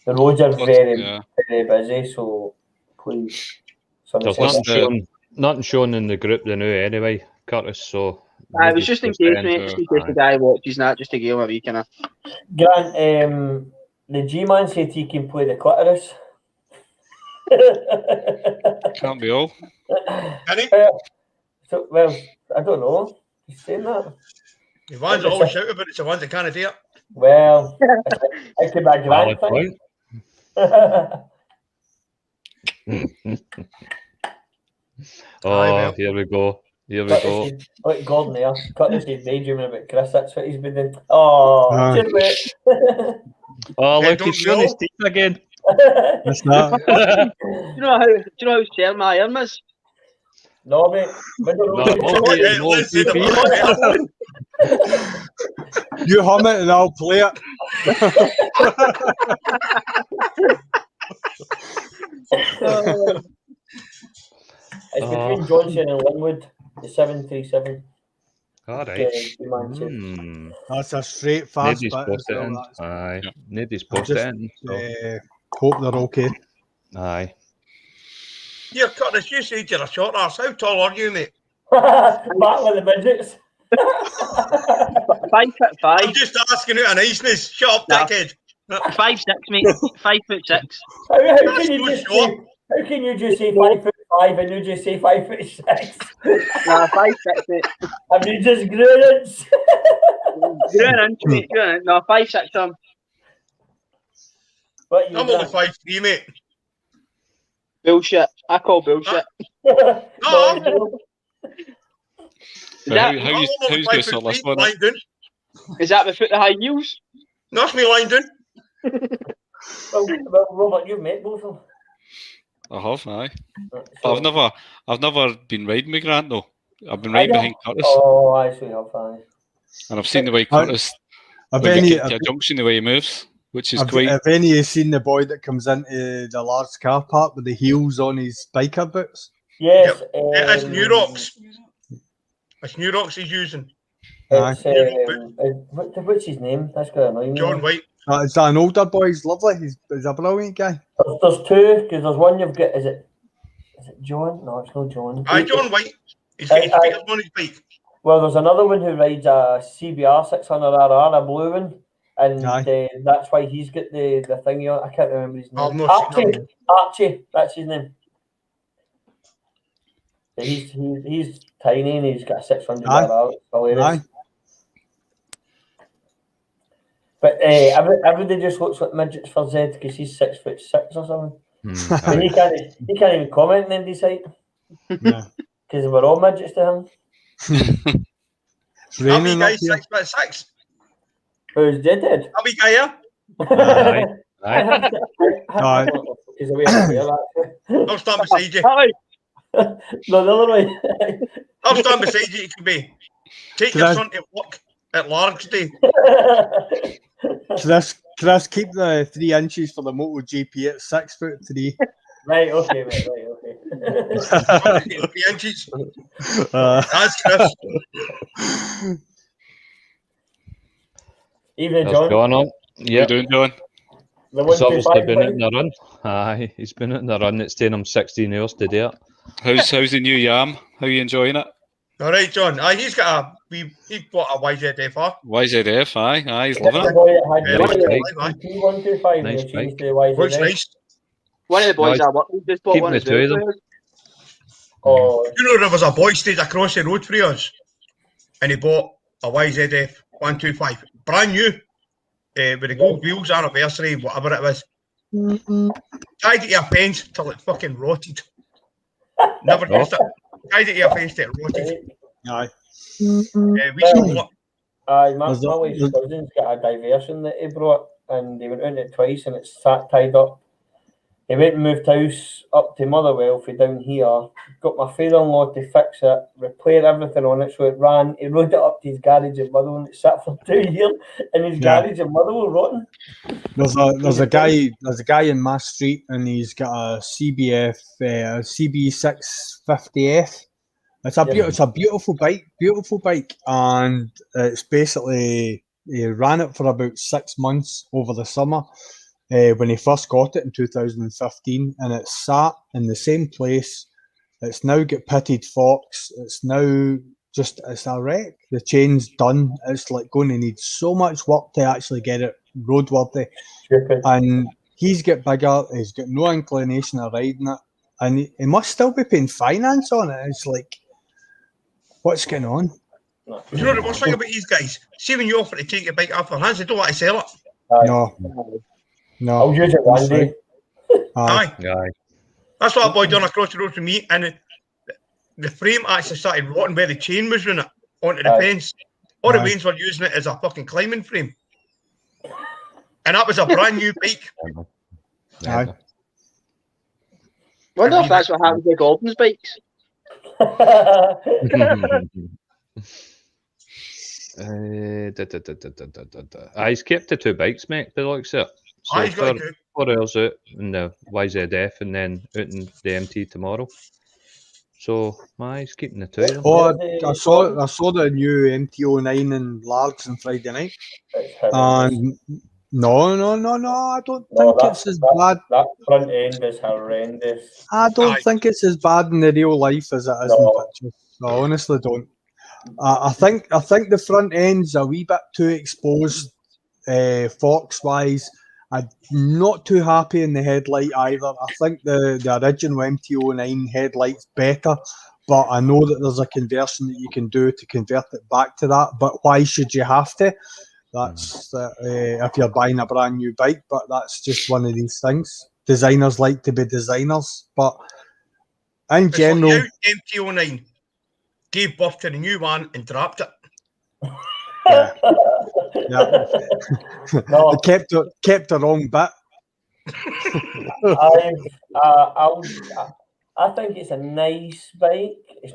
the roads are very, very busy, so please. There's nothing shown in the group now anyway, Curtis, so I was just in case, mate, just in case the guy watches that, just to give him a wee kind of. Grant, the G-Man said he can play the clitoris. Can't be all. So, well, I don't know. He's saying that. The ones that always shout about it's the ones that can't do it. Well, it could be a Grant thing. Oh, here we go. Like Gordon there. Curtis is daydreaming about Chris. That's what he's been doing. Oh, just wait. Oh, look, he's showing his teeth again. That's not. Do you know how sharing my arm is? No, mate. You hum it and I'll play it. it's between Johnson and Linwood, the 737. All right. That's a straight fast Nobody's bit as posted well. in. That's- Aye. Yeah. Nobody's I posted just in. So. hope they're okay. Aye. Here, Curtis, you said you're a short arse. How tall are you, mate? Back with the midgets. 5'5". I'm just asking out of niceness. Shut up, Nah. dickhead. 5'6", mate. 5'6". How That's can you no just short. say? How can you just say 5'5" and you just say 5'6"? Nah, 5'6", mate. Have you just grew it? You're an inch, mate. You're an inch. No, 5'6". What you I'm only 5'3", mate. Bullshit. I call bullshit. No, Is that, How's going to sort this one out? lying down. is that without the high heels? That's me lying down. Well, Robert, you've met both of them. I have, aye. So- But I've never been riding with Grant though. I've been riding behind Curtis, Oh, I see. I'm fine. and I've seen the way Curtis, Have when we any, get to a junction, the way he moves, which is quite. have any of you seen the boy that comes into the large car park with the heels on his biker boots? Yes. It's New Rocks. It's New Rocks he's using. It's, what's his name? That's going to annoy me. John White. Is that an older boy? He's lovely. He's a brilliant guy. There's two, because there's one you've got. Is it John? No, it's not John. Aye, John White. He's got his feet on his bike. Well, there's another one who rides a CBR 600RR, a blue one, and that's why he's got the thingy on. I can't remember his name. I've not seen him. Archie, that's his name. He's tiny and he's got a 600RR. It's hilarious. Aye. But everybody just looks like midgets for Zed because he's 6'6" or something. And he can't even comment on anybody's height Yeah. because we're all midgets to him. It's That wee raining up guy's here. 6'6". Who's dead? That wee guy here. Aye. Aye. Aye. He's away up here, actually. I'll stand beside you. Aye. No, the other way. I'll stand beside you. It can be. Take your son to work at Largs Day. Chris, keep the 3 inches for the MotoGP at 6'3". Right, okay, mate, right, okay. 3 inches. That's Chris. Evening, There's John. John on. What are you Yeah. doing, John? The He's obviously 125 been out in line. the run. Aye, he's been out in the run. It's taken him 16 hours to do it. How's the new Yam? How are you enjoying it? All right, John. He's got he bought a YZF-R. YZF, aye, he's loving The it. boy that had Nice the bike. 125 Nice and changed bike. to Looks YZF. nice. One of the boys Nice. I work with just bought Keeping one the as two of them. well. Oh, You know there was a boy stayed across the road for us, and he bought a YZF 125, brand new, with the gold wheels, anniversary, whatever it was. Tied it to a fence till it fucking rotted. Never used it. Tied it to a fence till it rotted. Aye. We sold it. aye, my Was that- wife's cousin's got a diversion that he brought, and they went in it twice, and it's sat tied up. He went and moved house up to Motherwell for down here. Got my father-in-law to fix it, repair everything on it, so it ran. He rode it up to his garage in Motherwell, and it sat for 2 years in his Yeah. garage in Motherwell, rotten. There's a guy in my street, and he's got a CBF, a CB650F. It's a beautiful bike, and it's basically he ran it for about 6 months over the summer when he first got it in 2015, and it sat in the same place. It's now got pitted forks. It's now it's a wreck. The chain's done. It's like going to need so much work to actually get it roadworthy. Stupid. And he's got bigger. He's got no inclination of riding it, and he must still be paying finance on it. It's like, what's going on? You know the worst thing about these guys? See when you offer to take your bike off their hands, they don't want to sell it. No. I'll use it one day. Aye. Aye. That's what that boy done across the road from me, and the frame actually started rotting where the chain was running onto the fence. All the wains were using it as a fucking climbing frame. And that was a brand new bike. Aye. Wonder if that's what happens with Gordon's bikes. He's kept the 2 bikes, mate, by the looks of it. So He's got to 4 hours out in the YZF and then out in the MT tomorrow. So, he's keeping the two of them. Oh, I saw the new MT09 in Largs on Friday night. It's horrendous. And no, I don't No, think it's as bad. That front end is horrendous. I don't Aye. think it's as bad in the real life as it is in No. pictures. I honestly don't. I think the front end's a wee bit too exposed, forks wise. I'm not too happy in the headlight either. I think the original MT09 headlight's better, but I know that there's a conversion that you can do to convert it back to that. But why should you have to? That's if you're buying a brand new bike, but that's just one of these things. Designers like to be designers, but in It's general, like you, MT09 gave birth to the new one and dropped it. yeah. No. They kept the wrong bit. I think it's a nice bike. It's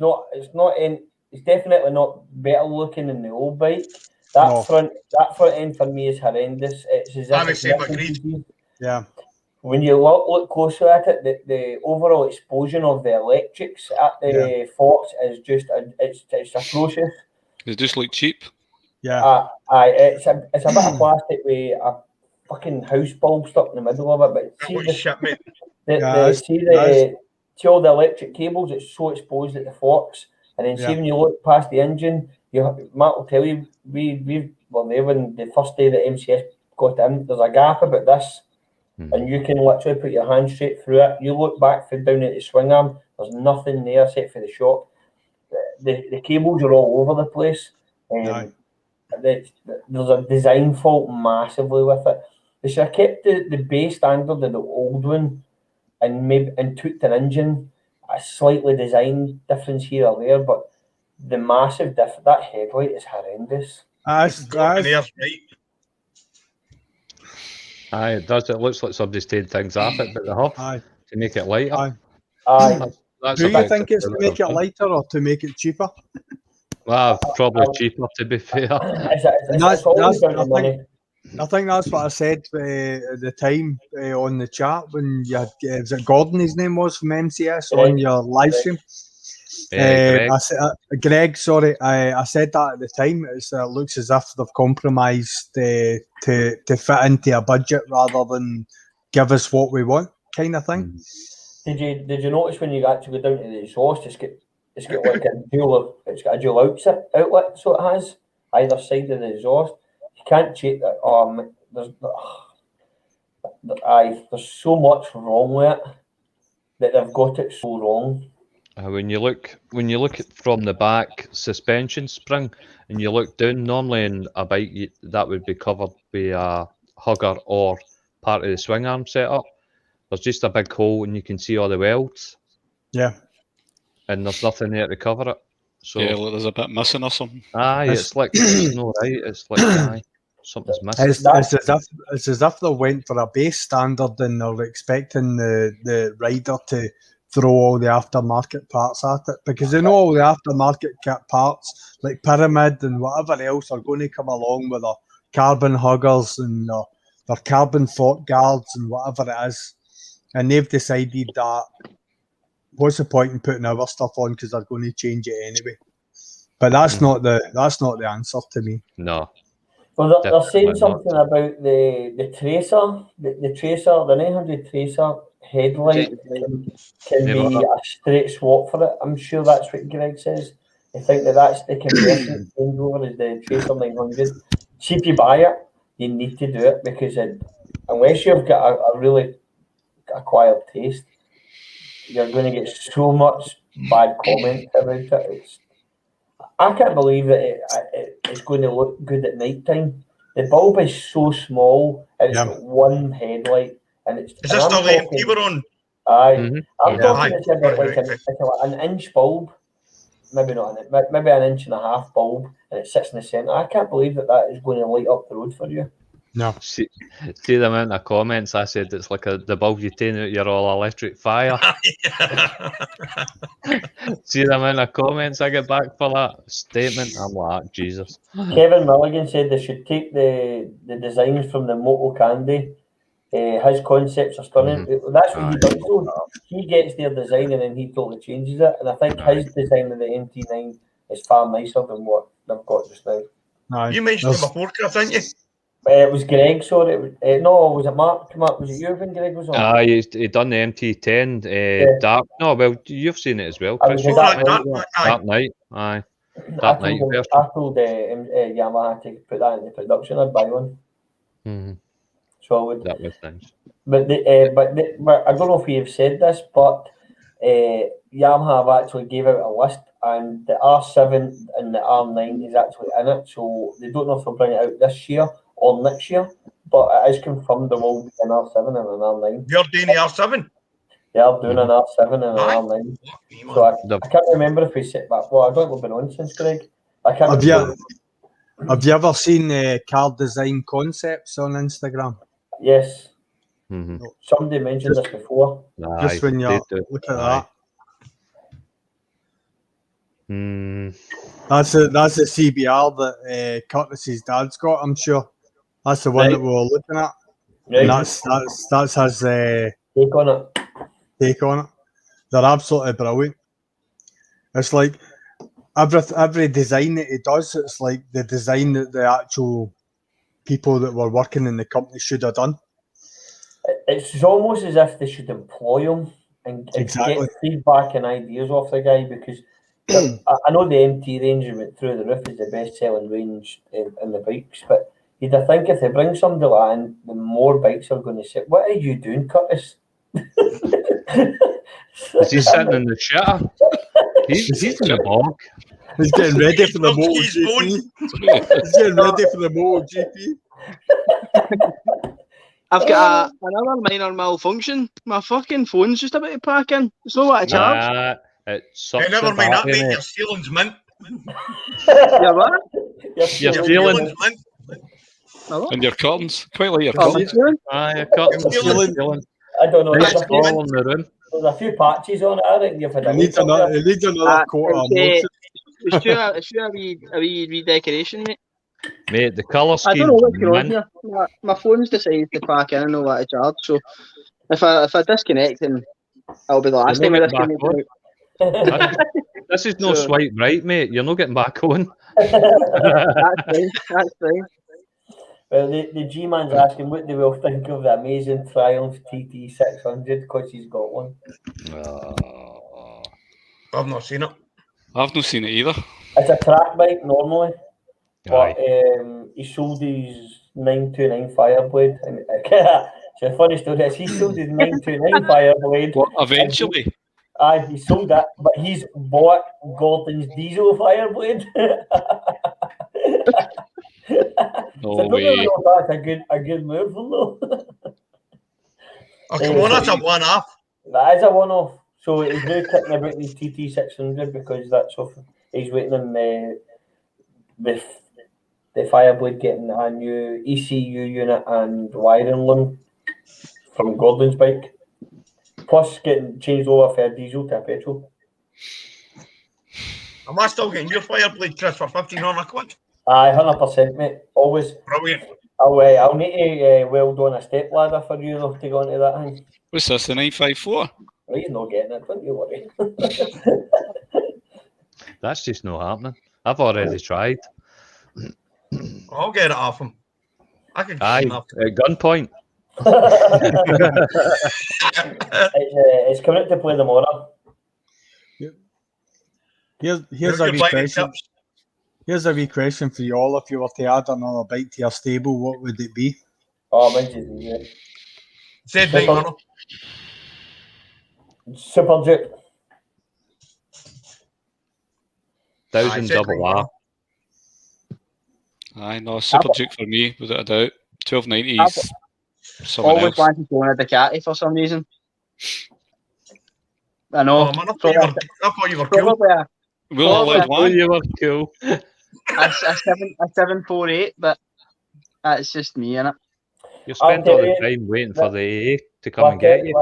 definitely not better looking than the old bike. That front end for me is horrendous. It's as if it's nothing to do. Yeah. When you look closer at it, the overall explosion of the electrics at the forks is just it's atrocious. They just look cheap. Yeah. It's a bit of plastic with a fucking house bulb stuck in the middle of it. But see all the electric cables, it's so exposed at the forks. And then see when you look past the engine, Matt will tell you, we were there when the first day that MCS got in, there's a gap about this. And you can literally put your hand straight through it. You look back down at the swing arm, there's nothing there except for the shock. The cables are all over the place. There's a design fault massively with it. They should have kept the base standard of the old one and tweaked an engine, a slightly design difference here or there, but the massive that headlight is horrendous. Aye, it does. It looks like somebody's taken things off it, but they have to make it lighter. Do you think it's to make it lighter or to make it cheaper? Well, probably cheaper, to be fair. I think that's what I said at the time on the chat when you had, was it Gordon, his name was, from MCS on your live stream? Greg, sorry. I said that at the time. It looks as if they've compromised to fit into a budget rather than give us what we want, kind of thing. Did you notice when you actually go down to the exhaust, it's got like a dual outlet, so it has either side of the exhaust. You can't cheat that. There's so much wrong with it that they've got it so wrong. When you look at from the back suspension spring and you look down, normally in a bike that would be covered by a hugger or part of the swing arm setup. There's just a big hole and you can see all the welds. Yeah. And there's nothing there to cover it. So there's a bit missing or something. It's like it's not right. It's like something's missing. It's as if they went for a base standard and they're expecting the rider to throw all the aftermarket parts at it, because they know all the aftermarket parts like Pyramid and whatever else are going to come along with their carbon huggers and their carbon fork guards and whatever it is, and they've decided that what's the point in putting our stuff on because they're going to change it anyway. But that's not the answer to me. No. Well, they're saying something about the Tracer, the 900 Tracer headlight can be a straight swap for it. I'm sure that's what Greg says. I think that's the conversion changeover is the Tracer 900. See, if you buy it, you need to do it because unless you've got a really acquired taste, you're going to get so much bad comments about it. I can't believe that it's going to look good at night time. The bulb is so small and it's got one headlight. And is this still the MP we're on? Aye. I'm talking it's about like an inch bulb, maybe not maybe an inch and a half bulb, and it sits in the centre. I can't believe that is going to light up the road for you. No. See the amount of comments I said it's like the bulb you take out your all electric fire. See the amount of comments I get back for that statement. I'm like, Jesus. Kevin Milligan said they should take the designs from the Moto Candy His concepts are stunning. That's what he does though. He gets their design and then he totally changes it. And I think his design of the MT9 is far nicer than what they've got just now. You mentioned it before, Chris, didn't you? It was Greg, sorry. No, was it Mark? Was it you when Greg was on? He done the MT10 Dark. No, well, you've seen it as well, Chris. Dark Knight. Aye. Dark Knight version. I told Yamaha to put that into production. I'd buy one. So I would. That was nice. But I don't know if we have said this, but Yamaha have actually gave out a list, and the R7 and the R9 is actually in it. So they don't know if they'll bring it out this year or next year, but it is confirmed there will be an R7 and an R9. You're doing the R7? They are doing an R7 and an R9. So I can't remember if we said that. Well, I don't think we've been on since, Greg. Have you ever seen car design concepts on Instagram? Yes. Somebody mentioned this before. Just when you look at that. That's the CBR that Curtis's dad's got, I'm sure. That's the one that we were looking at. Right. And that's his take on it. They're absolutely brilliant. It's like every design that he does, it's like the design that the actual people that were working in the company should have done. It's almost as if they should employ him and get feedback and ideas off the guy, because I know the MT range through the roof is the best selling range in the bikes, but you'd think if they bring somebody like that in, the more bikes are going to say, "What are you doing, Curtis?" Is he sitting in the shitter? He's in the bog. He's getting ready for the MotoGP. He's getting ready for the MotoGP. I've got another minor malfunction. My fucking phone's just about to pack in. It's not what I charge. Hey, never mind that, mate. Your ceiling's mint. Yeah, what? Your ceiling's mint. And your curtains. Quite like your curtains. Your curtains. I don't know. It's all in the room. There's a few patches on it. I think you've had It needs another coat of motion. It's a wee redecoration, mate. Mate, the colour scheme. I don't know what's going on here. My phone's decided to pack in and know what to charge. So if I disconnect, then it'll be the last time I disconnect. This is no swipe right, mate. You're not getting back on. That's fine. Well, the G-Man's asking what they will think of the amazing Triumph TT600 because he's got one. I've not seen it. I've not seen it either. It's a track bike normally, but he sold his 929 Fireblade. And it's a funny story is he sold his 929 Fireblade. What, eventually? He sold that, but he's bought Gordon's diesel Fireblade. No so way. I don't really know if that's a good move, though. Oh, come on, that's a one-off. That is a one-off. So he's now kicking about his TT600 because that's off. He's waiting on the Fireblade getting a new ECU unit and wiring loan from Gordon's bike. Plus getting changed over from a diesel to a petrol. Am I still getting your Fireblade, Chris, for 1,500 quid? Aye, 100%, mate. Always. Brilliant. I'll need to weld on a step ladder for you though to go into that thing. What's this, the 954? He's not getting it, don't you worry. That's just not happening. I've already tried. I'll get it off him. I can at gunpoint. It's coming out to play tomorrow. Here's a wee question. Here's a wee question for you all. If you were to add another bike to your stable, what would it be? Oh, mine's easy. Said right, Mano. Super Duke. 1000 double R. Aye, no, Super Duke for me, without a doubt. 1290s. Always wanted to own a Ducati for some reason. I know. Oh, man, I thought you were cool. We'll allowed one. You were cool. A 748, but that's just me, innit? You spent all the time waiting for the AA to come and get you.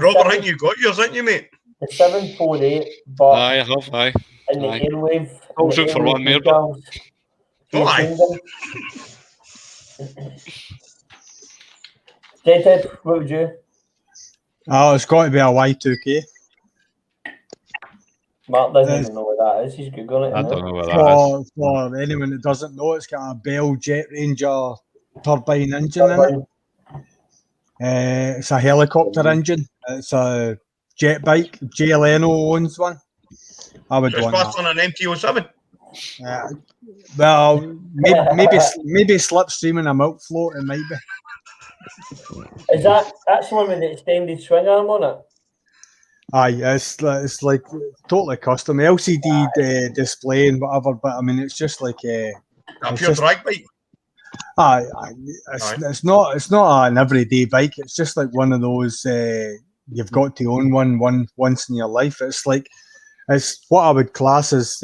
Robert, I think you got yours, haven't you, mate? The 748, but aye, I have, aye. In the airwave. Also for one more, but... Oh, aye. Ted, what would you? Oh, it's got to be a Y2K. Mark doesn't even know what that is. He's googling it. I don't know what that is. For anyone that doesn't know, it's got a Bell Jet Ranger turbine engine in it. It's a helicopter engine. It's a jet bike. Jay Leno owns one. I would It's want fast that. on an MT-07. Well, maybe slipstreaming a milk float. It might be. Is that's the one with the extended swing arm on it? Aye, it's like totally custom LCD display and whatever. But I mean, it's just like A it's pure just, drag bike. aye, it's not an everyday bike. It's just like one of those you've got to own one once in your life. It's like it's what I would class as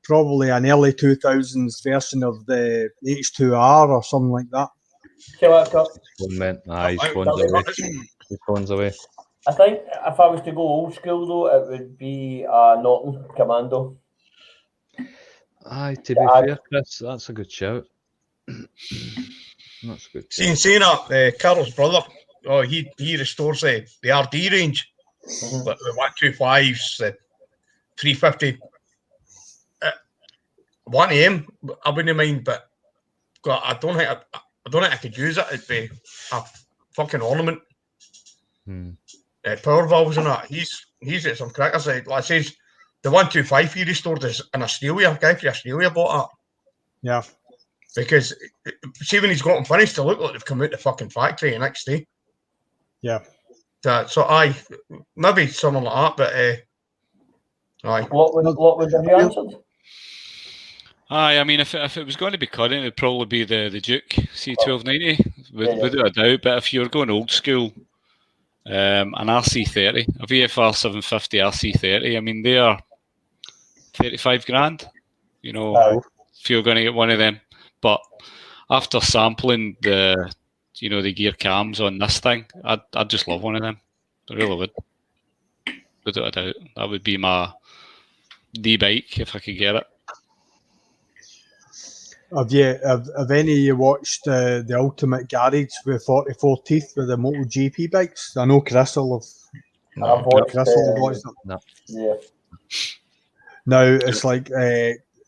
probably an early 2000s version of the H2R or something like that. His phone's away. I think if I was to go old school though, it would be a Norton Commando. Aye, to be fair, Chris, that's a good shout. That's good. Seeing Sena, Carol's brother, he restores the RD range, but the 125s, the 350. 1AM, I wouldn't mind, but God, I don't think I could use it. It'd be a fucking ornament. Power valves and that. He's got some crackers. Like I says, the 125 he restored is in Australia. A guy from Australia bought that. Yeah. Because see when he's got them finished, they look like they've come out the fucking factory the next day. Yeah. So aye, maybe something like that, but aye. What would have you answered? Aye, I mean, if it was going to be current, it'd probably be the Duke C1290, without a doubt. But if you're going old school, an RC30, a VFR 750 RC30, I mean, they are 35 grand, you know, if you're going to get one of them. But after sampling the gear cams on this thing, I'd just love one of them. I really would. Without a doubt. That would be my D-bike if I could get it. Have any of you watched the Ultimate Garage with 44 Teeth with the MotoGP bikes? I know Chris will have. I've watched. That. Yeah. Now it's like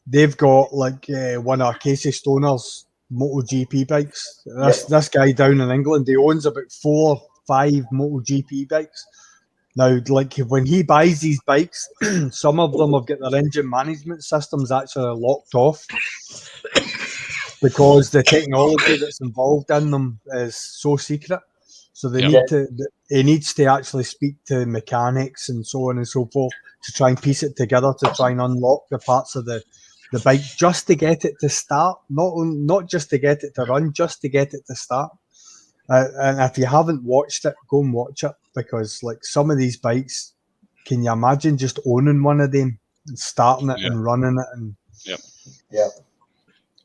they've got like one of Casey Stoner's MotoGP bikes. This guy down in England, he owns about 4 or 5 MotoGP bikes. Now, like when he buys these bikes, some of them have got their engine management systems actually locked off because the technology that's involved in them is so secret. So they he needs to actually speak to mechanics and so on and so forth to try and piece it together to try and unlock the parts of the bike just to get it to start, not just to get it to run, just to get it to start. And if you haven't watched it, go and watch it, because like some of these bikes, can you imagine just owning one of them and starting it and running it? And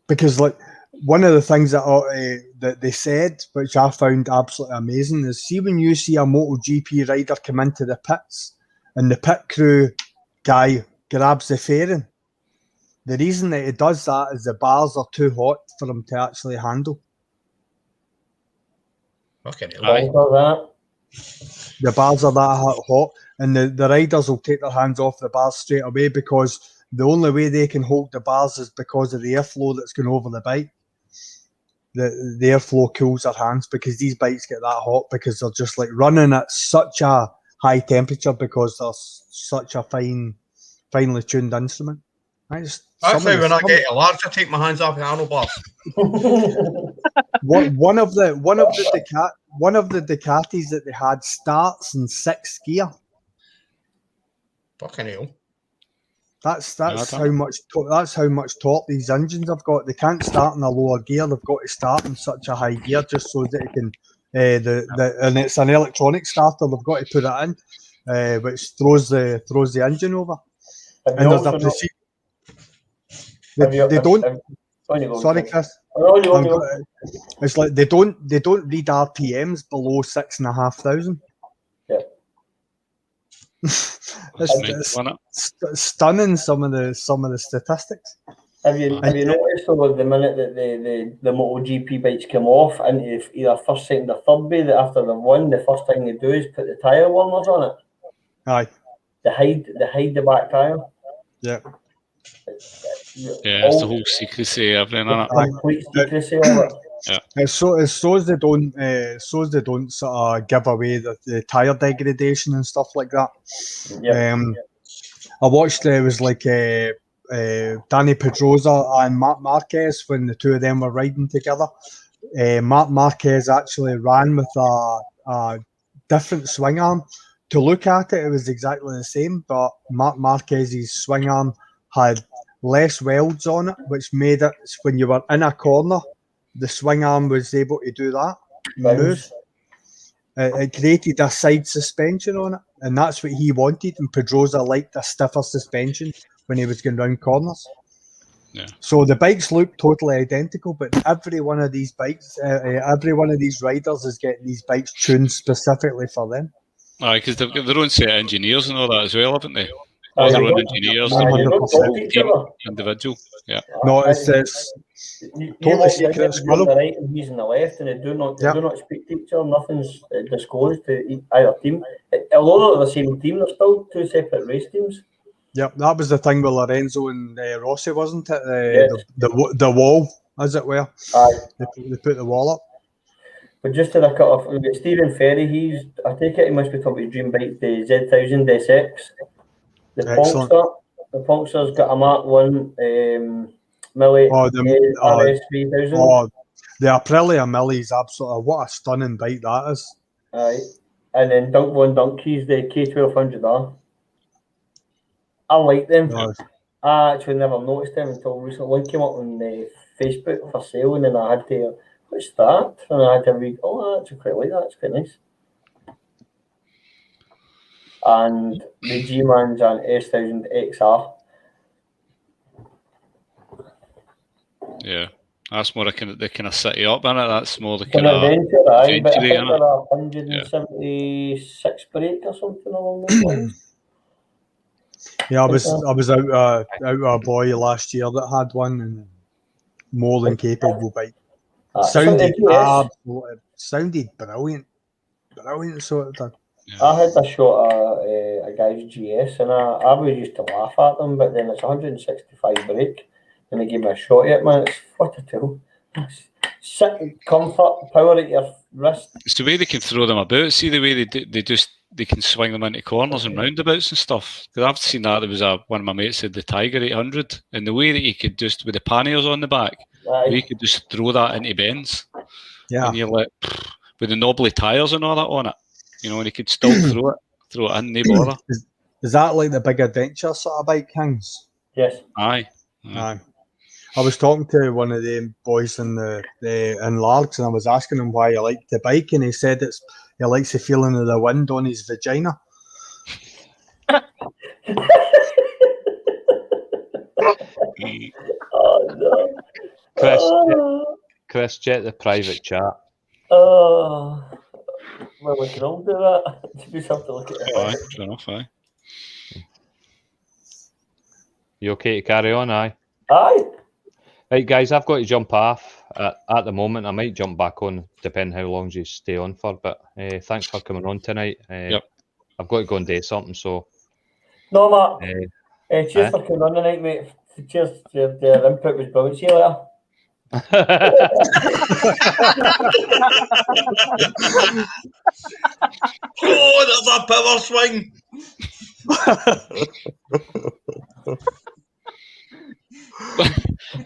because like one of the things that they said, which I found absolutely amazing, is see when you see a MotoGP rider come into the pits and the pit crew guy grabs the fairing, the reason that he does that is the bars are too hot for him to actually handle. Okay. The bars are that hot, and the riders will take their hands off the bars straight away, because the only way they can hold the bars is because of the airflow that's going over the bike. The airflow cools their hands, because these bikes get that hot because they're just like running at such a high temperature because they're such a finely tuned instrument. That's how when I get a large, I take my hands off the handlebars. One of the Ducatis that they had starts in 6th gear. Fucking hell. That's how much torque these engines have got. They can't start in a lower gear. They've got to start in such a high gear just so that it can. And it's an electronic starter. They've got to put it in, which throws the engine over. And there's a procedure. They don't. Sorry, Chris. It's like they don't read RPMs below 6,500. Yeah. It's stunning some of the statistics. Have you noticed though the minute that the MotoGP bikes come off into either first, second, or third bay, that after they've won, the first thing they do is put the tyre warmers on it. Aye. They hide the back tyre. Yeah. Yeah, it's the whole secrecy, everything, isn't it? Complete secrecy of it. Yeah. It's so as they don't sort of give away the tyre degradation and stuff like that. Yeah. I watched it was like Danny Pedrosa and Marc Marquez when the two of them were riding together. Marc Marquez actually ran with a different swing arm. To look at it, it was exactly the same, but Marc Marquez's swing arm had less welds on it, which made it, when you were in a corner, the swing arm was able to do that, move. It created a side suspension on it, and that's what he wanted, and Pedrosa liked a stiffer suspension when he was going round corners. Yeah. So the bikes look totally identical, but every one of these bikes, every one of these riders is getting these bikes tuned specifically for them. Aye, because they've got their own set of engineers and all that as well, haven't they? All their own engineers, their own team, individual. Yeah. No, it's totally secret. He's on the right and he's on the left, and they do not speak to each other. Nothing's disclosed to either team. Although they're the same team, they're still two separate race teams. Yep, that was the thing with Lorenzo and Rossi, wasn't it? Yes. The wall, as it were. Aye. They put the wall up. But just to the cut off, Stephen Ferry, I take it he must be talking about dream bike, the Z1000 SX. The Pongster's got a Mark 1 Millie RS3000. Oh, the Aprilia Millie is absolutely, what a stunning bike that is. Aye. And then Dunk Von Dunky's the K1200R. I like them. No. I actually never noticed them until recently. One came up on Facebook for sale, and then I had to, what's that? And I had to read, oh, I actually quite like that, it's quite nice. And the G-Man's an S1000 XR. Yeah, that's more the kind of city up, isn't it? That's more the Kind kind of adventure, aye, but I think adventure, they're a 176 brake or something along those lines. Yeah, I was out a boy last year that had one, and more than capable bike. Sounded brilliant sort of thing. Yeah. I had a shot at a guy's GS, and I always used to laugh at them, but then it's 165 brake, and they gave me a shot at it, man. It's what a tool. Sit, comfort, power at your wrist. It's the way they can throw them about. See the way they can swing them into corners and roundabouts and stuff. Because I've seen that. There was one of my mates said the Tiger 800, and the way that he could just, with the panniers on the back, he could just throw that into bends. Yeah. And you're like, with the knobbly tyres and all that on it, you know, and he could still throw it in, no bother. Is that like the big adventure sort of bike, Kings? Yes. Aye. Aye. I was talking to one of the boys in Largs, and I was asking him why he liked the bike, and he said he likes the feeling of the wind on his vagina. Oh no. Chris, check the private chat. Well, we can all do that. You just have to look at it. Aye, fair enough, aye. You okay to carry on? Aye. Aye. Right, guys, I've got to jump off at the moment. I might jump back on, depending how long you stay on for. But thanks for coming on tonight. Yep. I've got to go and do something. So. No, Mark. Cheers for coming on tonight, mate. Cheers. Your input was brilliant. See you later. Oh, there's a power swing.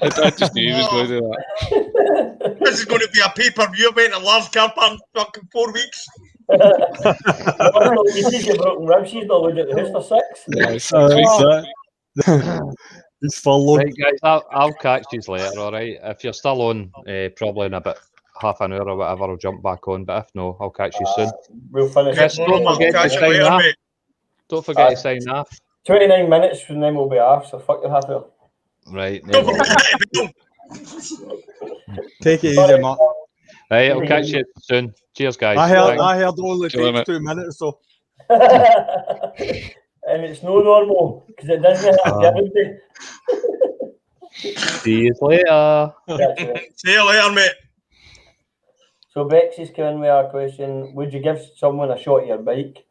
I just knew he was going to do that. This is going to be a pay-per-view event in Lars Carpan fucking 4 weeks. You see your broken ribs, she's not legit the house for 6. Yeah, 6 weeks. It's followed. Right, guys, I'll catch you later, all right? If you're still on, probably in about half an hour or whatever, I'll jump back on. But if no, I'll catch you soon. We'll finish Chris, it. don't forget to sign off. Don't forget to sign off. 29 minutes and then we'll be off, so fuck your half hour. Right. Don't forget to Take it easy, Mark. Right, I'll catch you soon. Cheers, guys. I heard only takes 2 minutes, so. And it's no normal, because it doesn't have every day. See you later. See you later, mate. So Bexy's coming with our question: would you give someone a shot of your bike?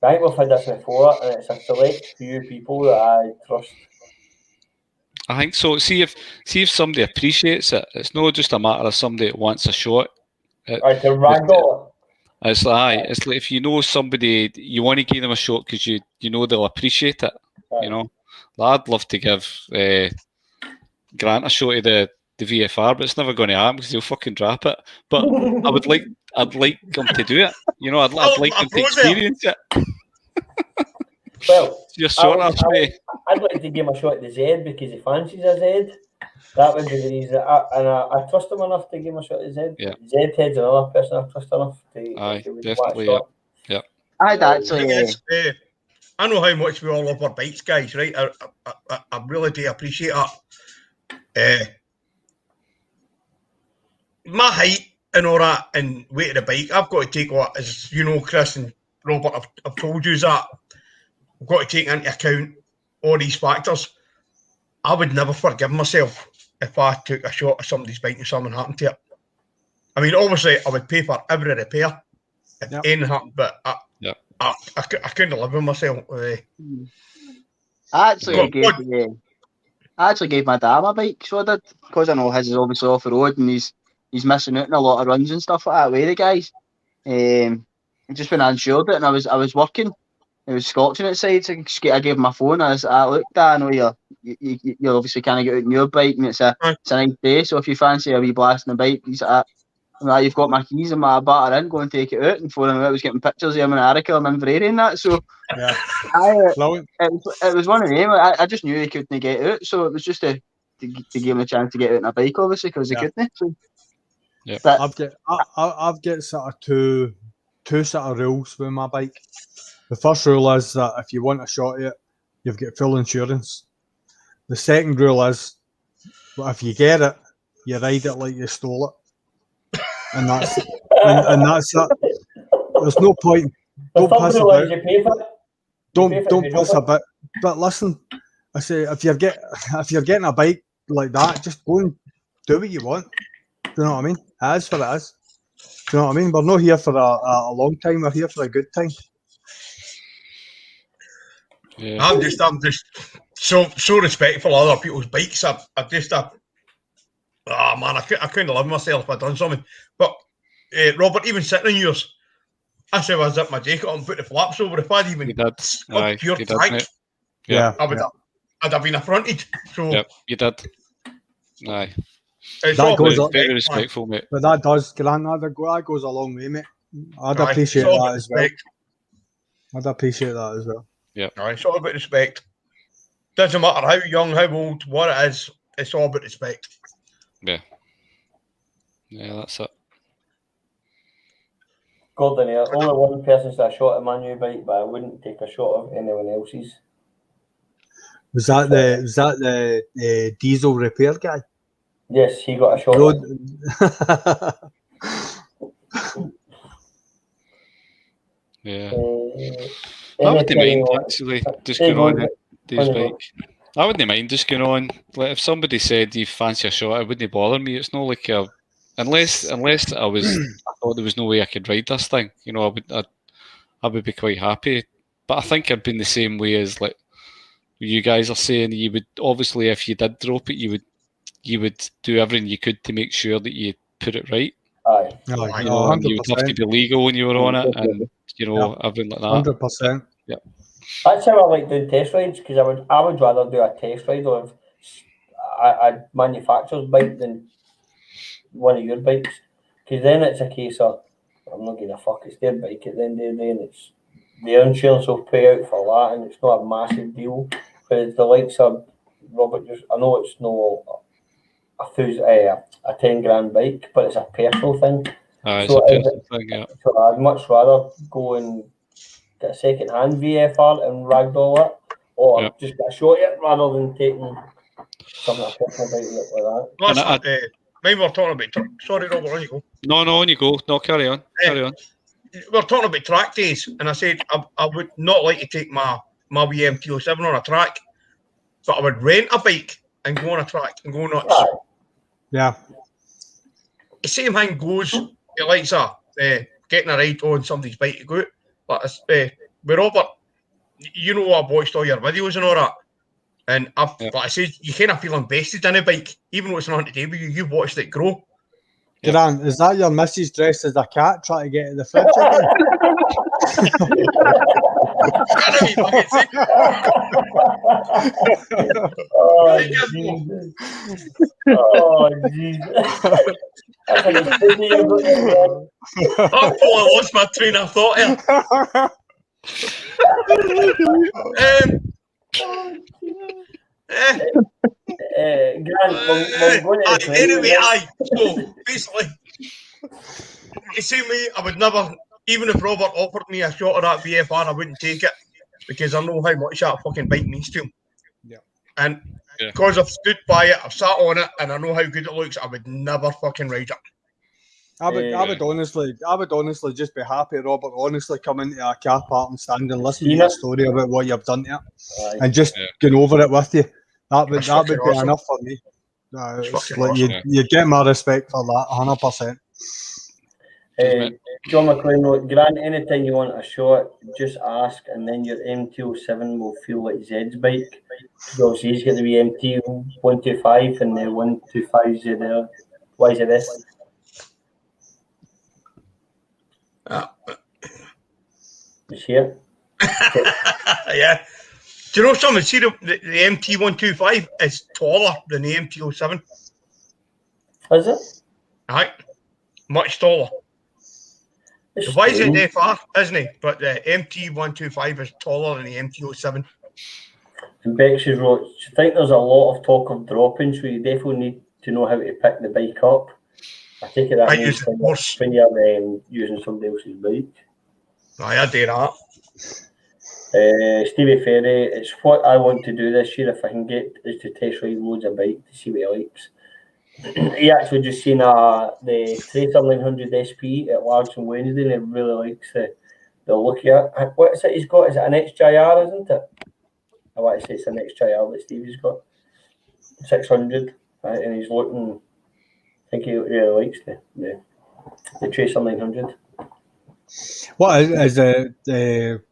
I think we've had this before, and it's a select few people that I trust. I think so. See if somebody appreciates it. It's not just a matter of somebody that wants a shot. Right, to ragdoll. It's like if you know somebody, you want to give them a shot because you know they'll appreciate it. Right. You know, I'd love to give Grant a shot of the VFR, but it's never going to happen because he'll fucking drop it. But I'd like him to do it. You know, I'd like him to experience it. Well, You're short ass me. I'd like to give him a shot at the Z because he fancies a Z. That would be the reason. I trust him enough to give him a shot at Z. Yeah. Z head's another person I trust enough to. Aye, to definitely. Yeah. I'd actually. I know how much we all love our bikes, guys. Right? I really do appreciate that. My height and all that, and weight of the bike, I've got to take what, as you know, Chris and Robert, I've told you that I've got to take into account all these factors. I would never forgive myself if I took a shot of somebody's bike and something happened to it. I mean, obviously, I would pay for every repair if anything happened, but I couldn't live with myself. I actually gave my dad my bike, so I did, because I know his is obviously off the road and he's missing out on a lot of runs and stuff like that with the guys. Just when I insured it and I was working, it was scorching outside, so I gave him my phone. I was look, Dad, I know you obviously can't get out on your bike and it's a nice day, so if you fancy a wee blast on the bike, he's like, you've got my keys and my batter in, go and take it out. And for him, I was getting pictures of him in Arica and Inverary and that. So it was one of them. I just knew he couldn't get out, so it was just to give him a chance to get out on a bike, obviously, because he couldn't. So. Yeah, I've got sort of two sort of rules with my bike. The first rule is that if you want a shot at it, you've got full insurance. The second rule is, if you get it, you ride it like you stole it, and that's and that's that. There's no point. Don't piss about. Don't piss about. But listen, I say if you're getting a bike like that, just go and do what you want. Do you know what I mean? It is what it is. Do you know what I mean? We're not here for a long time. We're here for a good time. Yeah. I'm just so respectful of other people's bikes. I couldn't live myself if I'd done something. But Robert, even sitting in yours, I said I zipped my jacket on and put the flaps over. If I'd even got your track, I'd have been affronted. So yep, you did. Aye. That goes very respectful, mate. But that does, Grant, that goes a long way, mate. I'd appreciate that as well. I'd appreciate that as well. Yeah. It's all about respect. Doesn't matter how young, how old, what it is, it's all about respect. Yeah. Yeah, that's it. Gordon, only one person's got a shot at my new bike, but I wouldn't take a shot of anyone else's. Was that the diesel repair guy? Yes, he got a shot. Yeah. I wouldn't mind actually just going on Dave's bike. I wouldn't mind just going on. Like if somebody said you fancy a shot, it wouldn't bother me. It's not like unless I thought there was no way I could ride this thing. You know, I would be quite happy. But I think I've been the same way as like you guys are saying. You would obviously, if you did drop it, you would do everything you could to make sure that you put it right. Aye. You know, and you would have to be legal when you were on it, and you know everything like that. 100%. Yeah. That's how I like doing test rides, because I would rather do a test ride of a manufacturer's bike than one of your bikes, because then it's a case of I'm not giving a fuck, it's their bike at the end of the day, and it's their insurance will pay out for that, and it's not a massive deal. But the likes of Robert, I know it's no a $10,000 bike, but it's a personal thing. It's a personal thing, yeah. So I'd much rather go and get a second-hand VFR and ragdoll it, or just get a shot at it rather than taking something a personal bike like that. Maybe we're talking about. Sorry, Robert, on you go. No, on you go. No, carry on. We're talking about track days, and I said I would not like to take my WM-T07 on a track, but I would rent a bike and go on a track and go nuts. Aye. Yeah. The same thing goes, it likes getting a ride on somebody's bike to go out. But with Robert, you know, I've watched all your videos and all that. And like I said, you kind of feel invested in a bike, even though it's not today with you. You've watched it grow. Grant, is that your missus dressed as a cat trying to get at the fridge again? Oh, Jesus. Oh, Jesus. That's an extended you've got there, I lost my train of thought here. Grant, we're going to the anyway, so basically, you see me, I would never, even if Robert offered me a shot of that VFR, I wouldn't take it because I know how much that fucking bike means to him. Yeah. And because I've stood by it, I've sat on it, and I know how good it looks, I would never fucking ride it. I would honestly just be happy, Robert, honestly come into a car park and stand and listen to your story about what you've done to it and just get over it with you. That would be awesome. Enough for me. Awesome. You get my respect for that, 100%. John McLean, Grant, anytime you want a shot, just ask, and then your MT-07 will feel like Zed's bike. Because he's got the MT-125 and the 125 YZS. Is here? Yeah. Do you know something? See, the MT-125 is taller than the MT-07. Is it? Right. Much taller. The YZFR, isn't it? But the MT-125 is taller than the MT-07. And Bexley wrote, I think there's a lot of talk of dropping, so you definitely need to know how to pick the bike up. I take it that means when you're using somebody else's bike. I do that. Stevie Ferry, it's what I want to do this year if I can get is to test ride loads of bike to see what he likes. He actually just seen the Tracer 900 SP at Largs on Wednesday and he really likes the look of it. What is it he's got? Is it an XJR, isn't it? I want to say it's an XJR that Stevie's got. 600. And he's looking, I think he really likes the Tracer 900. What is the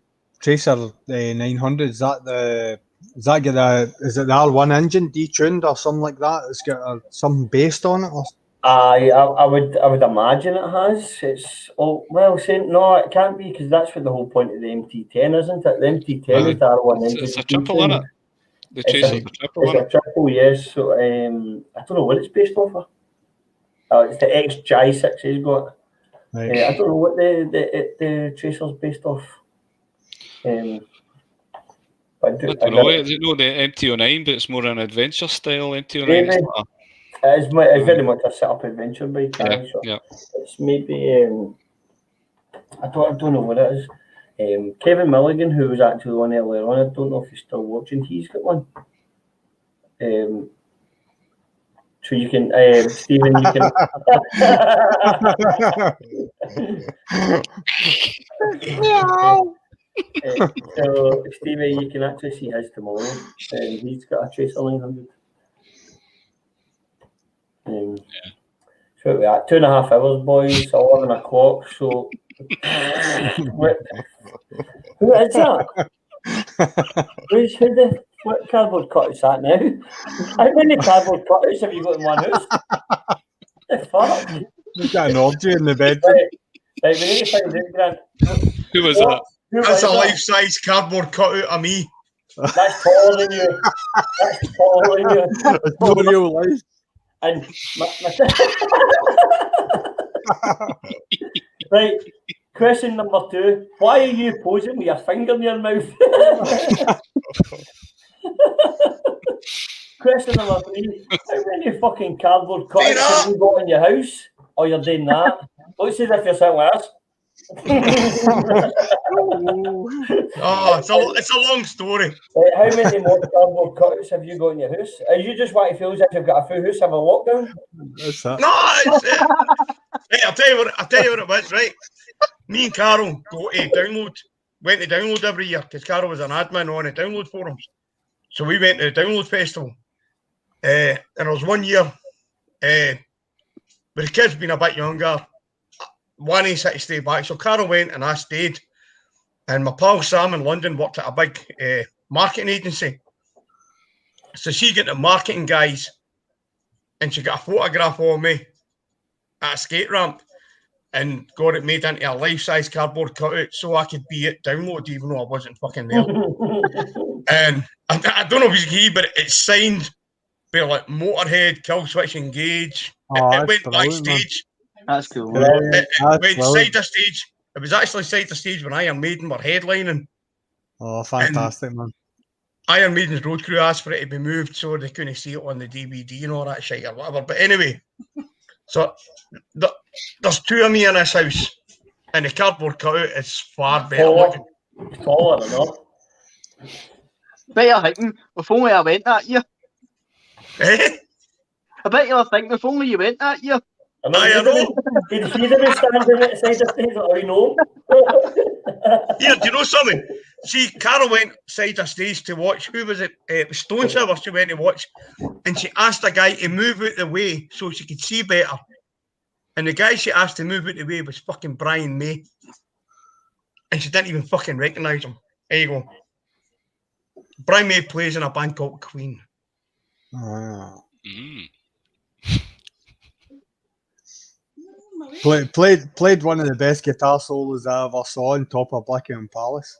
Tracer 900? Is it the R1 engine detuned or something like that? It's got something based on it. I would imagine it has. It's no, it can't be because that's what the whole point of the MT10, isn't it? The MT10 is the R1 engine. It's a triple, isn't it? The Tracer's a triple, it's a triple, yes. So I don't know what it's based off of. It's the XJ6 he's got. Right. I don't know what the Tracer's based off. I don't know. Is it not the MT-09, but it's more an adventure style MT-09? It's very much a set-up adventure bike. Yeah. It's maybe I don't know what it is. Kevin Milligan, who was actually on earlier on, I don't know if he's still watching. He's got one. So you can, Stephen, you can. So Stevie, you can actually see his tomorrow. He's got a Tracer 900. So we're at 2.5 hours, boys. 11 o'clock. So who is that? What cardboard cut is that now? How many cardboard cutters have you got in one house? The fuck? We've got an orgy in the bed. Right, we need to find out, Grant. Who was that? That's a life-size cardboard cutout of me. That's taller than you. That's taller than you. It's no real life. And right, question number 2. Why are you posing with your finger in your mouth? Question number 3. How many fucking cardboard cutters have you got in your house? Or you're doing that? Looks as if you're sitting with us. It's a long story. How many more cardboard cutouts have you got in your house? Are you just want to feel as if you've got a full house of a lockdown? That's that. No, hey, I'll tell you what it was, right? Me and Carol went to download every year because Carol was an admin on the download forums. So we went to the download festival And there was one year, with the kids being a bit younger, one of us had to stay back. So Carol went and I stayed. And my pal Sam in London worked at a big marketing agency. So she got the marketing guys and she got a photograph of me at a skate ramp and got it made into a life-size cardboard cutout so I could be it download even though I wasn't fucking there. And I don't know if you can, but it's signed by like Motorhead, Killswitch Engage. It went backstage. That's cool. It went side of stage. It was actually side of stage when Iron Maiden were headlining. Oh, fantastic, man. Iron Maiden's road crew asked for it to be moved so they couldn't see it on the DVD and all that shit or whatever. But anyway, so there's two of me in this house, and the cardboard cutout is far better looking. Taller than that. Better thinking, if only I went that year. Eh? I bet you're thinking, if only you went that year. I know. Did you see them standing at the side of stage? I know. Here, do you know something? See, Carol went side of stage to watch. Who was it? It was Stone Sour she went to watch. And she asked a guy to move out the way so she could see better. And the guy she asked to move out the way was fucking Brian May. And she didn't even fucking recognise him. There you go. Brian May plays in a band called Queen. Played one of the best guitar solos I ever saw on top of Buckingham Palace.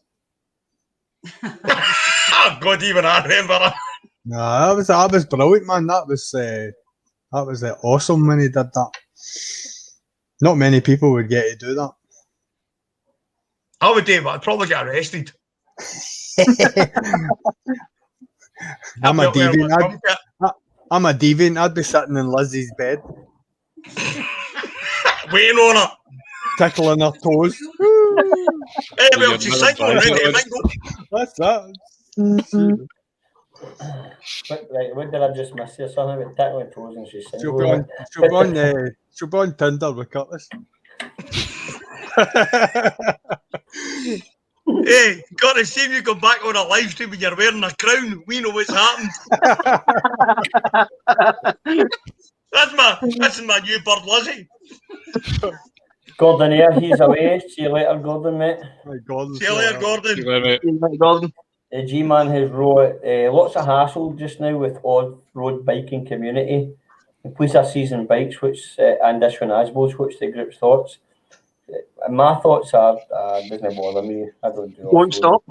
Oh God, even I remember that. No, that was brilliant, man. That was awesome when he did that. Not many people would get to do that. I would do, but I'd probably get arrested. I'm a deviant. I'm a deviant. I'd be sitting in Lizzie's bed. Waiting on her. Tickling her toes. Hey, well, she's cycling around the That's that. Right, what did I just miss here? Something about tickling toes and she's She'll single. be on Tinder with Curtis. Hey, gotta see if you come back on a live stream when you're wearing a crown. We know what's happened. That's my new bird, Lizzie. Gordon here, he's away. See you later, Gordon, mate. See you later, Gordon. Gordon. The G-Man has wrote lots of hassle just now with off-road biking community. The police are seizing bikes, and this one as well, which the group's thoughts. My thoughts are, doesn't bother me. I don't do Won't stop.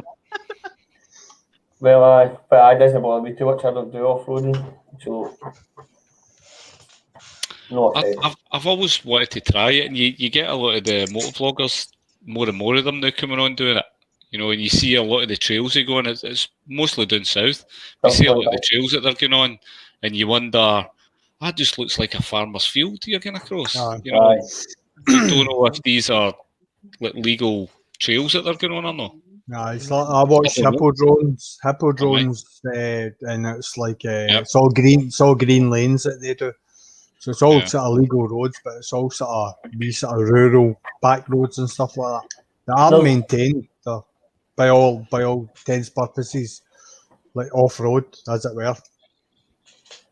Well, but it doesn't bother me too much. I don't do off-roading, so no offense. I've always wanted to try it, and you get a lot of the motovloggers, more and more of them now coming on doing it. You know, and you see a lot of the trails they go on. It's mostly down south. You see a lot of the trails that they're going on, and you wonder, that just looks like a farmer's field you're going across. You know, you don't know if these are like legal trails that they're going on or not. No, it's like I watched Hippo drones, and it's like it's all green lanes that they do. So it's all sort of legal roads, but it's all sort of these sort of rural back roads and stuff like that. They are maintained by all intents purposes, like off road, as it were.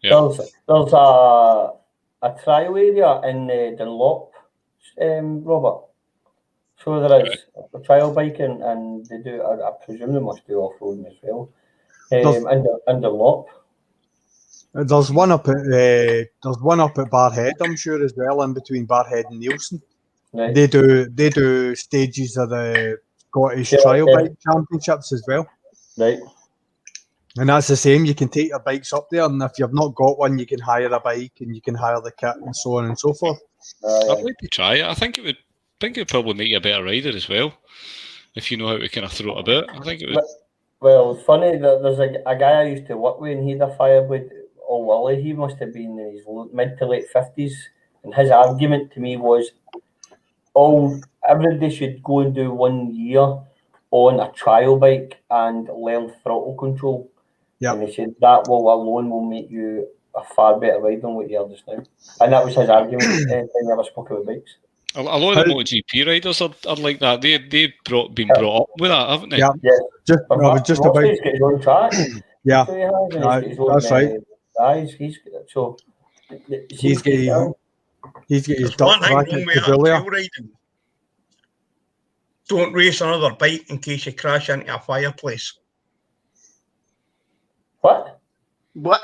Yeah. There's a trial area in Dunlop, Robert. So there is a trial biking, and they do. I presume they must do off roading as well. In Dunlop. There's one up at Barhead, I'm sure, as well, in between Barhead and Nielsen. Right. They do stages of the Scottish Trial Bike Championships as well. Right. And that's the same. You can take your bikes up there, and if you've not got one, you can hire a bike and you can hire the kit and so on and so forth. I'd like to try it. I think it would probably make you a better rider as well, if you know how to kind of throw it about. I think it would. Well, it's funny that there's a guy I used to work with, and he had a Fireblade. Oh, Willie, he must have been in his mid to late 50s, and his argument to me was, everybody should go and do 1 year on a trial bike and learn throttle control. Yeah. And he said that alone will make you a far better rider than what you are just now. And that was his argument. He never spoke about bikes. A lot of the MotoGP riders are like that. They've been brought up with that, haven't they? Yeah. Just about. He's got his own track. Yeah, that's right. Guys, so He's got his There's duck one thing racket wrong with to that bully. trail riding. Don't race another bike in case you crash into a fireplace. What? What?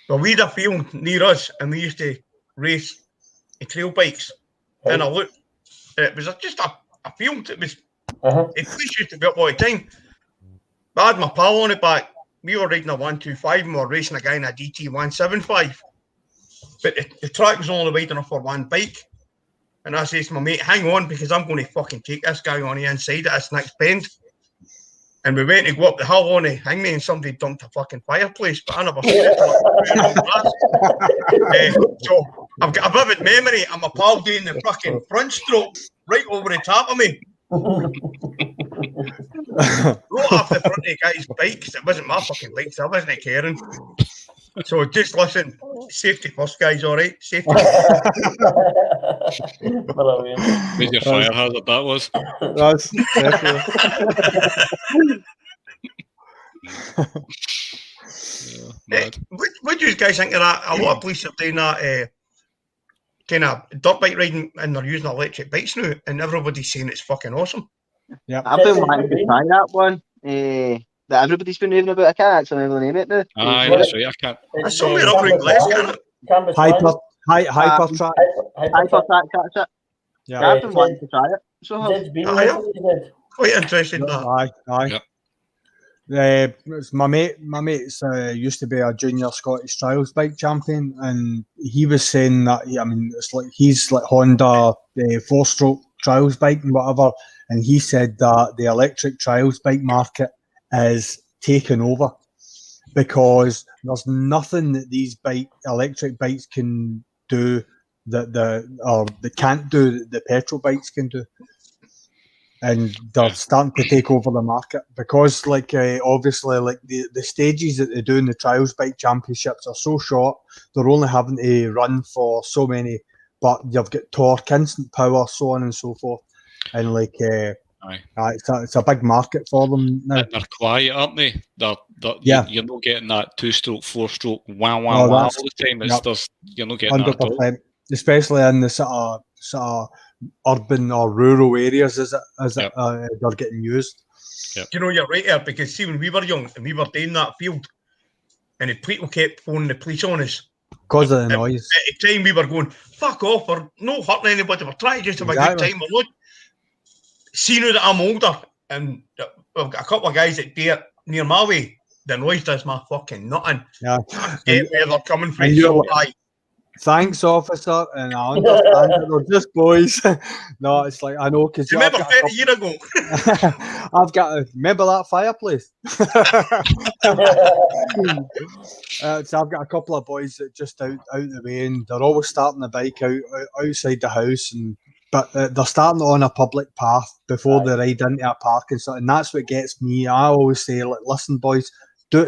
Well, we had a field near us, and we used to race trail bikes. And I looked, it was just a field. It was, it police used to be up all the time. But I had my pal on it back. We were riding a 125 and we were racing a guy in a GT 175. But the track was only wide enough for one bike. And I says to my mate, hang on, because I'm going to fucking take this guy on the inside at this next bend. And we went to go up the hill on to hang me, and somebody dumped a fucking fireplace, but I never said it. So I've got a vivid memory of my pal doing the fucking front stroke right over the top of me. Right off the front of the guy's bike, because it wasn't my fucking bike, so I wasn't caring. So just listen, safety first, guys, all right? Safety first. With your fire hazard, that was. That's definitely. What do you guys think of that? A lot of police are doing that kind of dirt bike riding, and they're using electric bikes now, and everybody's saying it's fucking awesome. Yeah, I've been wanting to try that one. That everybody's been raving about. I can't actually remember the name of it now. Aye, that's right. I can't. It's somewhere over in Glasgow, isn't it? Hyper track. Hypertrack, that's it. Yeah, I've been wanting to try it. So Quite interested in that. Aye. It's my mate's used to be a junior Scottish trials bike champion, and he was saying that it's like he's like Honda 4-stroke trials bike and whatever, and he said that the electric trials bike market is taken over because there's nothing that these electric bikes can do that they can't do that the petrol bikes can do. And they're starting to take over the market because, obviously, the stages that they do in the Trials Bike Championships are so short. They're only having to run for so many, but you've got torque, instant power, so on and so forth. And it's a big market for them now. And they're quiet, aren't they? You're not getting that 2-stroke, 4-stroke, wow all the time. You're not getting 100%, that at all. Especially in the sort of urban or rural areas they're getting used. Yep. You know, you're right there, because see, when we were young and we were doing that field and the people kept phoning the police on us because of the noise. At the time we were going, fuck off, we're not hurting anybody, we're trying to just have a good time. We're not. See, now that I'm older and I've got a couple of guys that do it near my way, the noise does my fucking nothing. Yeah. I get where they're coming from. So thanks, officer, and I understand that they're just boys. No, it's like I know because you remember 30 years ago. I've got to remember that fireplace. So I've got a couple of boys that just out the way, and they're always starting the bike outside the house, but they're starting on a public path before they ride into a park and stuff, and that's what gets me. I always say, listen, boys,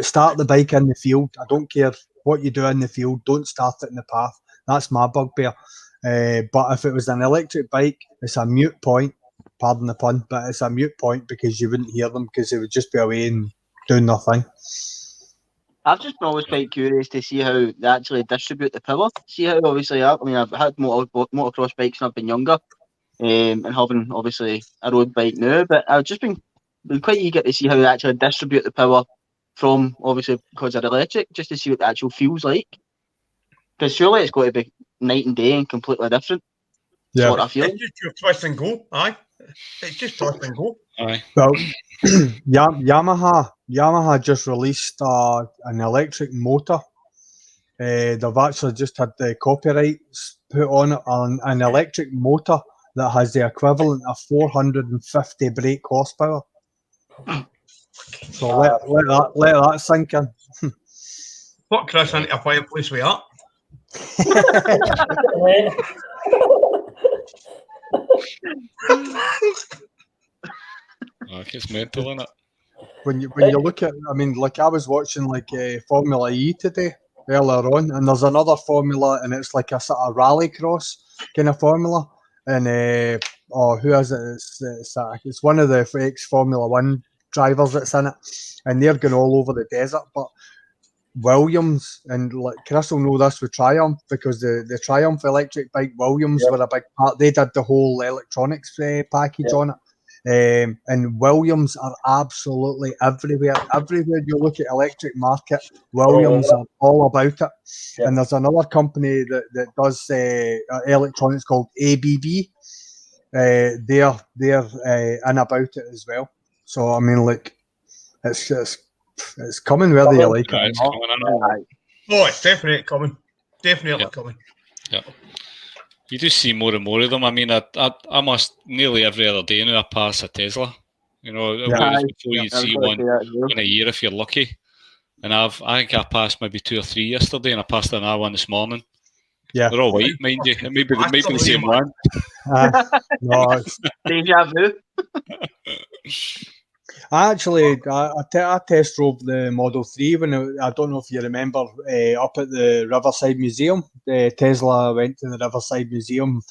start the bike in the field. I don't care what you do in the field, don't start it in the path. That's my bugbear. But if it was an electric bike, it's a mute point, pardon the pun, but it's a mute point because you wouldn't hear them because they would just be away and doing their thing. I've just been always quite curious to see how they actually distribute the power. See how obviously, I've had motocross bikes when I've been younger, and having obviously a road bike now, but I've just been quite eager to see how they actually distribute the power from, obviously, because they're electric, just to see what the actual feels like. Because surely it's going to be night and day and completely different. Yeah. What I feel. It's just your twist and go, aye. It's just twist and go. Aye. Well, Yamaha just released an electric motor. They've actually just had the copyrights put on it on an electric motor that has the equivalent of 450 brake horsepower. So let that sink in. Put Chris into a fireplace with that. It's mental, isn't it? When you look at, I was watching Formula E today earlier on, and there's another formula, and it's like a sort of rally cross kind of formula, and who is it? It's one of the ex Formula One drivers that's in it, and they're going all over the desert. But Williams, and like Chris will know this with Triumph, because the Triumph electric bike Williams were a big part. They did the whole electronics package on it. And Williams are absolutely everywhere. Everywhere you look at electric market, Williams are all about it. And there's another company that does electronics called ABB. They're in about it as well. So I mean, like, it's coming whether you like it or not. Oh, it's definitely coming. Definitely coming. Yeah. You do see more and more of them. I mean, I must nearly every other day now I pass a Tesla. You know, whereas before you'd see one in a year if you're lucky. And I think I passed maybe 2 or 3 yesterday, and I passed another one this morning. Yeah, they're all white, mind you. It may be the same one. No, it's deja vu. I test drove the Model 3 when I don't know if you remember, up at the Riverside Museum. Tesla went to the Riverside Museum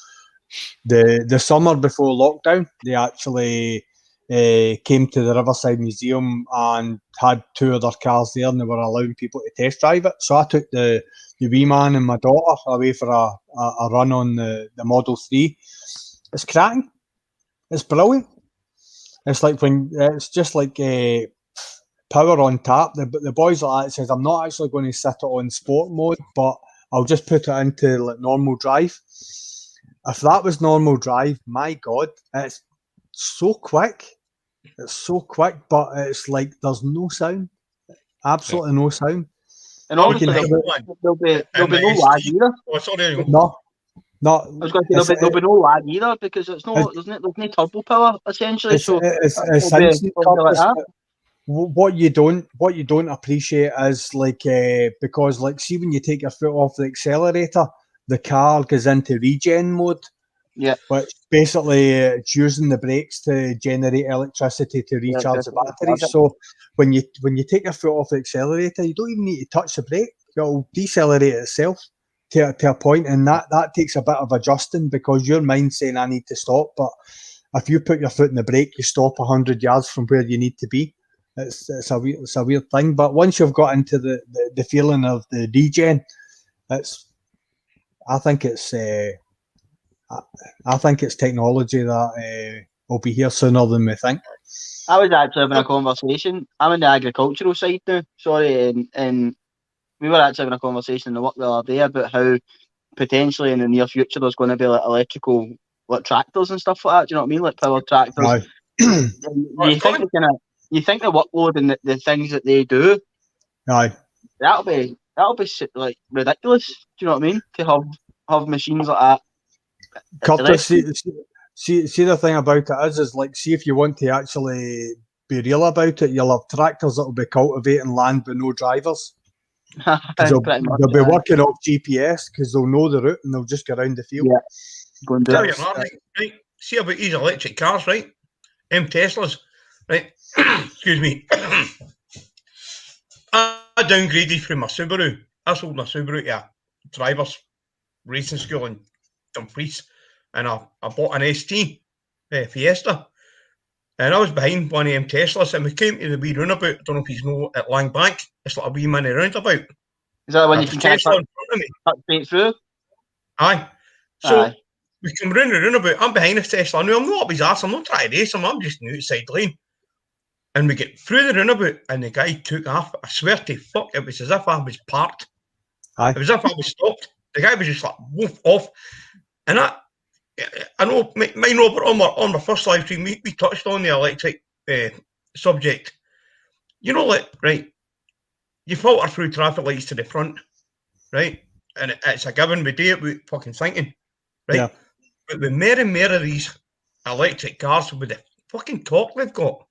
the summer before lockdown. They actually came to the Riverside Museum and had 2 of their cars there, and they were allowing people to test drive it. So I took the wee man and my daughter away for a run on the Model 3. It's cracking. It's brilliant. It's like it's just like power on tap. The boys like that says, I'm not actually going to set it on sport mode, but I'll just put it into like normal drive. If that was normal drive, my God, it's so quick. It's so quick, but it's like there's no sound. Absolutely no sound. And obviously there'll be no lag either. Oh, sorry. No, I was going to say there'll be no lag either, because there's no turbo power essentially. It's instant like that. What you don't appreciate is like because like see when you take your foot off the accelerator, the car goes into regen mode. Yeah. Which basically it's using the brakes to generate electricity to recharge the batteries. So when you take your foot off the accelerator, you don't even need to touch the brake. It'll decelerate itself to a point, and that takes a bit of adjusting, because your mind's saying I need to stop, but if you put your foot in the brake, you stop 100 yards from where you need to be. It's a weird thing, but once you've got into the feeling of the regen, I think it's technology that will be here sooner than we think. I was actually having a conversation. I'm in the agricultural side now, sorry, and we were actually having a conversation in the work the other day about how potentially in the near future there's going to be like electrical like tractors and stuff like that. Do you know what I mean? Like power tractors. Right. You think the workload and the things that they do, Aye. that'll be like ridiculous. Do you know what I mean? To have machines like that. Curtis, see the thing about it is like, see if you want to actually be real about it, you'll have tractors that will be cultivating land with no drivers. They'll be working off GPS because they'll know the route and they'll just go around the field. Yeah. Go and do it. Right. See about these electric cars, right? Teslas, right? Excuse me. I downgraded from my Subaru. I sold my Subaru to a driver's racing school in Dumfries, and I bought an ST Fiesta. And I was behind one of them Teslas, and we came to the wee roundabout. I don't know if you know at Langbank. It's like a wee mini roundabout. Is that when you can catch cut straight through? Aye. So we come round the roundabout. I'm behind this Tesla. Now I'm not up his arse. I'm not trying to race him. I'm just in the outside lane. And we get through the roundabout, and the guy took off. I swear to fuck, it was as if I was parked. Aye. It was as if I was stopped. The guy was just like woof off, and I know, mine Robert, on my first live stream, we touched on the electric subject. You know, like, right, you filter through traffic lights to the front, right? And it's a given, we do it without fucking thinking, right? Yeah. But with more and more of these electric cars with the fucking torque they've got,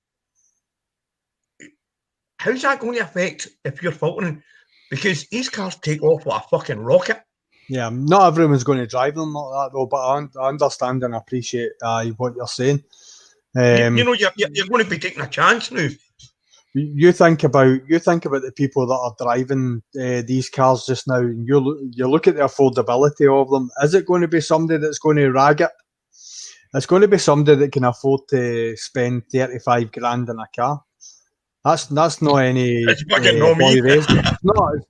how's that going to affect if you're filtering? Because these cars take off like a fucking rocket. Yeah, not everyone's going to drive them like that though, but I understand and appreciate what you're saying. You know, you're going to be taking a chance now. You think about the people that are driving these cars just now, and you look at the affordability of them. Is it going to be somebody that's going to rag it? It's going to be somebody that can afford to spend 35 grand in a car. That's not any It's fucking not boy me. racer.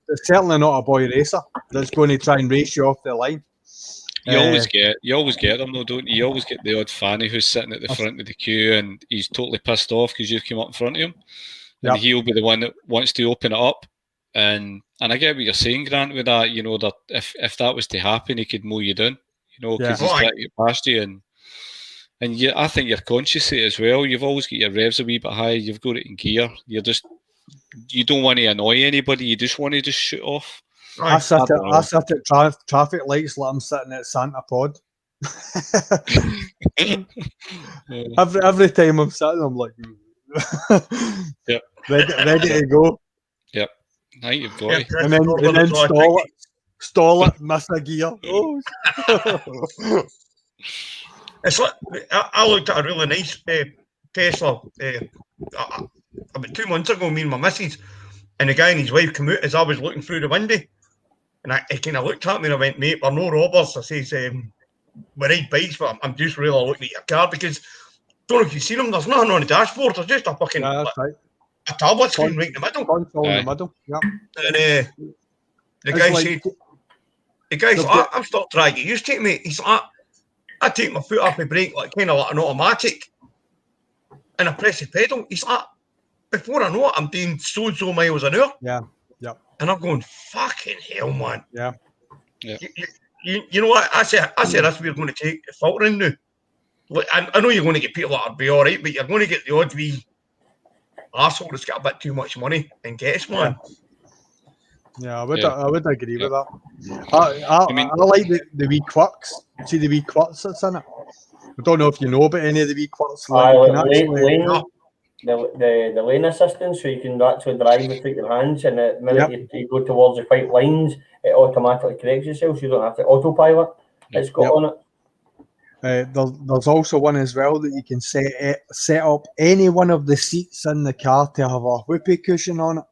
It's certainly not a boy racer that's going to try and race you off the line. You always get them though, don't you? You always get the odd fanny who's sitting at the front of the queue and he's totally pissed off because you've come up in front of him, and he'll be the one that wants to open it up. And I get what you're saying, Grant, with that. You know, that if that was to happen, he could mow you down. You know, because he's trying to get past you, and I think you're conscious of it as well. You've always got your revs a wee bit high. You've got it in gear. You don't want to annoy anybody. You just want to just shoot off. I sit at traffic lights like I'm sitting at Santa Pod. every time I'm sitting, I'm like, ready to go. Yep. Now you've got it. And then stall it, miss a gear. Oh. It's like I looked at a really nice Tesla about 2 months ago, me and my missus, and the guy and his wife came out as I was looking through the window, and he kind of looked at me and I went, mate, we're no robbers. I says, we ride bikes, but I'm just really looking at your car because, don't know if you've seen them, there's nothing on the dashboard, there's just a fucking a tablet screen right in the middle. In the middle, yeah. And the guy said, I'm still trying to get used to it, mate. He's like, I take my foot off the brake like kind of like an automatic, and I press the pedal. He's like, before I know it, I'm doing so miles an hour. Yeah. And I'm going, fucking hell, man. Yeah. You know what? I said that's we're going to take the filtering now. Like, I know you're going to get people that'll be all right, but you're going to get the odd wee arsehole that's got a bit too much money and get us, man. Yeah, I would agree with that. I like the wee quirks. See the wee quirks that's in it? I don't know if you know about any of the wee quirks. The lane assistance, so you can actually drive without your hands, and the minute you go towards the white lines, it automatically corrects itself, so you don't have to autopilot. It's got on it. There's also one as well that you can set up any one of the seats in the car to have a whoopee cushion on it.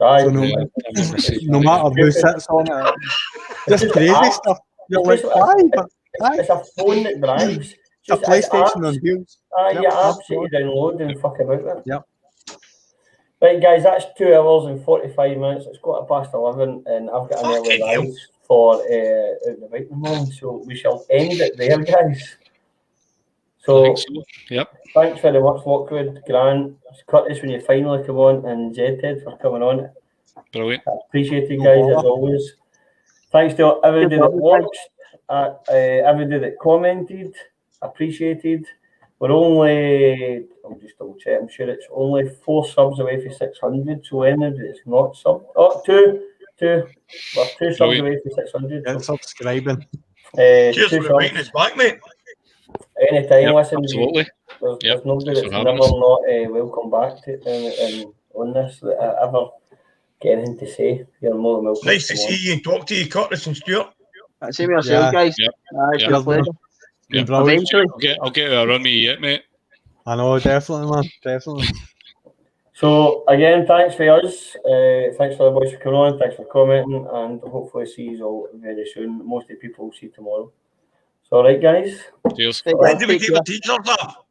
So no matter who sits on it, just crazy stuff. You're like, it's a phone that drives. A PlayStation on wheels. You absolutely download and fuck about it. Yep. Right, guys, that's 2 hours and 45 minutes. It's 11:15, and I've got an early rise for out the bike tomorrow, so we shall end it there, guys. So, thanks very much, Lochwood, Grant, Curtis, when you finally come on, and Ted for coming on. Brilliant. I appreciate you guys as always. Thanks to everybody that watched, everybody that commented. Appreciated. We're only, I'll just double check, I'm sure it's only 4 subs away from 600, so anybody that's not sub, two. We're 2 subs away from 600. And subscribing. Cheers for waiting us back, mate. Anytime, listen. Absolutely. There's nobody that's never not welcome back to on this that ever get anything to say. You're more than welcome. Nice to see you and talk to you, Curtis and Stuart. Same with yourself, guys. It's been a pleasure. Eventually. I'll get a run with you yet, mate. I know, definitely, man. Definitely. So, again, thanks for us. Thanks for the boys for coming on. Thanks for commenting. And hopefully see you all very soon. Most of the people will see tomorrow. So, all right, guys. Cheers. When do we keep the teachers up?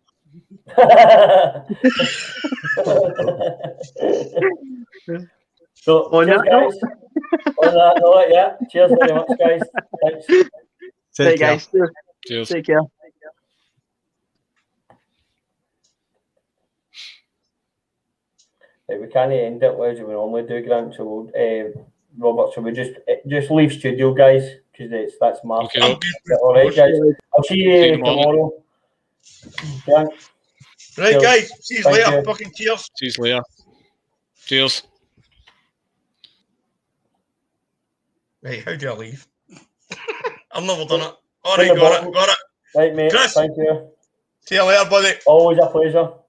So, cheers, guys. On that note, yeah. Cheers very much, guys. Thanks. Hey, guys. Cheers. Take care. We can't end it as we normally do, Grant. So, Robert, so we just leave studio, guys, because that's my. Okay. All right, guys. I'll see you tomorrow. Grant. Right, cheers. Guys. See you later. Fucking cheers. See you later. Cheers. Right, how do I leave? I've never done it. All right, got it. Right, mate. Chris. Thank you. See you later, buddy. Always a pleasure.